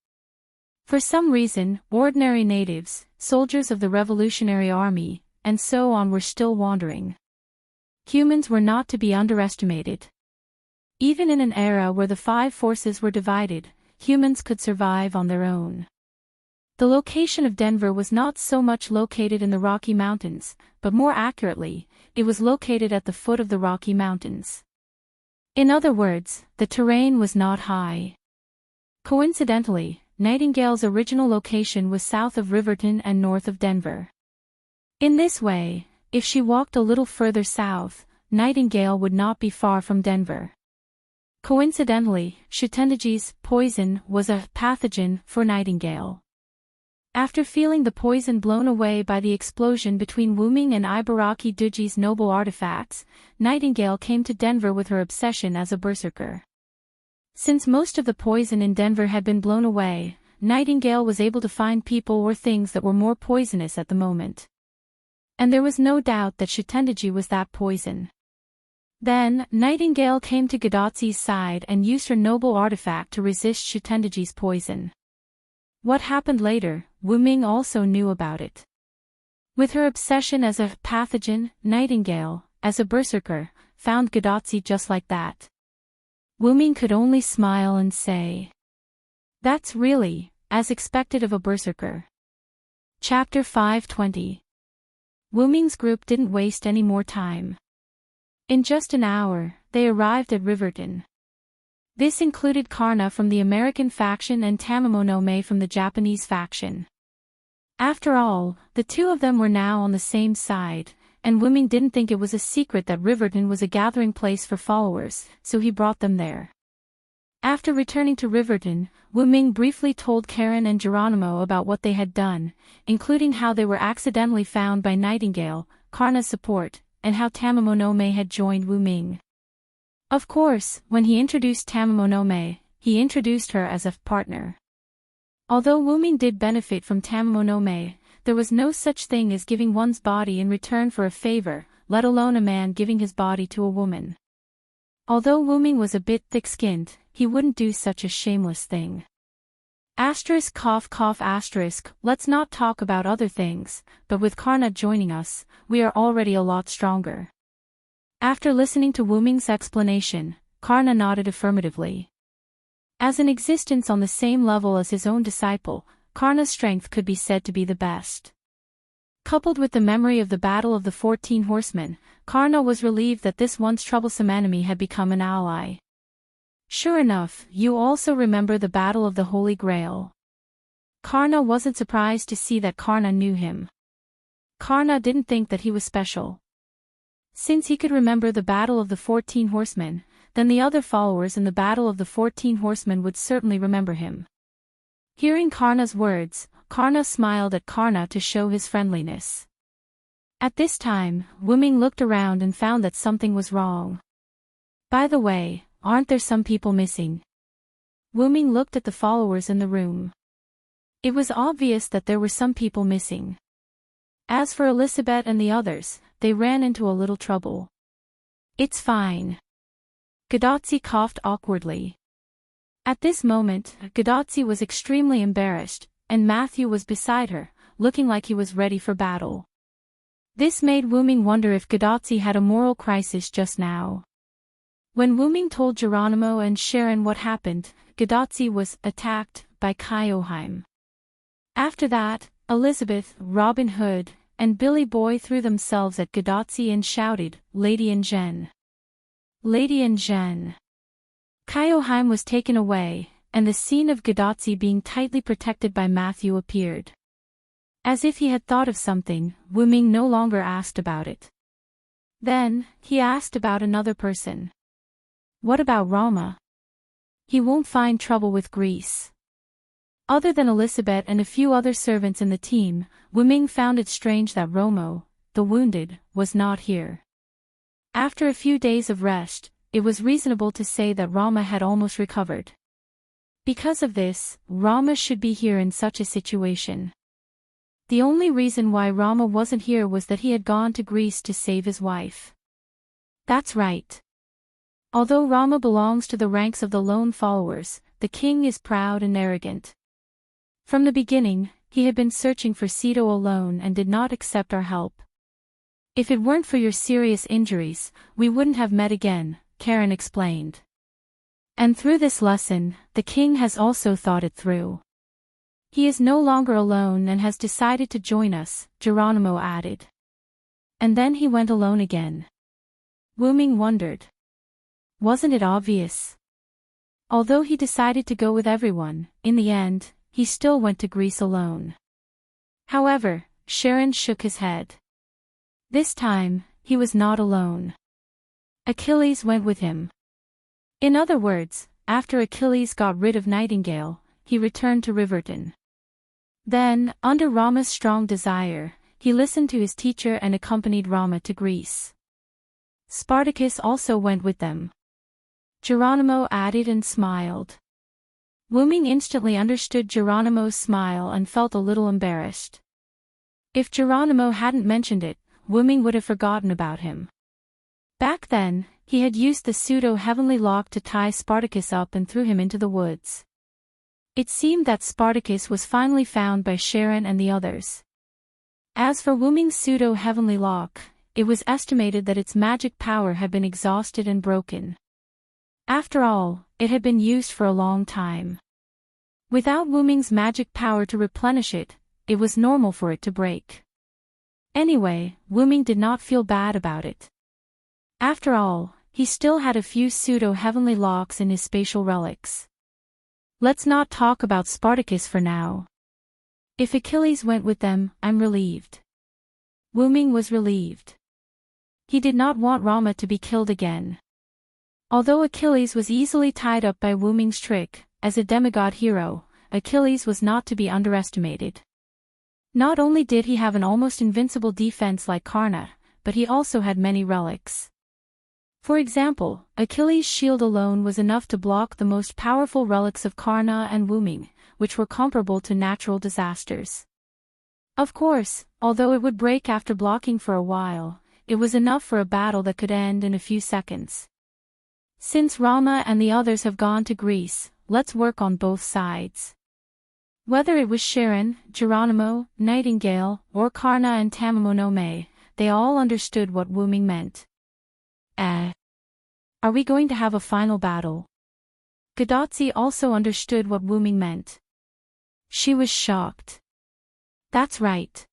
For some reason, ordinary natives, soldiers of the Revolutionary Army, and so on were still wandering. Humans were not to be underestimated. Even in an era where the 5 forces were divided, humans could survive on their own. The location of Denver was not so much located in the Rocky Mountains, but more accurately, it was located at the foot of the Rocky Mountains. In other words, the terrain was not high. Coincidentally, Nightingale's original location was south of Riverton and north of Denver. In this way, if she walked a little further south, Nightingale would not be far from Denver. Coincidentally, Shutendaji's poison was a pathogen for Nightingale. After feeling the poison blown away by the explosion between Wuming and Ibaraki Duji's noble artifacts, Nightingale came to Denver with her obsession as a berserker. Since most of the poison in Denver had been blown away, Nightingale was able to find people or things that were more poisonous at the moment. And there was no doubt that Shutendaji was that poison. Then, Nightingale came to Gadatsi's side and used her noble artifact to resist Shutendaji's poison. What happened later, Wuming also knew about it. With her obsession as a pathogen, Nightingale, as a berserker, found Gadatsi just like that. Wuming could only smile and say, "That's really, as expected of a berserker." Chapter 520. Wuming's group didn't waste any more time. In just an hour, they arrived at Riverton. This included Karna from the American faction and Tamamo no Mae from the Japanese faction. After all, the two of them were now on the same side, and Wuming didn't think it was a secret that Riverton was a gathering place for followers, so he brought them there. After returning to Riverton, Wuming briefly told Karen and Geronimo about what they had done, including how they were accidentally found by Nightingale, Karna's support, and how Tamamo no Mae had joined Wuming. Of course, when he introduced Tamamo no Mae, he introduced her as a partner. Although Wuming did benefit from Tamamo no Mae, there was no such thing as giving one's body in return for a favor, let alone a man giving his body to a woman. Although Wuming was a bit thick-skinned, he wouldn't do such a shameless thing. Asterisk cough cough asterisk, let's not talk about other things, but with Karna joining us, we are already a lot stronger. After listening to Wuming's explanation, Karna nodded affirmatively. As an existence on the same level as his own disciple, Karna's strength could be said to be the best. Coupled with the memory of the Battle of the 14 Horsemen, Karna was relieved that this once troublesome enemy had become an ally. Sure enough, you also remember the Battle of the Holy Grail. Karna wasn't surprised to see that Karna knew him. Karna didn't think that he was special. Since he could remember the Battle of the 14 Horsemen, then the other followers in the Battle of the 14 Horsemen would certainly remember him. Hearing Karna's words, Karna smiled at Karna to show his friendliness. At this time, Wuming looked around and found that something was wrong. By the way, aren't there some people missing? Wuming looked at the followers in the room. It was obvious that there were some people missing. As for Elizabeth and the others, they ran into a little trouble. It's fine. Gadotsi coughed awkwardly. At this moment, Gadotsi was extremely embarrassed, and Matthew was beside her, looking like he was ready for battle. This made Wuming wonder if Gadotsi had a moral crisis just now. When Wuming told Geronimo and Sharon what happened, Gadotsi was attacked by Kyoheim. After that, Elizabeth, Robin Hood, and Billy Boy threw themselves at Gadotsi and shouted, "Lady and Jen! Lady and Jen!" Kyoheim was taken away, and the scene of Gadotsi being tightly protected by Matthew appeared. As if he had thought of something, Wuming no longer asked about it. Then, he asked about another person. What about Rama? He won't find trouble with Greece. Other than Elizabeth and a few other servants in the team, Wuming found it strange that Romo, the wounded, was not here. After a few days of rest, it was reasonable to say that Rama had almost recovered. Because of this, Rama should be here in such a situation. The only reason why Rama wasn't here was that he had gone to Greece to save his wife. That's right. Although Rama belongs to the ranks of the lone followers, the king is proud and arrogant. From the beginning, he had been searching for Sito alone and did not accept our help. If it weren't for your serious injuries, we wouldn't have met again, Karen explained. And through this lesson, the king has also thought it through. He is no longer alone and has decided to join us, Geronimo added. And then he went alone again. Wuming wondered. Wasn't it obvious? Although he decided to go with everyone, in the end, he still went to Greece alone. However, Sharon shook his head. This time, he was not alone. Achilles went with him. In other words, after Achilles got rid of Nightingale, he returned to Riverton. Then, under Rama's strong desire, he listened to his teacher and accompanied Rama to Greece. Spartacus also went with them. Geronimo added and smiled. Wuming instantly understood Geronimo's smile and felt a little embarrassed. If Geronimo hadn't mentioned it, Wuming would have forgotten about him. Back then, he had used the pseudo-heavenly lock to tie Spartacus up and threw him into the woods. It seemed that Spartacus was finally found by Sharon and the others. As for Wuming's pseudo-heavenly lock, it was estimated that its magic power had been exhausted and broken. After all, it had been used for a long time. Without Wuming's magic power to replenish it, it was normal for it to break. Anyway, Wuming did not feel bad about it. After all, he still had a few pseudo-heavenly locks in his spatial relics. Let's not talk about Spartacus for now. If Achilles went with them, I'm relieved. Wuming was relieved. He did not want Rama to be killed again. Although Achilles was easily tied up by Wuming's trick, as a demigod hero, Achilles was not to be underestimated. Not only did he have an almost invincible defense like Karna, but he also had many relics. For example, Achilles' shield alone was enough to block the most powerful relics of Karna and Wuming, which were comparable to natural disasters. Of course, although it would break after blocking for a while, it was enough for a battle that could end in a few seconds. Since Rama and the others have gone to Greece, let's work on both sides. Whether it was Sharon, Geronimo, Nightingale, or Karna and Tamamonome, they all understood what Wuming meant. Are we going to have a final battle? Gadotsi also understood what Wuming meant. She was shocked. That's right.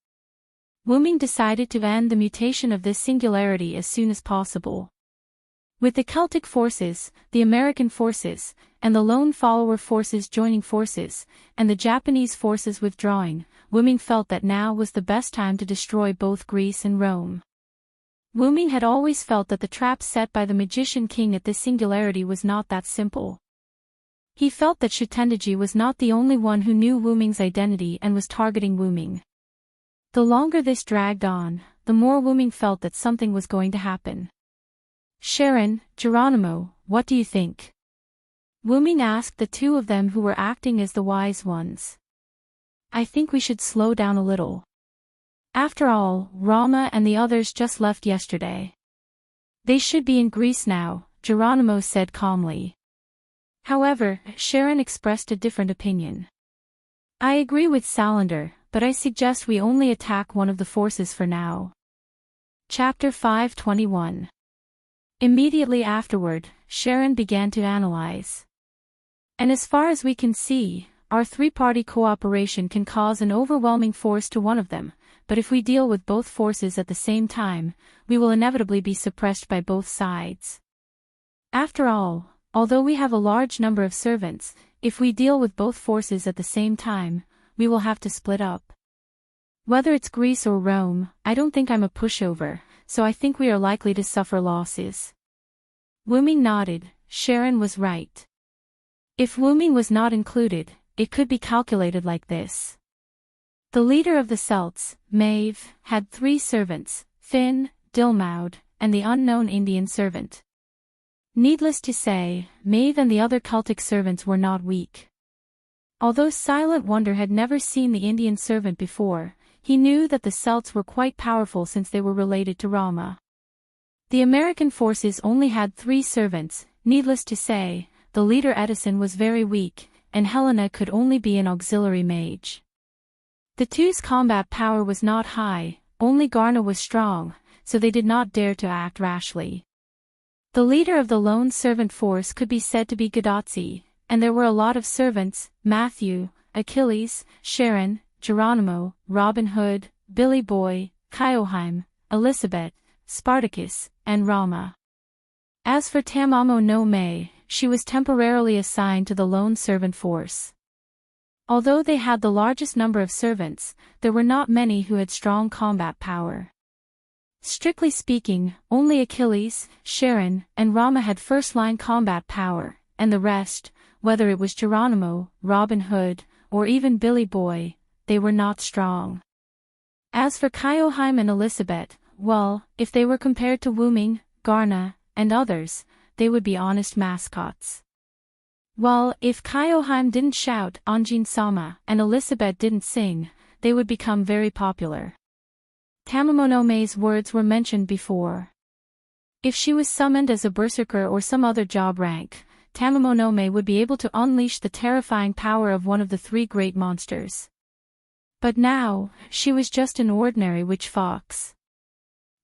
Wuming decided to end the mutation of this singularity as soon as possible. With the Celtic forces, the American forces, and the lone follower forces joining forces, and the Japanese forces withdrawing, Wuming felt that now was the best time to destroy both Greece and Rome. Wu Ming had always felt that the trap set by the Magician King at this singularity was not that simple. He felt that Shutendaji was not the only one who knew Wu Ming's identity and was targeting Wu Ming. The longer this dragged on, the more Wu Ming felt that something was going to happen. "Sharon, Geronimo, what do you think?" Wu Ming asked the two of them who were acting as the wise ones. "I think we should slow down a little. After all, Rama and the others just left yesterday. They should be in Greece now," Geronimo said calmly. However, Sharon expressed a different opinion. "I agree with Salander, but I suggest we only attack one of the forces for now." Chapter 521. Immediately afterward, Sharon began to analyze. "And as far as we can see, our three-party cooperation can cause an overwhelming force to one of them, but if we deal with both forces at the same time, we will inevitably be suppressed by both sides. After all, although we have a large number of servants, if we deal with both forces at the same time, we will have to split up. Whether it's Greece or Rome, I don't think I'm a pushover, so I think we are likely to suffer losses." Wu Ming nodded. Sharon was right. If Wu Ming was not included, it could be calculated like this. The leader of the Celts, Maeve, had 3 servants, Finn, Dilmaud, and the unknown Indian servant. Needless to say, Maeve and the other cultic servants were not weak. Although Silent Wonder had never seen the Indian servant before, he knew that the Celts were quite powerful since they were related to Rama. The American forces only had 3 servants. Needless to say, the leader Edison was very weak, and Helena could only be an auxiliary mage. The two's combat power was not high, only Garna was strong, so they did not dare to act rashly. The leader of the lone servant force could be said to be Gadotsi, and there were a lot of servants: Matthew, Achilles, Sharon, Geronimo, Robin Hood, Billy Boy, Kyoheim, Elizabeth, Spartacus, and Rama. As for Tamamo no Mae, she was temporarily assigned to the lone servant force. Although they had the largest number of servants, there were not many who had strong combat power. Strictly speaking, only Achilles, Sharon, and Rama had first-line combat power, and the rest, whether it was Geronimo, Robin Hood, or even Billy Boy, they were not strong. As for Kyoheim and Elizabeth, well, if they were compared to Wu Ming, Garna, and others, they would be honest mascots. Well, if Kyoheim didn't shout Anjin Sama and Elizabeth didn't sing, they would become very popular. Tamamo no Mae's words were mentioned before. If she was summoned as a berserker or some other job rank, Tamamo no Mae would be able to unleash the terrifying power of one of the 3 great monsters. But now, she was just an ordinary witch fox.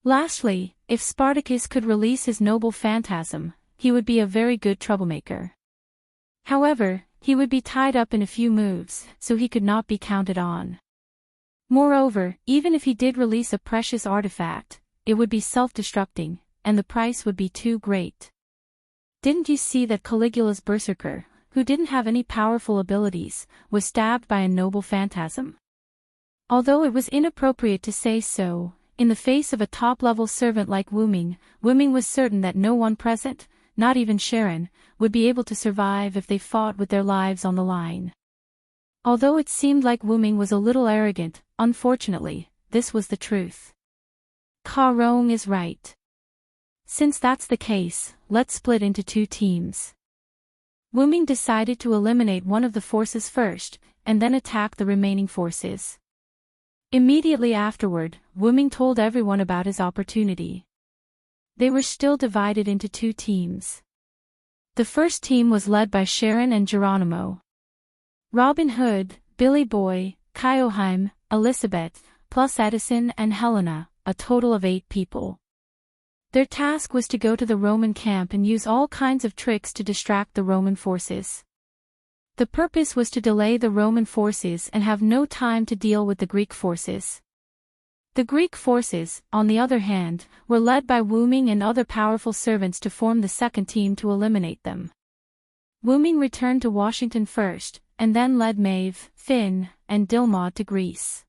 Lastly, if Spartacus could release his noble phantasm, he would be a very good troublemaker. However, he would be tied up in a few moves, so he could not be counted on. Moreover, even if he did release a precious artifact, it would be self-destructing, and the price would be too great. Didn't you see that Caligula's berserker, who didn't have any powerful abilities, was stabbed by a noble phantasm? Although it was inappropriate to say so, in the face of a top-level servant like Wu Ming was certain that no one present, not even Sharon, would be able to survive if they fought with their lives on the line. Although it seemed like Wu Ming was a little arrogant, unfortunately, this was the truth. Ka Rong is right. Since that's the case, let's split into 2 teams. Wu Ming decided to eliminate one of the forces first, and then attack the remaining forces. Immediately afterward, Wu Ming told everyone about his opportunity. They were still divided into 2 teams. The first team was led by Sharon and Geronimo. Robin Hood, Billy Boy, Kyoheim, Elizabeth, plus Edison and Helena, a total of 8 people. Their task was to go to the Roman camp and use all kinds of tricks to distract the Roman forces. The purpose was to delay the Roman forces and have no time to deal with the Greek forces. The Greek forces, on the other hand, were led by Wu Ming and other powerful servants to form the second team to eliminate them. Wu Ming returned to Washington first, and then led Maeve, Finn, and Dilmaud to Greece.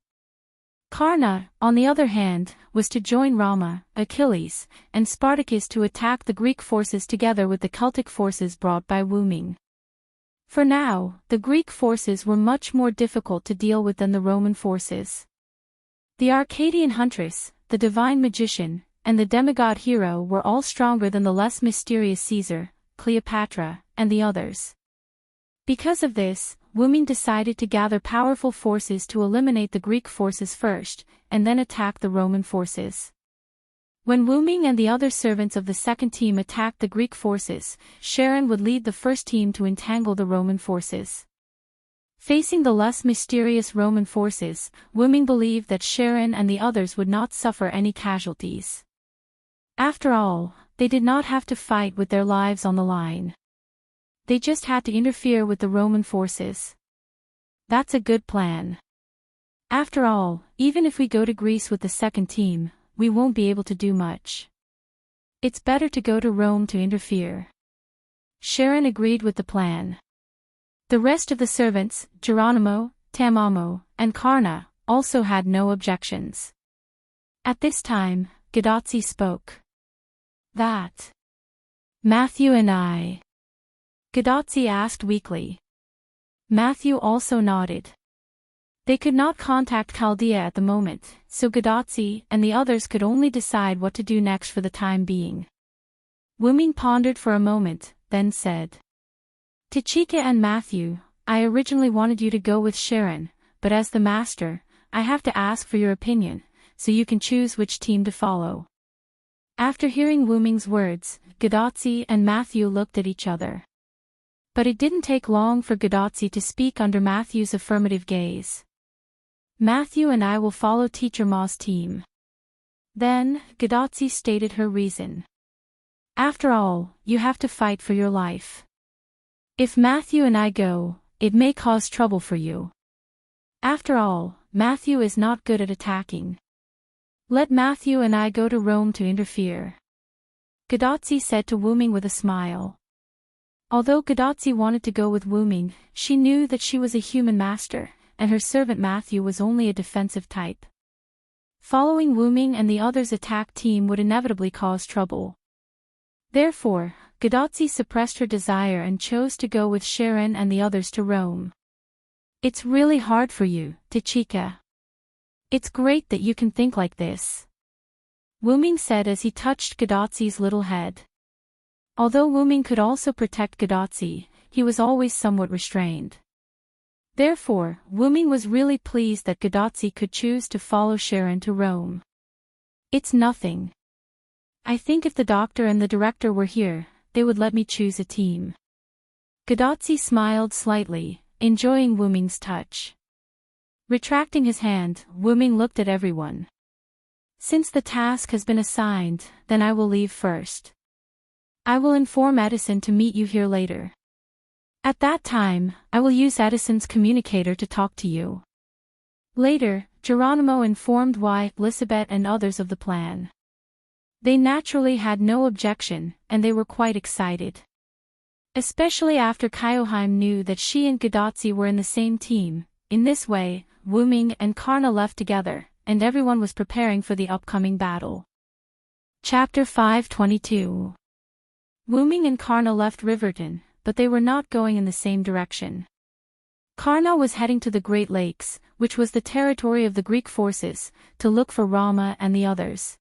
Karna, on the other hand, was to join Rama, Achilles, and Spartacus to attack the Greek forces together with the Celtic forces brought by Wu-Ming. For now, the Greek forces were much more difficult to deal with than the Roman forces. The Arcadian huntress, the divine magician, and the demigod hero were all stronger than the less mysterious Caesar, Cleopatra, and the others. Because of this, Wu-Ming decided to gather powerful forces to eliminate the Greek forces first, and then attack the Roman forces. When Wu-Ming and the other servants of the second team attacked the Greek forces, Sharon would lead the first team to entangle the Roman forces. Facing the less mysterious Roman forces, Wu-Ming believed that Sharon and the others would not suffer any casualties. After all, they did not have to fight with their lives on the line. They just had to interfere with the Roman forces. That's a good plan. After all, even if we go to Greece with the second team, we won't be able to do much. It's better to go to Rome to interfere. Sharon agreed with the plan. The rest of the servants, Geronimo, Tamamo, and Karna, also had no objections. At this time, Gadotsi spoke. That Matthew and I. Gadotsi asked weakly. Matthew also nodded. They could not contact Chaldea at the moment, so Gadotsi and the others could only decide what to do next for the time being. Wu-Ming pondered for a moment, then said. Tachika and Matthew, I originally wanted you to go with Sharon, but as the master, I have to ask for your opinion, so you can choose which team to follow. After hearing Wu-Ming's words, Gadotsi and Matthew looked at each other. But it didn't take long for Gadotsi to speak under Matthew's affirmative gaze. Matthew and I will follow Teacher Ma's team. Then, Gadotsi stated her reason. After all, you have to fight for your life. If Matthew and I go, it may cause trouble for you. After all, Matthew is not good at attacking. Let Matthew and I go to Rome to interfere. Gadotsi said to Wu-Ming with a smile. Although Gadotsi wanted to go with Wu-Ming, she knew that she was a human master, and her servant Matthew was only a defensive type. Following Wu-Ming and the others' attack team would inevitably cause trouble. Therefore, Gadotsi suppressed her desire and chose to go with Sharon and the others to Rome. It's really hard for you, Tachika. It's great that you can think like this. Wu-Ming said as he touched Gadotsi's little head. Although Wu-Ming could also protect Gadotsi, he was always somewhat restrained. Therefore, Wu-Ming was really pleased that Gadotsi could choose to follow Sharon to Rome. It's nothing. I think if the doctor and the director were here, they would let me choose a team. Gadotsi smiled slightly, enjoying Wu-Ming's touch. Retracting his hand, Wu-Ming looked at everyone. Since the task has been assigned, then I will leave first. I will inform Edison to meet you here later. At that time, I will use Edison's communicator to talk to you. Later, Geronimo informed Elizabeth and others of the plan. They naturally had no objection, and they were quite excited. Especially after Kyoheim knew that she and Gadotsi were in the same team. In this way, Wu-Ming and Karna left together, and everyone was preparing for the upcoming battle. Chapter 522. Wu-Ming and Karna left Riverton, but they were not going in the same direction. Karna was heading to the Great Lakes, which was the territory of the Greek forces, to look for Rama and the others.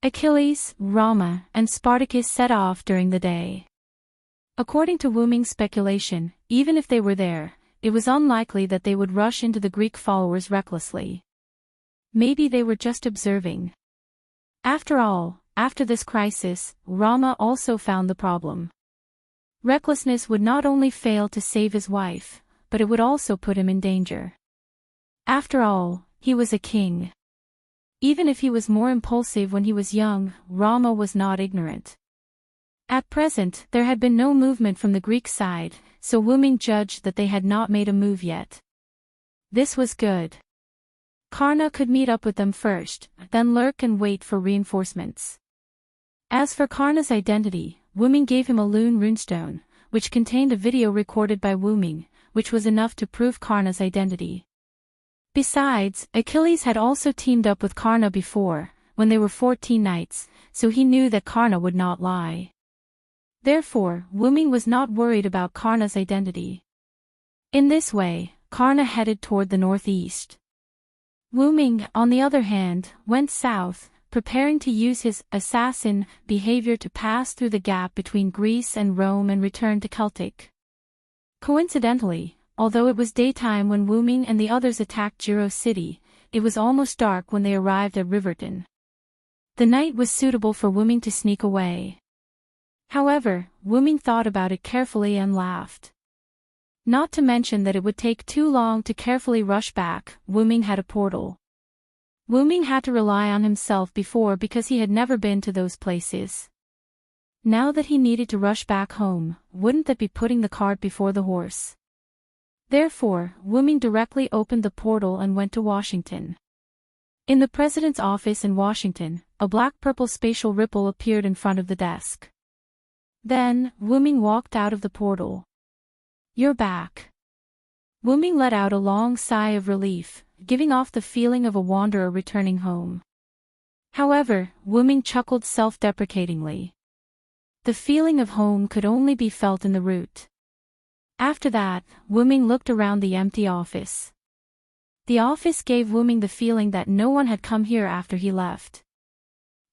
Achilles, Rama, and Spartacus set off during the day. According to Wu-Ming's speculation, even if they were there, it was unlikely that they would rush into the Greek followers recklessly. Maybe they were just observing. After all, after this crisis, Rama also found the problem. Recklessness would not only fail to save his wife, but it would also put him in danger. After all, he was a king. Even if he was more impulsive when he was young, Rama was not ignorant. At present, there had been no movement from the Greek side, so Wu-Ming judged that they had not made a move yet. This was good. Karna could meet up with them first, then lurk and wait for reinforcements. As for Karna's identity, Wu-Ming gave him a runestone, which contained a video recorded by Wu-Ming, which was enough to prove Karna's identity. Besides, Achilles had also teamed up with Karna before, when they were 14 knights, so he knew that Karna would not lie. Therefore, Wu Ming was not worried about Karna's identity. In this way, Karna headed toward the northeast. Wu Ming, on the other hand, went south, preparing to use his assassin behavior to pass through the gap between Greece and Rome and return to Celtic. Coincidentally, although it was daytime when Wu Ming and the others attacked Jiro City, it was almost dark when they arrived at Riverton. The night was suitable for Wu Ming to sneak away. However, Wu Ming thought about it carefully and laughed. Not to mention that it would take too long to carefully rush back. Wu Ming had a portal. Wu Ming had to rely on himself before because he had never been to those places. Now that he needed to rush back home, wouldn't that be putting the cart before the horse? Therefore, Wu Ming directly opened the portal and went to Washington. In the president's office in Washington, a black-purple spatial ripple appeared in front of the desk. Then, Wu Ming walked out of the portal. "You're back." Wu Ming let out a long sigh of relief, giving off the feeling of a wanderer returning home. However, Wu Ming chuckled self-deprecatingly. The feeling of home could only be felt in the root. After that, Wu Ming looked around the empty office. The office gave Wu Ming the feeling that no one had come here after he left.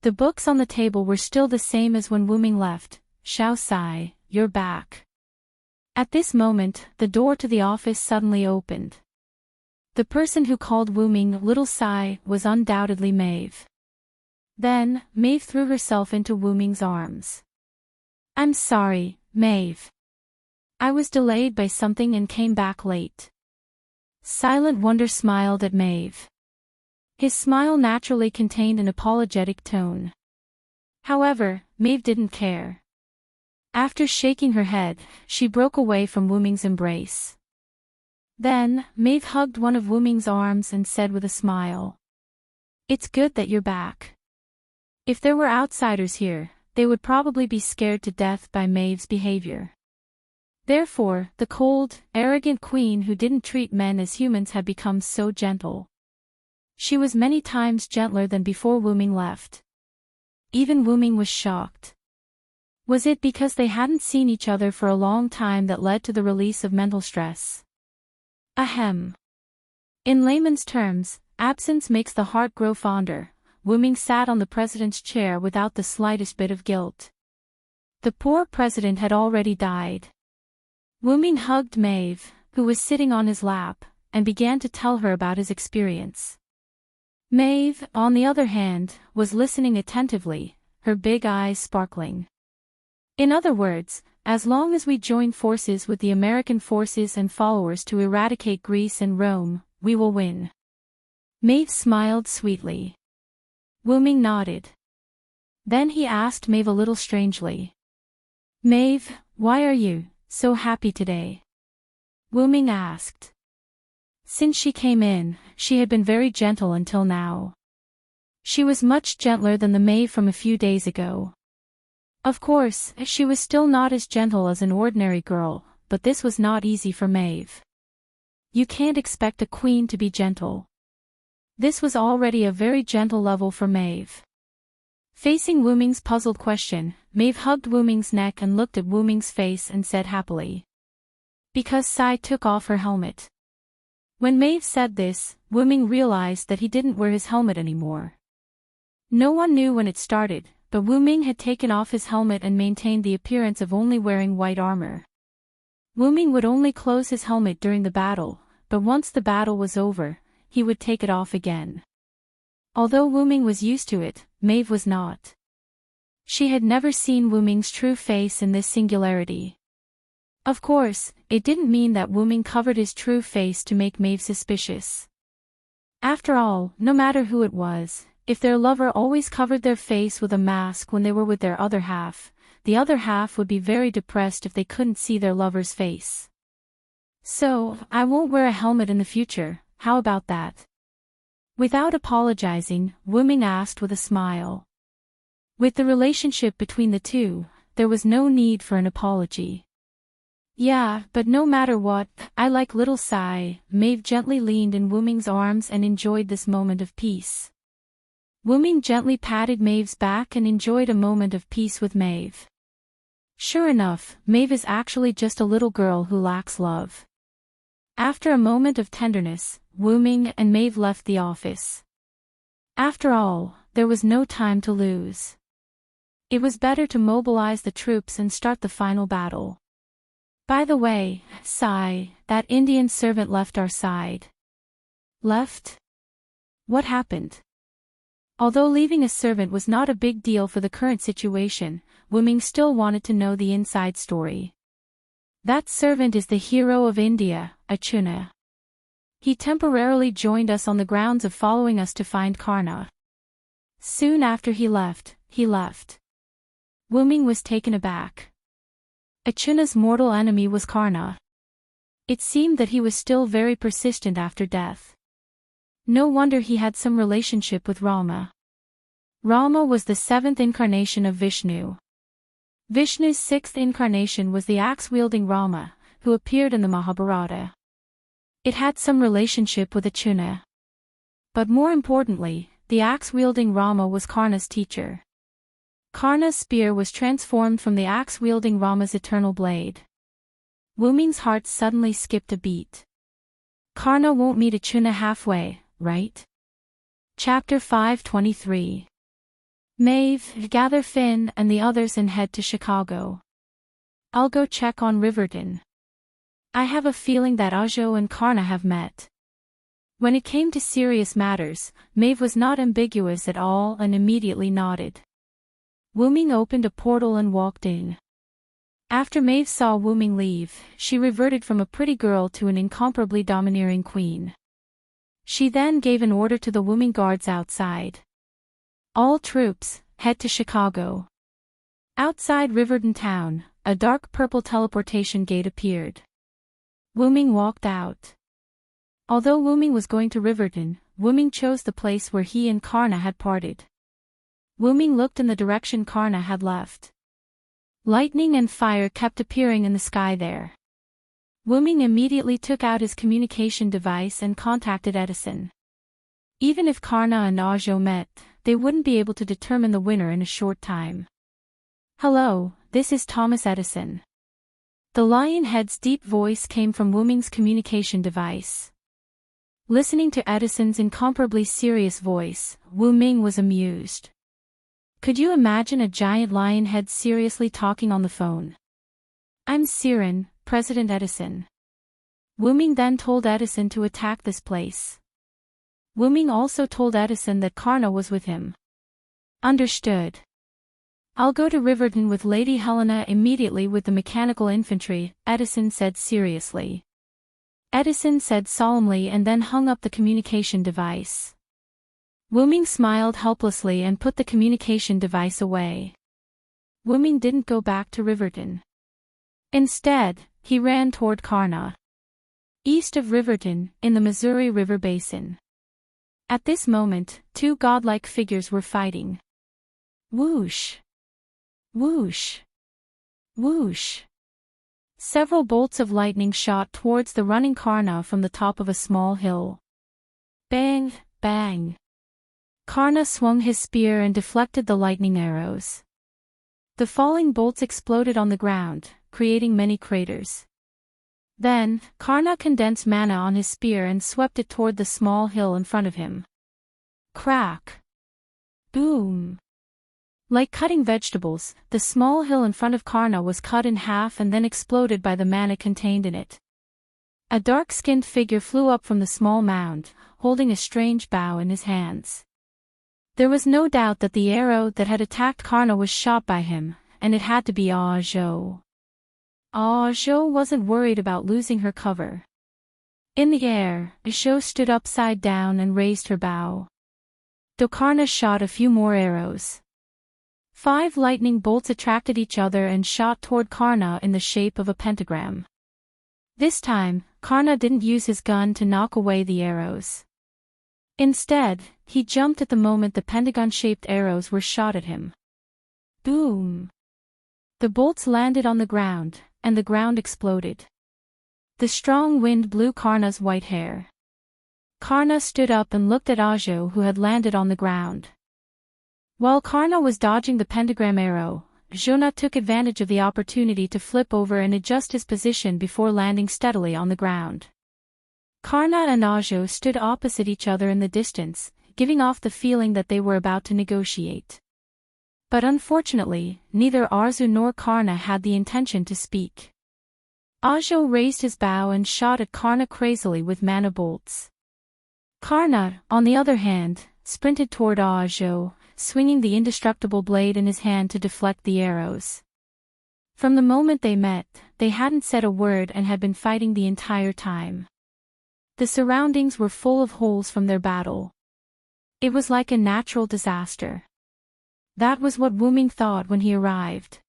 The books on the table were still the same as when Wu Ming left. "Xiao Sai, you're back." At this moment, the door to the office suddenly opened. The person who called Wu Ming Little Sai was undoubtedly Maeve. Then, Maeve threw herself into Wu Ming's arms. "I'm sorry, Maeve. I was delayed by something and came back late." Silent Wonder smiled at Maeve. His smile naturally contained an apologetic tone. However, Maeve didn't care. After shaking her head, she broke away from Wu Ming's embrace. Then, Maeve hugged one of Wu Ming's arms and said with a smile, "It's good that you're back." If there were outsiders here, they would probably be scared to death by Maeve's behavior. Therefore, the cold, arrogant queen who didn't treat men as humans had become so gentle. She was many times gentler than before Wu Ming left. Even Wu Ming was shocked. Was it because they hadn't seen each other for a long time that led to the release of mental stress? Ahem. In layman's terms, absence makes the heart grow fonder. Wu Ming sat on the president's chair without the slightest bit of guilt. The poor president had already died. Wu Ming hugged Maeve, who was sitting on his lap, and began to tell her about his experience. Maeve, on the other hand, was listening attentively, her big eyes sparkling. In other words, as long as we join forces with the American forces and followers to eradicate Greece and Rome, we will win. Maeve smiled sweetly. Wu Ming nodded. Then he asked Maeve a little strangely. "Maeve, why are you so happy today?" Wu Ming asked. Since she came in, she had been very gentle until now. She was much gentler than the Maeve from a few days ago. Of course, she was still not as gentle as an ordinary girl, but this was not easy for Maeve. You can't expect a queen to be gentle. This was already a very gentle level for Maeve. Facing Wu Ming's puzzled question, Maeve hugged Wu Ming's neck and looked at Wu Ming's face and said happily. Because Sai took off her helmet. When Maeve said this, Wu Ming realized that he didn't wear his helmet anymore. No one knew when it started, but Wu Ming had taken off his helmet and maintained the appearance of only wearing white armor. Wu Ming would only close his helmet during the battle, but once the battle was over, he would take it off again. Although Wu Ming was used to it, Maeve was not. She had never seen Wu Ming's true face in this singularity. Of course, it didn't mean that Wu Ming covered his true face to make Maeve suspicious. After all, no matter who it was, if their lover always covered their face with a mask when they were with their other half, the other half would be very depressed if they couldn't see their lover's face. So, I won't wear a helmet in the future, how about that? Without apologizing, Wu Ming asked with a smile. With the relationship between the two, there was no need for an apology. Yeah, but no matter what, I like little Sai. Maeve gently leaned in Wuming's arms and enjoyed this moment of peace. Wuming gently patted Maeve's back and enjoyed a moment of peace with Maeve. Sure enough, Maeve is actually just a little girl who lacks love. After a moment of tenderness, Wuming and Maeve left the office. After all, there was no time to lose. It was better to mobilize the troops and start the final battle. By the way, Sai, that Indian servant left our side. Left? What happened? Although leaving a servant was not a big deal for the current situation, Wuming still wanted to know the inside story. That servant is the hero of India, Achuna. He temporarily joined us on the grounds of following us to find Karna. Soon after he left. Wuming was taken aback. Achuna's mortal enemy was Karna. It seemed that he was still very persistent after death. No wonder he had some relationship with Rama. Rama was the seventh incarnation of Vishnu. Vishnu's sixth incarnation was the axe-wielding Rama, who appeared in the Mahabharata. It had some relationship with Achuna. But more importantly, the axe-wielding Rama was Karna's teacher. Karna's spear was transformed from the axe-wielding Rama's eternal blade. Wuming's heart suddenly skipped a beat. Karna won't meet Achuna halfway, right? Chapter 523. Maeve, gather Finn and the others and head to Chicago. I'll go check on Riverton. I have a feeling that Ajo and Karna have met. When it came to serious matters, Maeve was not ambiguous at all and immediately nodded. Wuming opened a portal and walked in. After Maeve saw Wuming leave, she reverted from a pretty girl to an incomparably domineering queen. She then gave an order to the Wuming guards outside. All troops, head to Chicago. Outside Riverton town, a dark purple teleportation gate appeared. Wuming walked out. Although Wuming was going to Riverton, Wuming chose the place where he and Karna had parted. Wuming looked in the direction Karna had left. Lightning and fire kept appearing in the sky there. Wuming immediately took out his communication device and contacted Edison. Even if Karna and Ajo met, they wouldn't be able to determine the winner in a short time. Hello, this is Thomas Edison. The Lionhead's deep voice came from Wuming's communication device. Listening to Edison's incomparably serious voice, Wuming was amused. Could you imagine a giant lionhead seriously talking on the phone? I'm Siren, President Edison. Wuming then told Edison to attack this place. Wuming also told Edison that Karna was with him. Understood. I'll go to Riverton with Lady Helena immediately with the mechanical infantry, Edison said seriously. Edison said solemnly and then hung up the communication device. Wuming smiled helplessly and put the communication device away. Wuming didn't go back to Riverton. Instead, he ran toward Karna. East of Riverton, in the Missouri River Basin. At this moment, two godlike figures were fighting. Whoosh! Whoosh! Whoosh! Several bolts of lightning shot towards the running Karna from the top of a small hill. Bang! Bang! Karna swung his spear and deflected the lightning arrows. The falling bolts exploded on the ground, creating many craters. Then, Karna condensed mana on his spear and swept it toward the small hill in front of him. Crack! Boom! Like cutting vegetables, the small hill in front of Karna was cut in half and then exploded by the mana contained in it. A dark-skinned figure flew up from the small mound, holding a strange bow in his hands. There was no doubt that the arrow that had attacked Karna was shot by him, and it had to be Ajo. Ajo wasn't worried about losing her cover. In the air, Ajo stood upside down and raised her bow. Karna shot a few more arrows. 5 lightning bolts attracted each other and shot toward Karna in the shape of a pentagram. This time, Karna didn't use his gun to knock away the arrows. Instead, he jumped at the moment the pentagon-shaped arrows were shot at him. Boom! The bolts landed on the ground, and the ground exploded. The strong wind blew Karna's white hair. Karna stood up and looked at Ajo, who had landed on the ground. While Karna was dodging the pentagram arrow, Jonah took advantage of the opportunity to flip over and adjust his position before landing steadily on the ground. Karna and Ajo stood opposite each other in the distance, giving off the feeling that they were about to negotiate. But unfortunately, neither Arzu nor Karna had the intention to speak. Ajo raised his bow and shot at Karna crazily with mana bolts. Karna, on the other hand, sprinted toward Ajo, swinging the indestructible blade in his hand to deflect the arrows. From the moment they met, they hadn't said a word and had been fighting the entire time. The surroundings were full of holes from their battle. It was like a natural disaster. That was what Wuming thought when he arrived.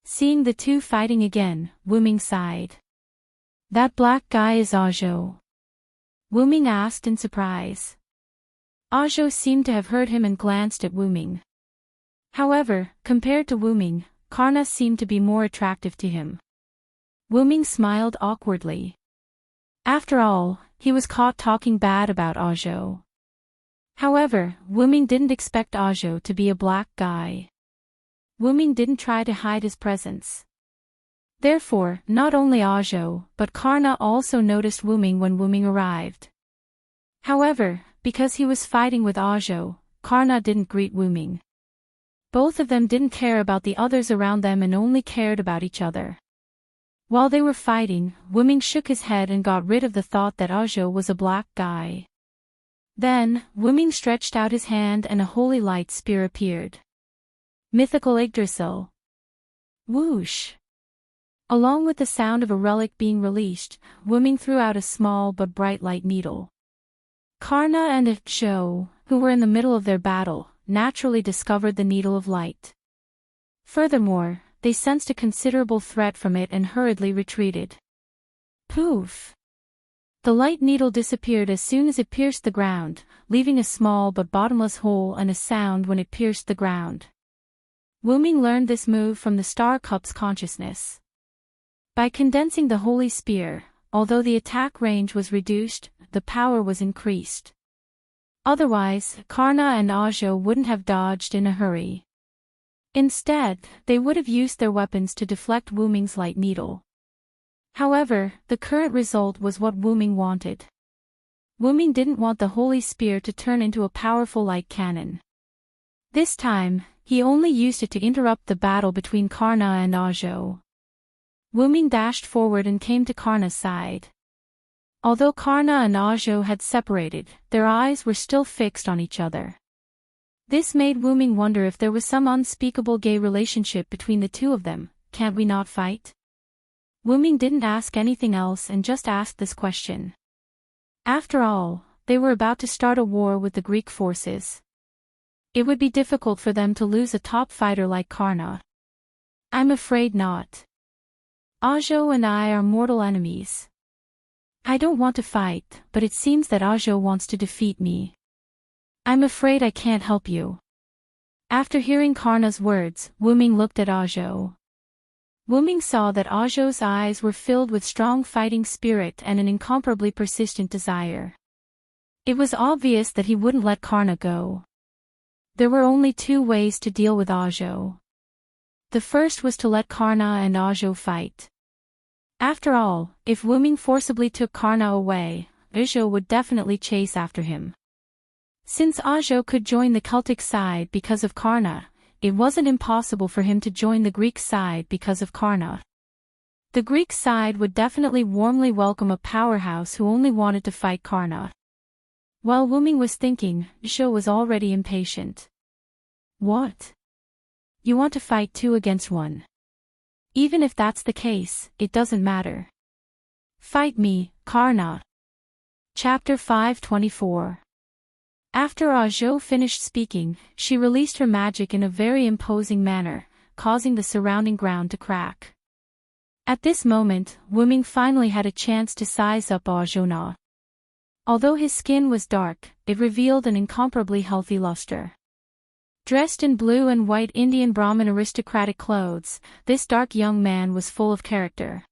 Seeing the two fighting again, Wuming sighed. "That black guy is Ajo?" Wuming asked in surprise. Ajo seemed to have heard him and glanced at Wuming. However, compared to Wuming, Karna seemed to be more attractive to him. Wuming smiled awkwardly. After all, he was caught talking bad about Ajo. However, Wuming didn't expect Ajo to be a black guy. Wuming didn't try to hide his presence. Therefore, not only Ajo, but Karna also noticed Wuming when Wuming arrived. However, because he was fighting with Ajo, Karna didn't greet Wuming. Both of them didn't care about the others around them and only cared about each other. While they were fighting, Wuming shook his head and got rid of the thought that Ajo was a black guy. Then, Wuming stretched out his hand and a holy light spear appeared. Mythical Yggdrasil. Whoosh! Along with the sound of a relic being released, Wuming threw out a small but bright light needle. Karna and Ajo, who were in the middle of their battle, naturally discovered the needle of light. Furthermore, they sensed a considerable threat from it and hurriedly retreated. Poof! The light needle disappeared as soon as it pierced the ground, leaving a small but bottomless hole and a sound when it pierced the ground. Wuming learned this move from the Star Cup's consciousness. By condensing the holy spear, although the attack range was reduced, the power was increased. Otherwise, Karna and Ajo wouldn't have dodged in a hurry. Instead, they would have used their weapons to deflect Wuming's light needle. However, the current result was what Wuming wanted. Wuming didn't want the holy spear to turn into a powerful light cannon. This time, he only used it to interrupt the battle between Karna and Ajo. Wuming dashed forward and came to Karna's side. Although Karna and Ajo had separated, their eyes were still fixed on each other. This made Wuming wonder if there was some unspeakable gay relationship between the two of them. "Can't we not fight?" Wuming didn't ask anything else and just asked this question. After all, they were about to start a war with the Greek forces. It would be difficult for them to lose a top fighter like Karna. "I'm afraid not. Ajo and I are mortal enemies. I don't want to fight, but it seems that Ajo wants to defeat me. I'm afraid I can't help you." After hearing Karna's words, Wuming looked at Ajo. Wuming saw that Ajo's eyes were filled with strong fighting spirit and an incomparably persistent desire. It was obvious that he wouldn't let Karna go. There were only two ways to deal with Ajo. The first was to let Karna and Ajo fight. After all, if Wuming forcibly took Karna away, Ajo would definitely chase after him. Since Ajo could join the Celtic side because of Karna, it wasn't impossible for him to join the Greek side because of Karna. The Greek side would definitely warmly welcome a powerhouse who only wanted to fight Karna. While Wuming was thinking, Ajo was already impatient. "What? You want to fight 2 against 1? Even if that's the case, it doesn't matter. Fight me, Karna." Chapter 524. After Ajo finished speaking, she released her magic in a very imposing manner, causing the surrounding ground to crack. At this moment, Wuming finally had a chance to size up Ajo. Although his skin was dark, it revealed an incomparably healthy luster. Dressed in blue and white Indian Brahmin aristocratic clothes, this dark young man was full of character.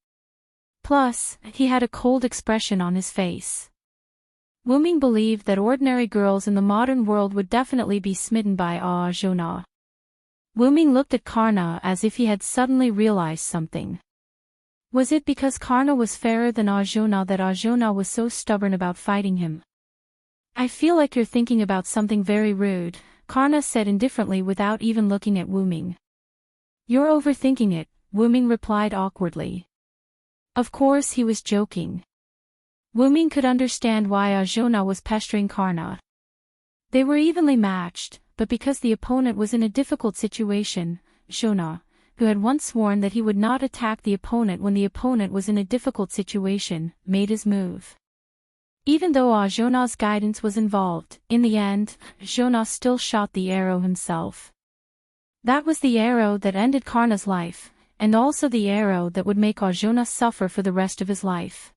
Plus, he had a cold expression on his face. Wuming believed that ordinary girls in the modern world would definitely be smitten by Arjuna. Wuming looked at Karna as if he had suddenly realized something. Was it because Karna was fairer than Arjuna that Arjuna was so stubborn about fighting him? I feel like you're thinking about something very rude, Karna said indifferently without even looking at Wuming. You're overthinking it, Wuming replied awkwardly. Of course he was joking. Wuming could understand why Arjuna was pestering Karna. They were evenly matched, but because the opponent was in a difficult situation, Arjuna, who had once sworn that he would not attack the opponent when the opponent was in a difficult situation, made his move. Even though Arjuna's guidance was involved, in the end, Arjuna still shot the arrow himself. That was the arrow that ended Karna's life, and also the arrow that would make Arjuna suffer for the rest of his life.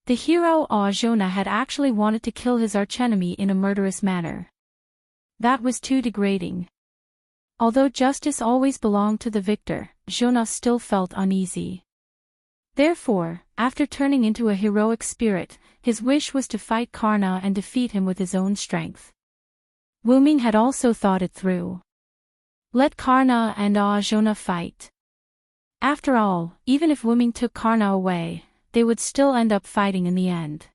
The hero Arjuna had actually wanted to kill his archenemy in a murderous manner. That was too degrading. Although justice always belonged to the victor, Arjuna still felt uneasy. Therefore, after turning into a heroic spirit, his wish was to fight Karna and defeat him with his own strength. Wuming had also thought it through. Let Karna and Arjuna fight. After all, even if Wuming took Karna away, they would still end up fighting in the end.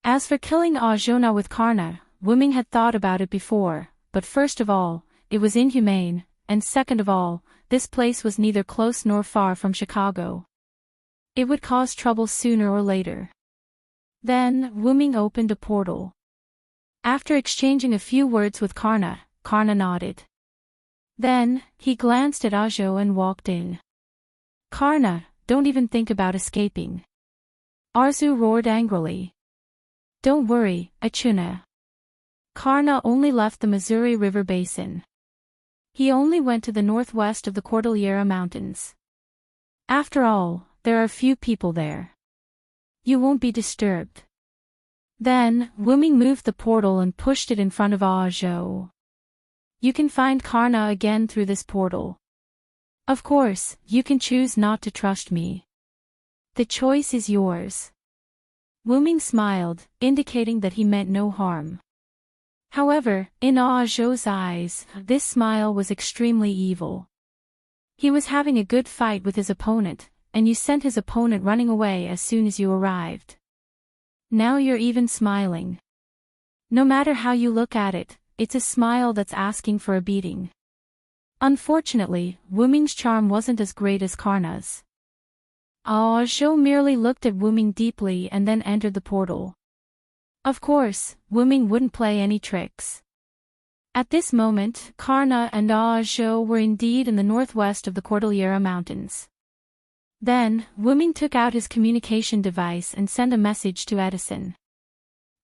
As for killing Arjuna with Karna, Wuming had thought about it before, but first of all, it was inhumane, and second of all, this place was neither close nor far from Chicago. It would cause trouble sooner or later. Then, Wuming opened a portal. After exchanging a few words with Karna, Karna nodded. Then, he glanced at Arjuna and walked in. Karna, don't even think about escaping. Arzu roared angrily. Don't worry, Arjuna. Karna only left the Missouri River basin. He only went to the northwest of the Cordillera Mountains. After all, there are few people there. You won't be disturbed. Then, Wuming moved the portal and pushed it in front of Arjuna. You can find Karna again through this portal. Of course, you can choose not to trust me. The choice is yours. Wuming smiled, indicating that he meant no harm. However, in Arjuna's eyes, this smile was extremely evil. He was having a good fight with his opponent, and you sent his opponent running away as soon as you arrived. Now you're even smiling. No matter how you look at it, it's a smile that's asking for a beating. Unfortunately, Wuming's charm wasn't as great as Karna's. Arjuna merely looked at Wuming deeply and then entered the portal. Of course, Wuming wouldn't play any tricks. At this moment, Karna and Arjuna were indeed in the northwest of the Cordillera Mountains. Then, Wuming took out his communication device and sent a message to Edison.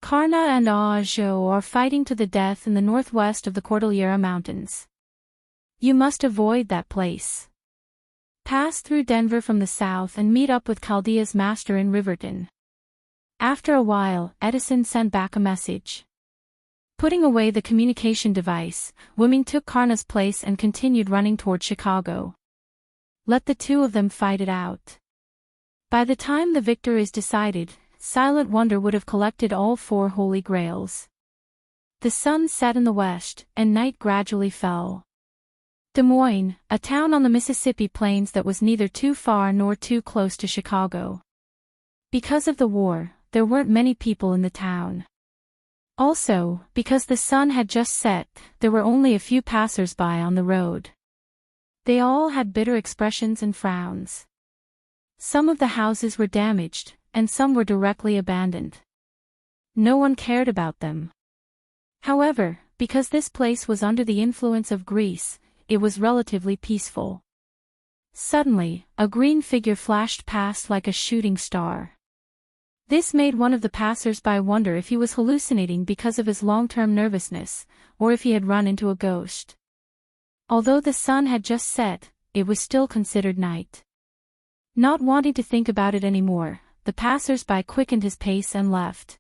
Karna and Arjuna are fighting to the death in the northwest of the Cordillera Mountains. You must avoid that place. Pass through Denver from the south and meet up with Chaldea's master in Riverton. After a while, Edison sent back a message. Putting away the communication device, Wuming took Karna's place and continued running toward Chicago. Let the two of them fight it out. By the time the victor is decided, Silent Wonder would have collected all 4 holy grails. The sun set in the west, and night gradually fell. Des Moines, a town on the Mississippi plains that was neither too far nor too close to Chicago. Because of the war, there weren't many people in the town. Also, because the sun had just set, there were only a few passers-by on the road. They all had bitter expressions and frowns. Some of the houses were damaged, and some were directly abandoned. No one cared about them. However, because this place was under the influence of Greece, it was relatively peaceful. Suddenly, a green figure flashed past like a shooting star. This made one of the passers-by wonder if he was hallucinating because of his long-term nervousness, or if he had run into a ghost. Although the sun had just set, it was still considered night. Not wanting to think about it anymore, the passers-by quickened his pace and left.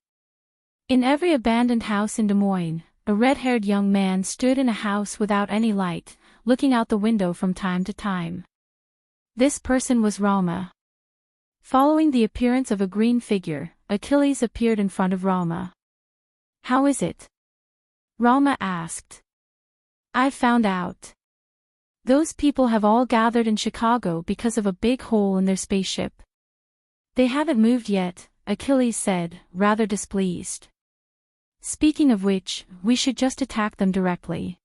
In every abandoned house in Des Moines, a red-haired young man stood in a house without any light, looking out the window from time to time. This person was Rama. Following the appearance of a green figure, Achilles appeared in front of Rama. "How is it?" Rama asked. "I've found out. Those people have all gathered in Chicago because of a big hole in their spaceship." "They haven't moved yet," Achilles said, rather displeased. "Speaking of which, we should just attack them directly.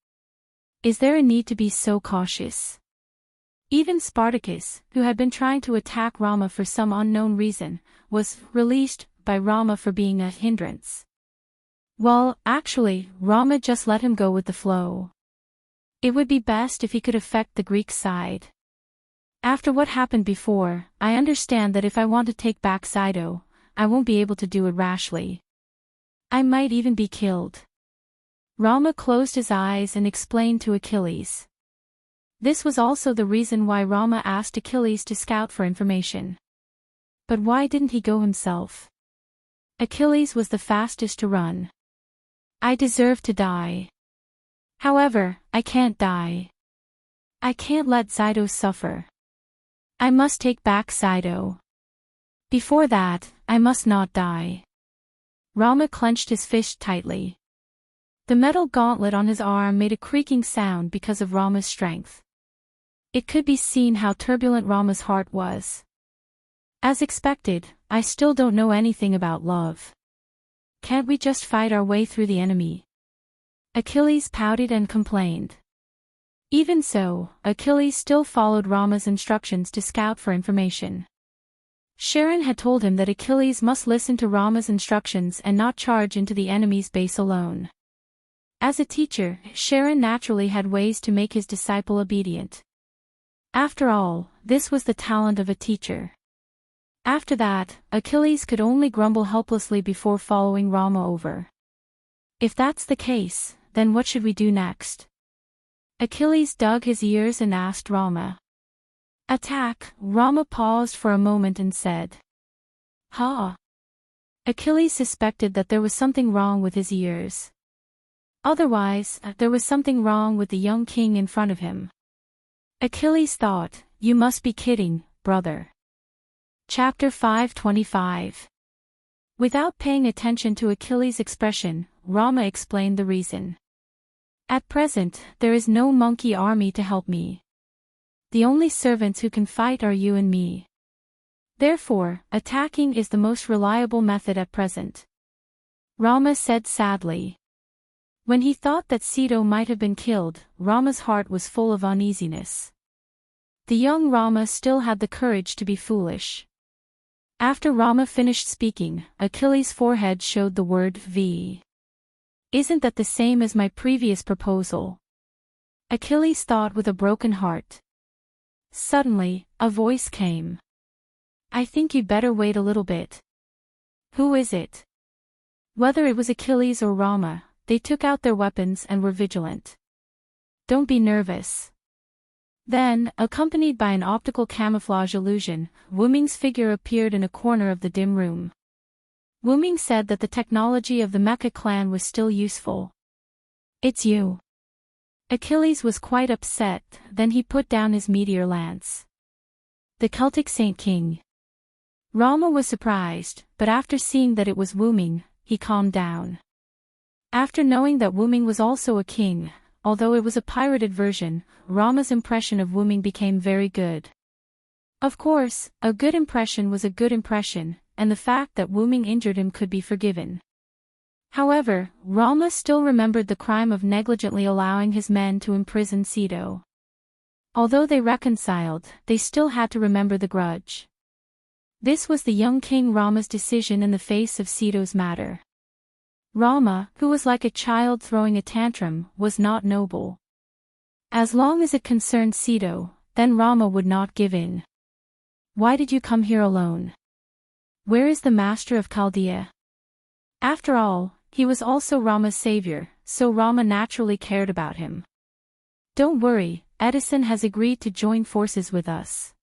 Is there a need to be so cautious?" Even Spartacus, who had been trying to attack Rama for some unknown reason, was released by Rama for being a hindrance. Well, actually, Rama just let him go with the flow. It would be best if he could affect the Greek side. "After what happened before, I understand that if I want to take back Sido, I won't be able to do it rashly. I might even be killed." Rama closed his eyes and explained to Achilles. This was also the reason why Rama asked Achilles to scout for information. But why didn't he go himself? Achilles was the fastest to run. "I deserve to die. However, I can't die. I can't let Sido suffer. I must take back Sido. Before that, I must not die." Rama clenched his fist tightly. The metal gauntlet on his arm made a creaking sound because of Rama's strength. It could be seen how turbulent Rama's heart was. "As expected, I still don't know anything about love. Can't we just fight our way through the enemy?" Achilles pouted and complained. Even so, Achilles still followed Rama's instructions to scout for information. Sharon had told him that Achilles must listen to Rama's instructions and not charge into the enemy's base alone. As a teacher, Sharon naturally had ways to make his disciple obedient. After all, this was the talent of a teacher. After that, Achilles could only grumble helplessly before following Rama over. "If that's the case, then what should we do next?" Achilles dug his ears and asked Rama. "Attack." Rama paused for a moment and said. "Ha." Achilles suspected that there was something wrong with his ears. Otherwise, there was something wrong with the young king in front of him. Achilles thought, "You must be kidding, brother." Chapter 525. Without paying attention to Achilles' expression, Rama explained the reason. "At present, there is no monkey army to help me. The only servants who can fight are you and me. Therefore, attacking is the most reliable method at present." Rama said sadly. When he thought that Sido might have been killed, Rama's heart was full of uneasiness. The young Rama still had the courage to be foolish. After Rama finished speaking, Achilles' forehead showed the word V. "Isn't that the same as my previous proposal?" Achilles thought with a broken heart. Suddenly, a voice came. "I think you'd better wait a little bit." "Who is it?" Whether it was Achilles or Rama, they took out their weapons and were vigilant. "Don't be nervous." Then, accompanied by an optical camouflage illusion, Wu Ming's figure appeared in a corner of the dim room. Wu Ming said that the technology of the Mecha clan was still useful. "It's you." Achilles was quite upset, then he put down his meteor lance. "The Celtic Saint King." Rama was surprised, but after seeing that it was Wu Ming, he calmed down. After knowing that Wu Ming was also a king, although it was a pirated version, Rama's impression of Wu Ming became very good. Of course, a good impression was a good impression, and the fact that Wu Ming injured him could be forgiven. However, Rama still remembered the crime of negligently allowing his men to imprison Sido. Although they reconciled, they still had to remember the grudge. This was the young king Rama's decision in the face of Sido's matter. Rama, who was like a child throwing a tantrum, was not noble. As long as it concerned Sido, then Rama would not give in. "Why did you come here alone? Where is the master of Chaldea?" After all, he was also Rama's savior, so Rama naturally cared about him. "Don't worry, Edison has agreed to join forces with us.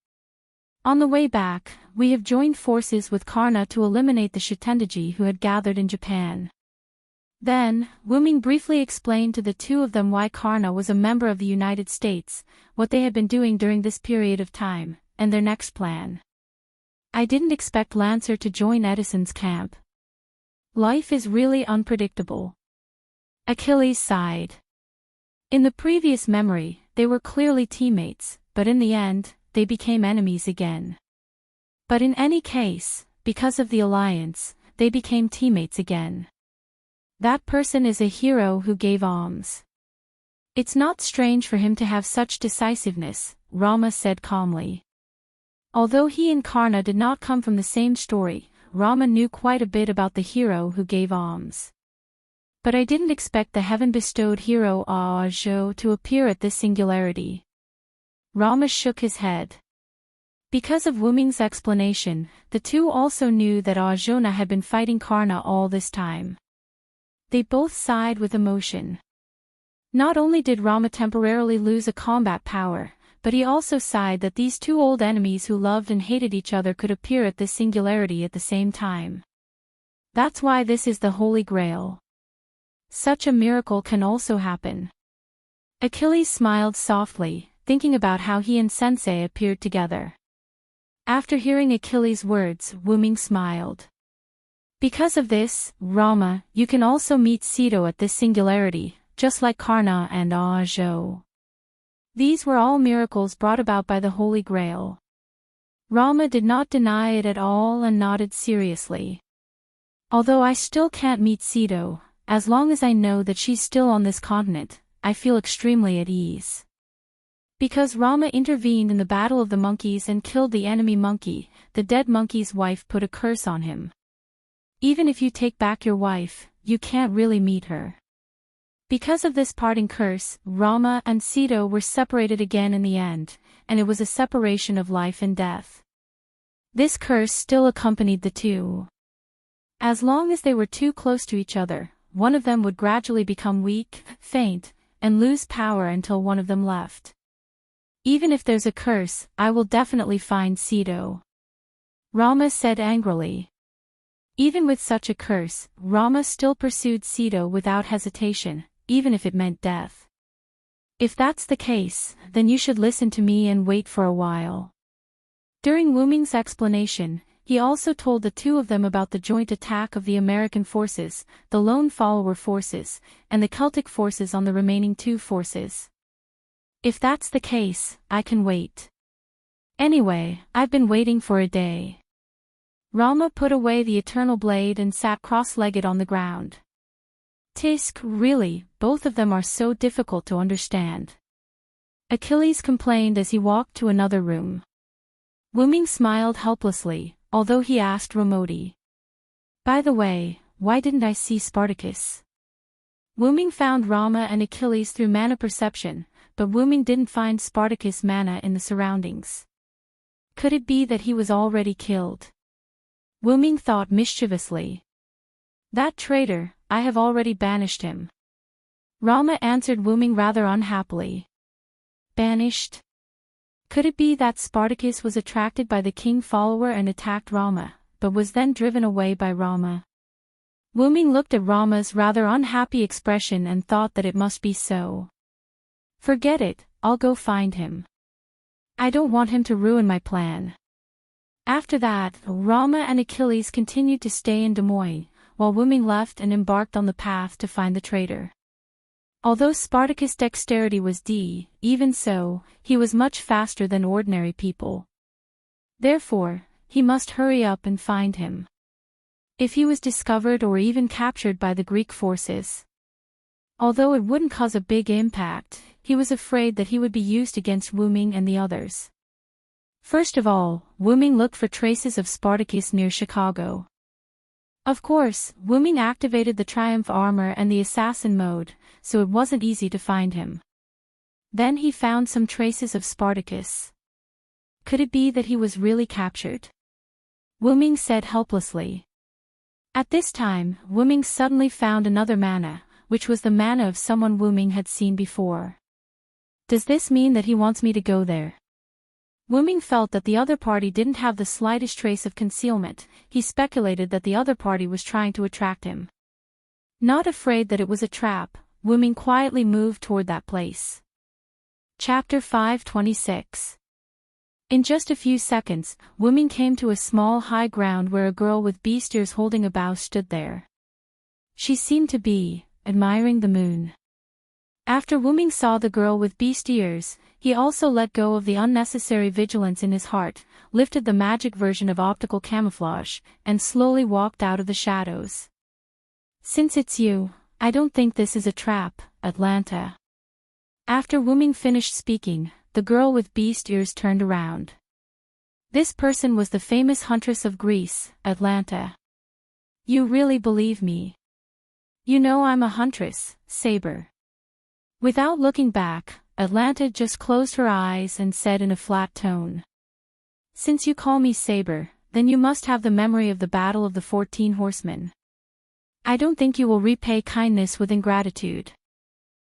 On the way back, we have joined forces with Karna to eliminate the Shitendaji who had gathered in Japan. Then, Wuming briefly explained to the two of them why Karna was a member of the United States, what they had been doing during this period of time, and their next plan. I didn't expect Lancer to join Edison's camp. Life is really unpredictable. Achilles sighed. In the previous memory, they were clearly teammates, but in the end, they became enemies again. But in any case, because of the alliance, they became teammates again. That person is a hero who gave alms. It's not strange for him to have such decisiveness, Rama said calmly. Although he and Karna did not come from the same story, Rama knew quite a bit about the hero who gave alms. But I didn't expect the heaven-bestowed hero Ajo to appear at this singularity. Rama shook his head. Because of Wuming's explanation, the two also knew that Arjuna had been fighting Karna all this time. They both sighed with emotion. Not only did Rama temporarily lose a combat power, but he also sighed that these two old enemies who loved and hated each other could appear at this singularity at the same time. That's why this is the Holy Grail. Such a miracle can also happen. Achilles smiled softly, thinking about how he and Sensei appeared together. After hearing Achilles' words, Wuming smiled. Because of this, Rama, you can also meet Sito at this singularity, just like Karna and Ajo. These were all miracles brought about by the Holy Grail. Rama did not deny it at all and nodded seriously. Although I still can't meet Sito, as long as I know that she's still on this continent, I feel extremely at ease. Because Rama intervened in the Battle of the Monkeys and killed the enemy monkey, the dead monkey's wife put a curse on him. Even if you take back your wife, you can't really meet her. Because of this parting curse, Rama and Sito were separated again in the end, and it was a separation of life and death. This curse still accompanied the two. As long as they were too close to each other, one of them would gradually become weak, faint, and lose power until one of them left. Even if there's a curse, I will definitely find Sito. Rama said angrily. Even with such a curse, Rama still pursued Sito without hesitation, even if it meant death. If that's the case, then you should listen to me and wait for a while. During Wuming's explanation, he also told the two of them about the joint attack of the American forces, the lone follower forces, and the Celtic forces on the remaining two forces. If that's the case, I can wait. Anyway, I've been waiting for a day. Rama put away the eternal blade and sat cross-legged on the ground. Tisk, really, both of them are so difficult to understand. Achilles complained as he walked to another room. Wuming smiled helplessly, although he asked Ramodi. By the way, why didn't I see Spartacus? Wuming found Rama and Achilles through mana perception, but Wuming didn't find Spartacus' mana in the surroundings. Could it be that he was already killed? Wuming thought mischievously. That traitor, I have already banished him. Rama answered Wuming rather unhappily. Banished? Could it be that Spartacus was attracted by the king follower and attacked Rama, but was then driven away by Rama? Wuming looked at Rama's rather unhappy expression and thought that it must be so. Forget it, I'll go find him. I don't want him to ruin my plan. After that, Rama and Achilles continued to stay in Des Moines, while Wuming left and embarked on the path to find the traitor. Although Spartacus' dexterity was D, even so, he was much faster than ordinary people. Therefore, he must hurry up and find him. If he was discovered or even captured by the Greek forces. Although it wouldn't cause a big impact, he was afraid that he would be used against Wuming and the others. First of all, Wuming looked for traces of Spartacus near Chicago. Of course, Wuming activated the Triumph armor and the assassin mode, so it wasn't easy to find him. Then he found some traces of Spartacus. Could it be that he was really captured? Wuming said helplessly. At this time, Wuming suddenly found another mana, which was the mana of someone Wuming had seen before. Does this mean that he wants me to go there? Wuming felt that the other party didn't have the slightest trace of concealment. He speculated that the other party was trying to attract him. Not afraid that it was a trap, Wu Ming quietly moved toward that place. Chapter 526. In just a few seconds, Wu Ming came to a small high ground where a girl with beast ears holding a bow stood there. She seemed to be admiring the moon. After Wu Ming saw the girl with beast ears, he also let go of the unnecessary vigilance in his heart, lifted the magic version of optical camouflage, and slowly walked out of the shadows. Since it's you, I don't think this is a trap, Atlanta. After Wu Ming finished speaking, the girl with beast ears turned around. This person was the famous huntress of Greece, Atlanta. You really believe me? You know I'm a huntress, Saber. Without looking back, Atlanta just closed her eyes and said in a flat tone. Since you call me Saber, then you must have the memory of the Battle of the 14 Horsemen. I don't think you will repay kindness with ingratitude.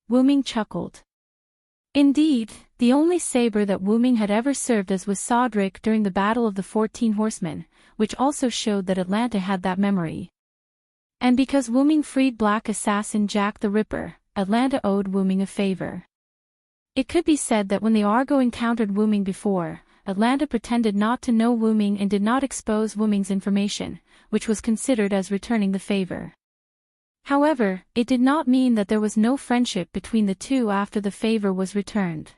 Wu Ming chuckled. Indeed, the only saber that Wu Ming had ever served as was Sodric during the Battle of the 14 Horsemen, which also showed that Atlanta had that memory. And because Wu Ming freed Black Assassin Jack the Ripper, Atlanta owed Wu Ming a favor. It could be said that when the Argo encountered Wu Ming before, Atlanta pretended not to know Wu Ming and did not expose Wu Ming's information, which was considered as returning the favor. However, it did not mean that there was no friendship between the two after the favor was returned.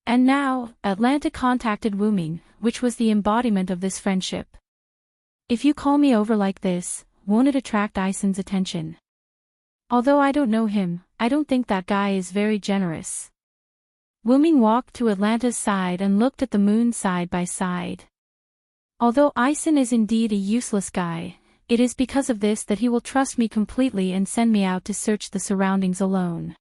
And now, Atlanta contacted Wu Ming, which was the embodiment of this friendship. If you call me over like this, won't it attract Ison's attention? Although I don't know him, I don't think that guy is very generous. Wu Ming walked to Atlanta's side and looked at the moon side by side. Although Ison is indeed a useless guy, it is because of this that he will trust me completely and send me out to search the surroundings alone.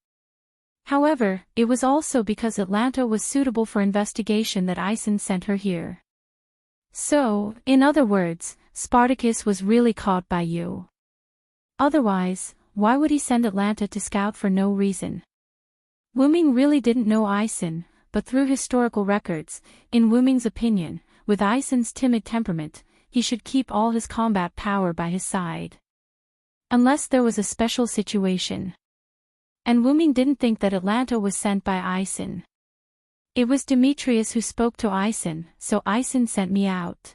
However, it was also because Atlanta was suitable for investigation that Ison sent her here. So, in other words, Spartacus was really caught by you. Otherwise, why would he send Atlanta to scout for no reason? Wu Ming really didn't know Ison, but through historical records, in Wu Ming's opinion, with Ison's timid temperament, he should keep all his combat power by his side. Unless there was a special situation. And Wu Ming didn't think that Atlanta was sent by Ison. It was Demetrius who spoke to Ison, so Ison sent me out.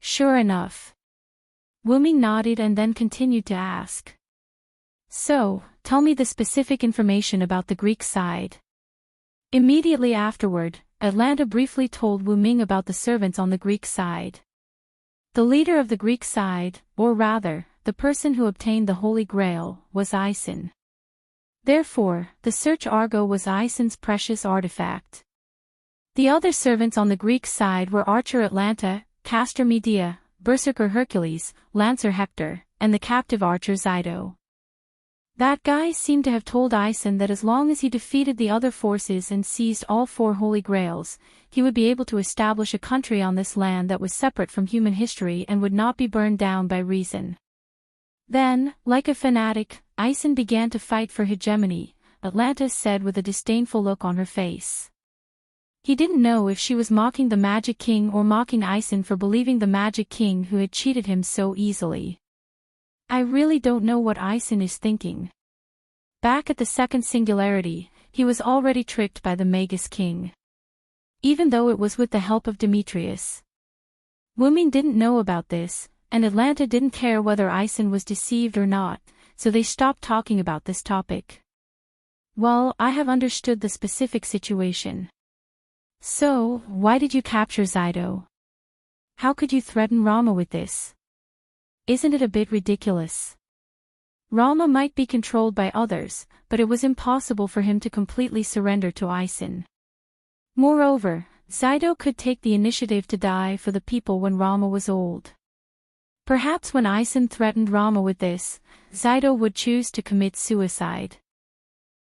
Sure enough. Wu Ming nodded and then continued to ask. So, tell me the specific information about the Greek side. Immediately afterward, Atlanta briefly told Wu Ming about the servants on the Greek side. The leader of the Greek side, or rather, the person who obtained the Holy Grail, was Ison. Therefore, the search Argo was Ison's precious artifact. The other servants on the Greek side were Archer Atlanta, Caster Medea, Berserker Hercules, Lancer Hector, and the captive archer Xido. That guy seemed to have told Ison that as long as he defeated the other forces and seized all 4 Holy Grails, he would be able to establish a country on this land that was separate from human history and would not be burned down by reason. Then, like a fanatic, Ison began to fight for hegemony, Atlanta said with a disdainful look on her face. He didn't know if she was mocking the Magic King or mocking Ison for believing the Magic King who had cheated him so easily. I really don't know what Ison is thinking. Back at the second singularity, he was already tricked by the Magus King. Even though it was with the help of Demetrius. Wu Ming didn't know about this, and Atlanta didn't care whether Ison was deceived or not, so they stopped talking about this topic. Well, I have understood the specific situation. So, why did you capture Xido? How could you threaten Rama with this? Isn't it a bit ridiculous? Rama might be controlled by others, but it was impossible for him to completely surrender to Ison. Moreover, Xido could take the initiative to die for the people when Rama was old. Perhaps when Ison threatened Rama with this, Xido would choose to commit suicide.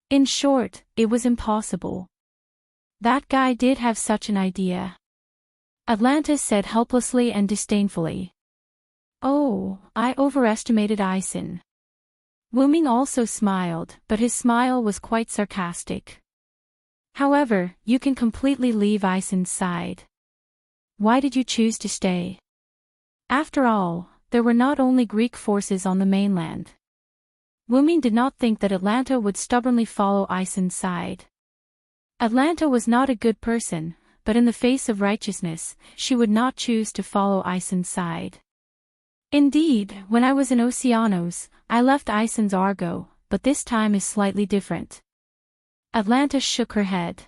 In short, it was impossible. That guy did have such an idea. Atlanta said helplessly and disdainfully. Oh, I overestimated Ison. Wu Ming also smiled, but his smile was quite sarcastic. However, you can completely leave Ison's side. Why did you choose to stay? After all, there were not only Greek forces on the mainland. Wuming did not think that Atlanta would stubbornly follow Isen's side. Atlanta was not a good person, but in the face of righteousness, she would not choose to follow Isen's side. Indeed, when I was in Oceanos, I left Isen's Argo, but this time is slightly different. Atlanta shook her head.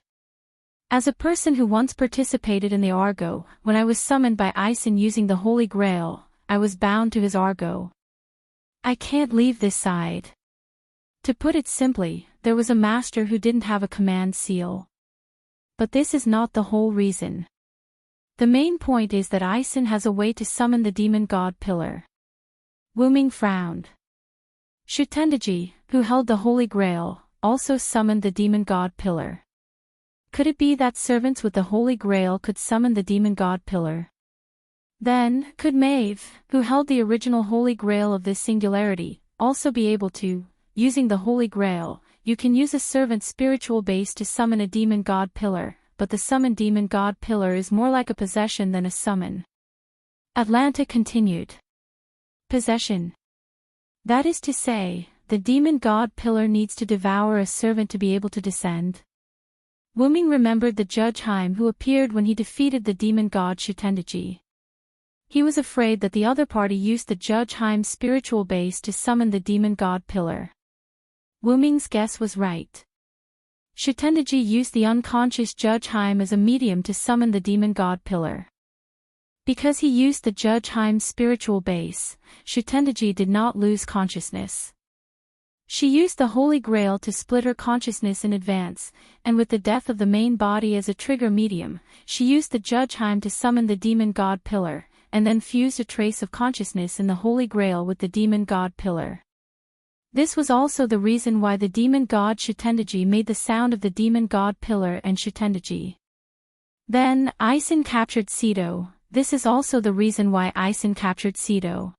As a person who once participated in the Argo, when I was summoned by Isen using the Holy Grail, I was bound to his Argo. I can't leave this side. To put it simply, there was a master who didn't have a command seal. But this is not the whole reason. The main point is that Isen has a way to summon the demon god pillar. Wuming frowned. Shutendaji, who held the Holy Grail, also summoned the demon god pillar. Could it be that servants with the Holy Grail could summon the demon god pillar? Then, could Maeve, who held the original Holy Grail of this singularity, also be able to, using the Holy Grail, you can use a servant's spiritual base to summon a demon god pillar, but the summoned demon god pillar is more like a possession than a summon. Atlanta continued. Possession. That is to say, the demon god pillar needs to devour a servant to be able to descend. Wuming remembered the Judge Haim who appeared when he defeated the demon god Shutendaji. He was afraid that the other party used the Judge Haim's spiritual base to summon the demon god pillar. Wuming's guess was right. Shutendaji used the unconscious Judge Haim as a medium to summon the demon god pillar. Because he used the Judge Haim's spiritual base, Shutendaji did not lose consciousness. She used the Holy Grail to split her consciousness in advance, and with the death of the main body as a trigger medium, she used the Judge Haim to summon the demon god pillar, and then fused a trace of consciousness in the Holy Grail with the demon god pillar. This was also the reason why the demon god Shutendaji made the sound of the demon god pillar and Shutendaji. Then, Isen captured Sito. This is also the reason why Isen captured Sito.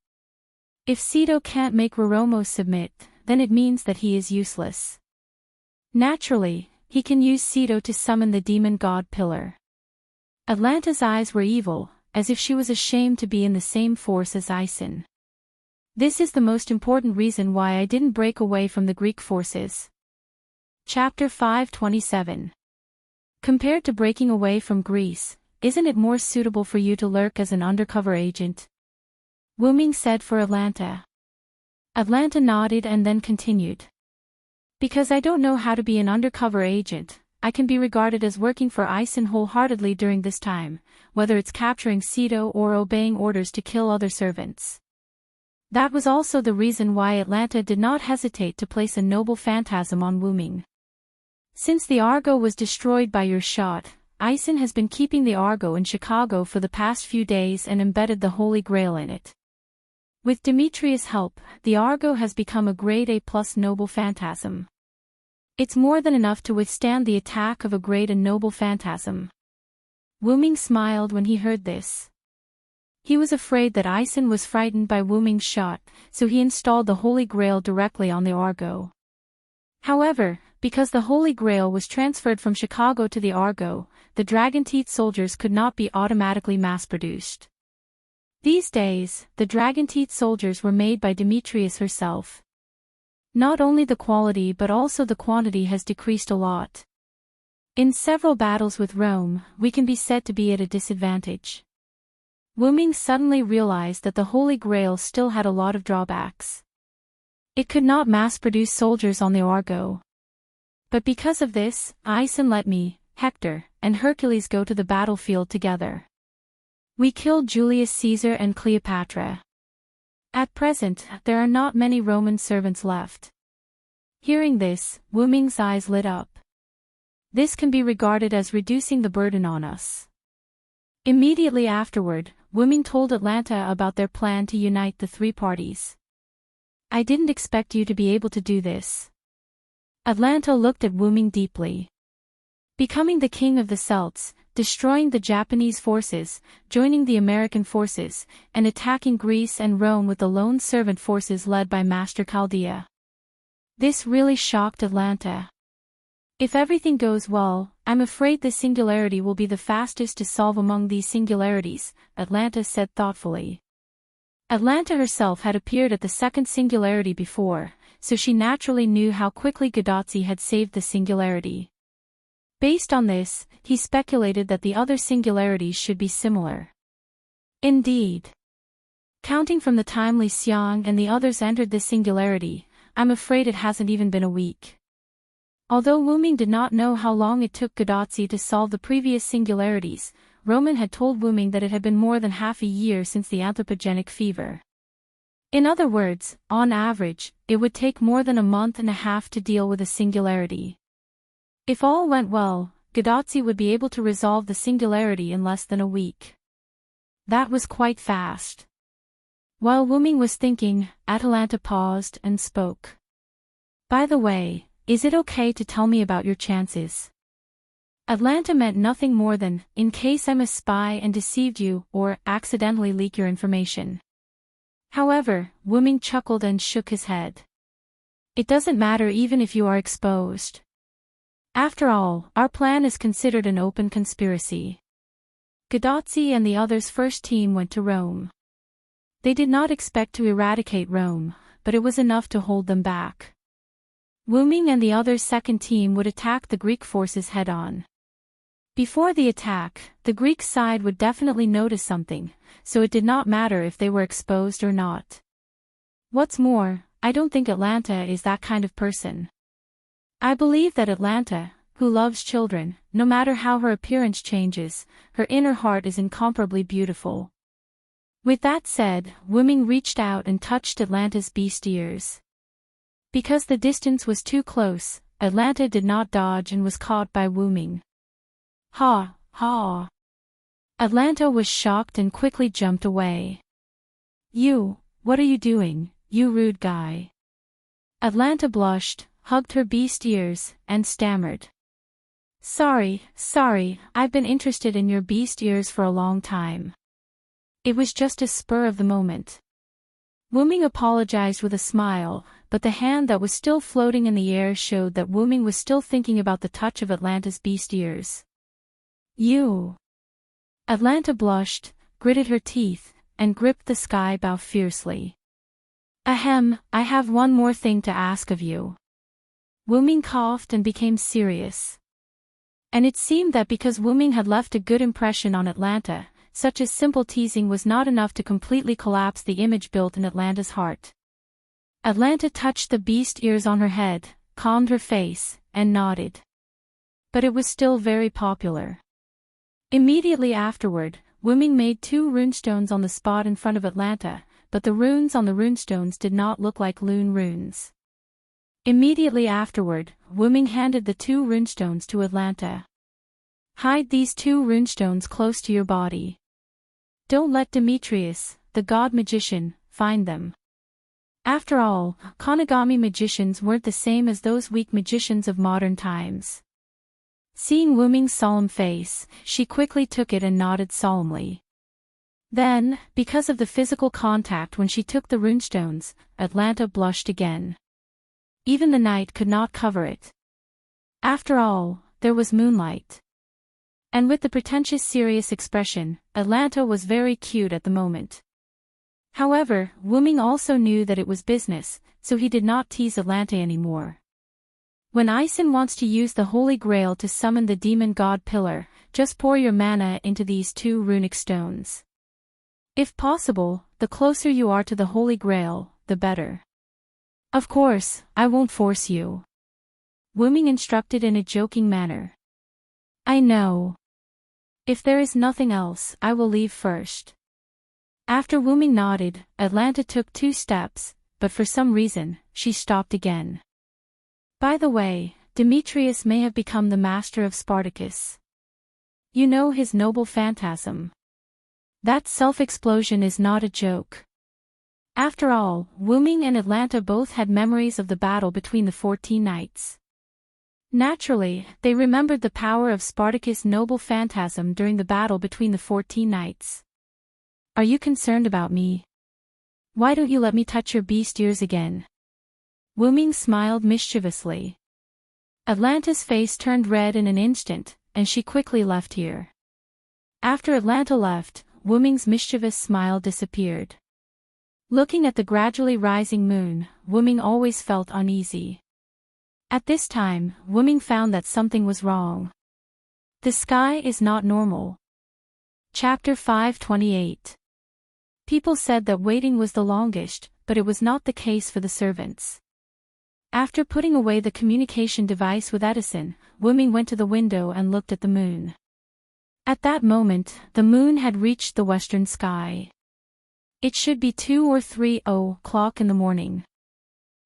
If Sito can't make Roromo submit, then it means that he is useless. Naturally, he can use Sito to summon the demon god pillar. Atlanta's eyes were evil, as if she was ashamed to be in the same force as Isen. This is the most important reason why I didn't break away from the Greek forces. Chapter 527. Compared to breaking away from Greece, isn't it more suitable for you to lurk as an undercover agent? Wuming said for Atlanta. Atlanta nodded and then continued. Because I don't know how to be an undercover agent, I can be regarded as working for Isen wholeheartedly during this time, whether it's capturing Sito or obeying orders to kill other servants. That was also the reason why Atlanta did not hesitate to place a noble phantasm on Wuming. Since the Argo was destroyed by your shot, Isen has been keeping the Argo in Chicago for the past few days and embedded the Holy Grail in it. With Demetrius' help, the Argo has become a grade A+ noble phantasm. It's more than enough to withstand the attack of a great and noble phantasm. Wuming smiled when he heard this. He was afraid that Isen was frightened by Wuming's shot, so he installed the Holy Grail directly on the Argo. However, because the Holy Grail was transferred from Chicago to the Argo, the Dragon Teeth soldiers could not be automatically mass-produced. These days, the Dragon Teeth soldiers were made by Demetrius herself. Not only the quality but also the quantity has decreased a lot. In several battles with Rome, we can be said to be at a disadvantage. Wuming suddenly realized that the Holy Grail still had a lot of drawbacks. It could not mass-produce soldiers on the Argo. But because of this, Isen let me, Hector, and Hercules go to the battlefield together. We killed Julius Caesar and Cleopatra. At present, there are not many Roman servants left. Hearing this, Wuming's eyes lit up. This can be regarded as reducing the burden on us. Immediately afterward, Wuming told Atlanta about their plan to unite the three parties. I didn't expect you to be able to do this. Atlanta looked at Wuming deeply. Becoming the king of the Celts, destroying the Japanese forces, joining the American forces, and attacking Greece and Rome with the lone servant forces led by Master Chaldea. This really shocked Atlanta. If everything goes well, I'm afraid this singularity will be the fastest to solve among these singularities, Atlanta said thoughtfully. Atlanta herself had appeared at the second singularity before, so she naturally knew how quickly Gadotsi had saved the singularity. Based on this, he speculated that the other singularities should be similar. Indeed. Counting from the time Li Xiang and the others entered this singularity, I'm afraid it hasn't even been a week. Although Wu Ming did not know how long it took Gadotsi to solve the previous singularities, Roman had told Wu Ming that it had been more than half a year since the anthropogenic fever. In other words, on average, it would take more than a month and a half to deal with a singularity. If all went well, Gadotsi would be able to resolve the singularity in less than a week. That was quite fast. While Wu Ming was thinking, Atalanta paused and spoke. By the way, is it okay to tell me about your chances? Atlanta meant nothing more than, in case I'm a spy and deceived you, or accidentally leak your information. However, Wu Ming chuckled and shook his head. It doesn't matter even if you are exposed. After all, our plan is considered an open conspiracy. Gadotsi and the others' first team went to Rome. They did not expect to eradicate Rome, but it was enough to hold them back. Wu Ming and the others' second team would attack the Greek forces head-on. Before the attack, the Greek side would definitely notice something, so it did not matter if they were exposed or not. What's more, I don't think Atlanta is that kind of person. I believe that Atlanta, who loves children, no matter how her appearance changes, her inner heart is incomparably beautiful. With that said, Wu Ming reached out and touched Atlanta's beast ears. Because the distance was too close, Atlanta did not dodge and was caught by Wu Ming. Ha, ha. Atlanta was shocked and quickly jumped away. What are you doing, you rude guy? Atlanta blushed, hugged her beast ears, and stammered. Sorry, I've been interested in your beast ears for a long time. It was just a spur of the moment. Wu Ming apologized with a smile, but the hand that was still floating in the air showed that Wu Ming was still thinking about the touch of Atlanta's beast ears. Atlanta blushed, gritted her teeth, and gripped the sky bow fiercely. Ahem, I have one more thing to ask of you. Wu Ming coughed and became serious. And it seemed that because Wu Ming had left a good impression on Atlanta, such as simple teasing was not enough to completely collapse the image built in Atlanta's heart. Atlanta touched the beast ears on her head, calmed her face, and nodded. But it was still very popular. Immediately afterward, Wu Ming made 2 runestones on the spot in front of Atlanta, but the runes on the runestones did not look like Lune runes. Immediately afterward, Wu Ming handed the 2 runestones to Atlanta. Hide these 2 runestones close to your body. Don't let Demetrius, the god magician, find them. After all, Konagami magicians weren't the same as those weak magicians of modern times. Seeing Wu Ming's solemn face, she quickly took it and nodded solemnly. Then, because of the physical contact when she took the runestones, Atlanta blushed again. Even the night could not cover it. After all, there was moonlight. And with the pretentious serious expression, Atlanta was very cute at the moment. However, Wu Ming also knew that it was business, so he did not tease Atlanta anymore. When Aisin wants to use the Holy Grail to summon the demon god pillar, just pour your mana into these 2 runic stones. If possible, the closer you are to the Holy Grail, the better. Of course, I won't force you. Wu Ming instructed in a joking manner. I know. If there is nothing else, I will leave first. After Wu Ming nodded, Atlanta took 2 steps, but for some reason, she stopped again. By the way, Demetrius may have become the master of Spartacus. You know his noble phantasm. That self-explosion is not a joke. After all, Wu Ming and Atlanta both had memories of the battle between the 14 knights. Naturally, they remembered the power of Spartacus' noble phantasm during the battle between the 14 knights. Are you concerned about me? Why don't you let me touch your beast ears again? Wu Ming smiled mischievously. Atlanta's face turned red in an instant, and she quickly left here. After Atlanta left, Wu Ming's mischievous smile disappeared. Looking at the gradually rising moon, Wuming always felt uneasy. At this time, Wuming found that something was wrong. The sky is not normal. Chapter 528. People said that waiting was the longest, but it was not the case for the servants. After putting away the communication device with Edison, Wuming went to the window and looked at the moon. At that moment, the moon had reached the western sky. It should be 2 or 3 o'clock in the morning.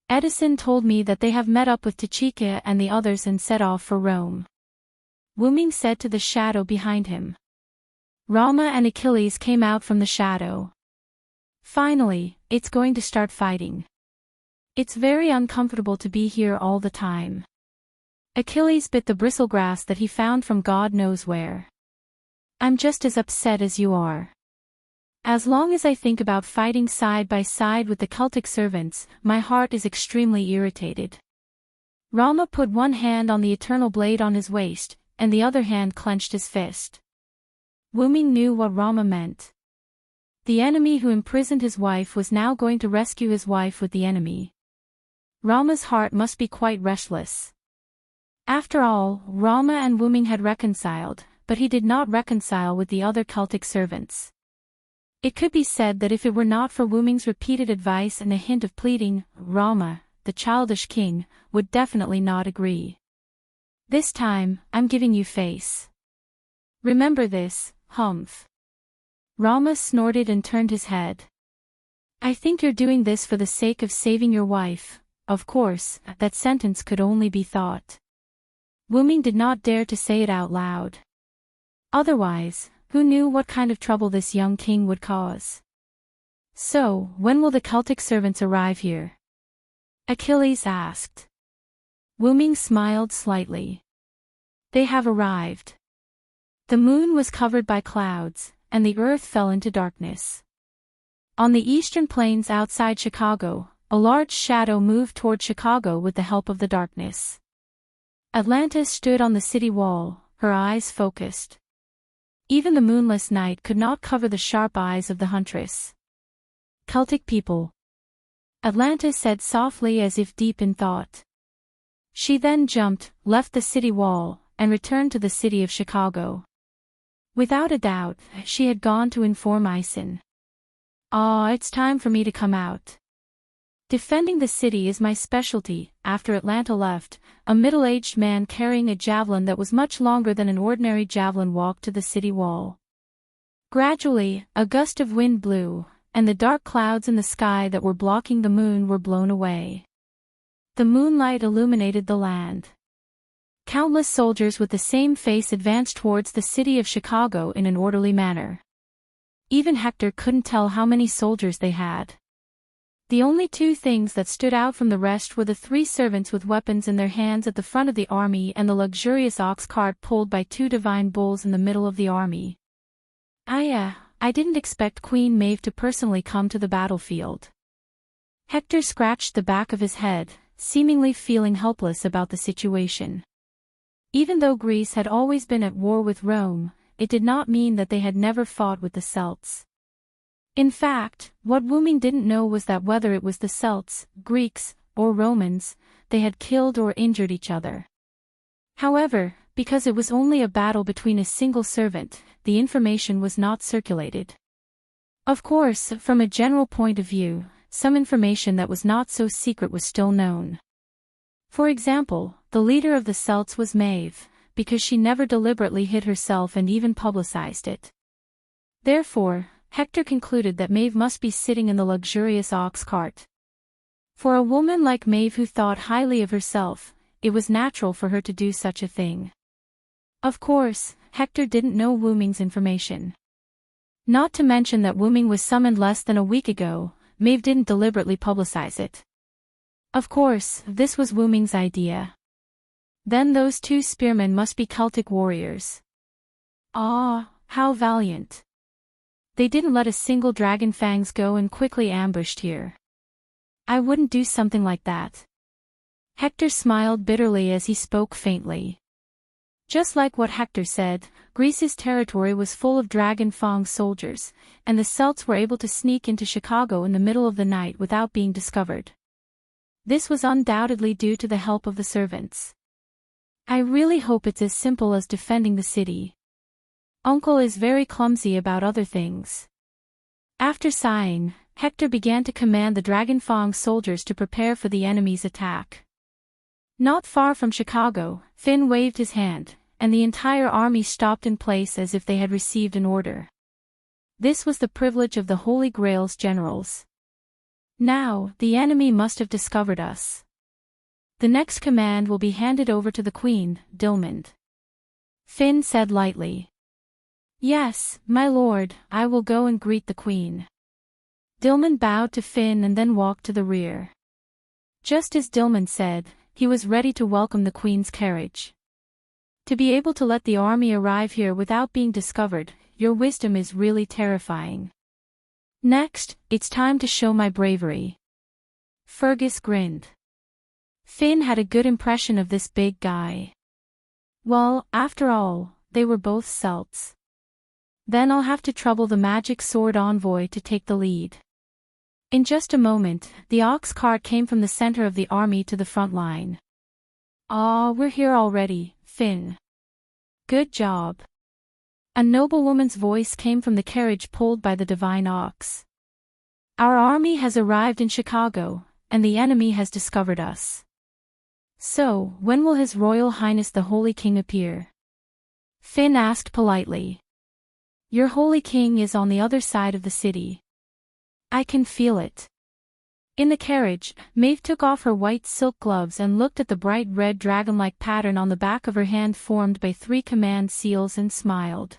Edison told me that they have met up with Tachika and the others and set off for Rome. Wuming said to the shadow behind him. Rama and Achilles came out from the shadow. Finally, it's going to start fighting. It's very uncomfortable to be here all the time. Achilles bit the bristlegrass that he found from God knows where. I'm just as upset as you are. As long as I think about fighting side by side with the cultic servants, my heart is extremely irritated. Rama put one hand on the eternal blade on his waist, and the other hand clenched his fist. Wuming knew what Rama meant. The enemy who imprisoned his wife was now going to rescue his wife with the enemy. Rama's heart must be quite restless. After all, Rama and Wuming had reconciled, but he did not reconcile with the other cultic servants. It could be said that if it were not for Wuming's repeated advice and a hint of pleading, Rama, the childish king, would definitely not agree. This time, I'm giving you face. Remember this, humph. Rama snorted and turned his head. I think you're doing this for the sake of saving your wife. Of course, that sentence could only be thought. Wuming did not dare to say it out loud. Otherwise, who knew what kind of trouble this young king would cause? So, when will the cultic servants arrive here? Achilles asked. Wuming smiled slightly. They have arrived. The moon was covered by clouds, and the earth fell into darkness. On the eastern plains outside Chicago, a large shadow moved toward Chicago with the help of the darkness. Atlantis stood on the city wall, her eyes focused. Even the moonless night could not cover the sharp eyes of the huntress. Celtic people. Atlantis said softly as if deep in thought. She then jumped, left the city wall, and returned to the city of Chicago. Without a doubt, she had gone to inform Ison. It's time for me to come out. Defending the city is my specialty. After Atlanta left, a middle-aged man carrying a javelin that was much longer than an ordinary javelin walked to the city wall. Gradually, a gust of wind blew, and the dark clouds in the sky that were blocking the moon were blown away. The moonlight illuminated the land. Countless soldiers with the same face advanced towards the city of Chicago in an orderly manner. Even Hector couldn't tell how many soldiers they had. The only two things that stood out from the rest were the 3 servants with weapons in their hands at the front of the army and the luxurious ox cart pulled by 2 divine bulls in the middle of the army. I didn't expect Queen Maeve to personally come to the battlefield. Hector scratched the back of his head, seemingly feeling helpless about the situation. Even though Greece had always been at war with Rome, it did not mean that they had never fought with the Celts. In fact, what Wuming didn't know was that whether it was the Celts, Greeks, or Romans, they had killed or injured each other. However, because it was only a battle between a single servant, the information was not circulated. Of course, from a general point of view, some information that was not so secret was still known. For example, the leader of the Celts was Maeve, because she never deliberately hid herself and even publicized it. Therefore, Hector concluded that Maeve must be sitting in the luxurious ox cart. For a woman like Maeve who thought highly of herself, it was natural for her to do such a thing. Of course, Hector didn't know Wuming's information. Not to mention that Wuming was summoned less than a week ago, Maeve didn't deliberately publicize it. Of course, this was Wuming's idea. Then those 2 spearmen must be Celtic warriors. How valiant. They didn't let a single dragon fangs go and quickly ambushed here. I wouldn't do something like that. Hector smiled bitterly as he spoke faintly. Just like what Hector said, Greece's territory was full of Dragon Fang soldiers, and the Celts were able to sneak into Chicago in the middle of the night without being discovered. This was undoubtedly due to the help of the servants. I really hope it's as simple as defending the city. Uncle is very clumsy about other things. After sighing, Hector began to command the Dragon Fang soldiers to prepare for the enemy's attack. Not far from Chicago, Finn waved his hand, and the entire army stopped in place as if they had received an order. This was the privilege of the Holy Grail's generals. Now, the enemy must have discovered us. The next command will be handed over to the Queen, Dilmund. Finn said lightly. Yes, my lord, I will go and greet the Queen. Dilmund bowed to Finn and then walked to the rear. Just as Dilmund said, he was ready to welcome the Queen's carriage. To be able to let the army arrive here without being discovered, your wisdom is really terrifying. Next, it's time to show my bravery. Fergus grinned. Finn had a good impression of this big guy. Well, after all, they were both Celts. Then I'll have to trouble the magic sword envoy to take the lead. In just a moment, the ox cart came from the center of the army to the front line. Ah, we're here already, Finn. Good job. A noblewoman's voice came from the carriage pulled by the divine ox. Our army has arrived in Chicago, and the enemy has discovered us. So, when will His Royal Highness the Holy King appear? Finn asked politely. Your Holy King is on the other side of the city. I can feel it. In the carriage, Maeve took off her white silk gloves and looked at the bright red dragon-like pattern on the back of her hand formed by 3 command seals and smiled.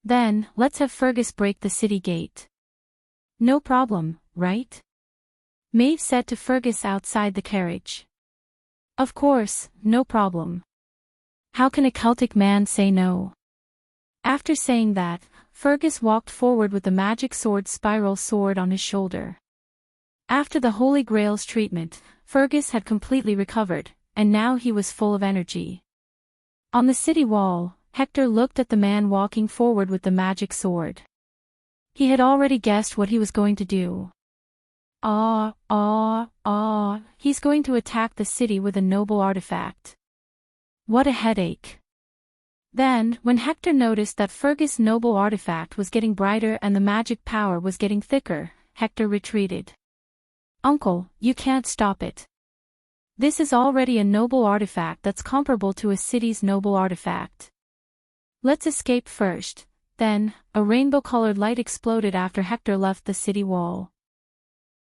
Then, let's have Fergus break the city gate. No problem, right? Maeve said to Fergus outside the carriage. Of course, no problem. How can a Celtic man say no? After saying that, Fergus walked forward with the magic sword spiral sword on his shoulder. After the Holy Grail's treatment, Fergus had completely recovered, and now he was full of energy. On the city wall, Hector looked at the man walking forward with the magic sword. He had already guessed what he was going to do. He's going to attack the city with a noble artifact. What a headache. Then, when Hector noticed that Fergus' noble artifact was getting brighter and the magic power was getting thicker, Hector retreated. Uncle, you can't stop it. This is already a noble artifact that's comparable to a city's noble artifact. Let's escape first. Then, a rainbow-colored light exploded after Hector left the city wall.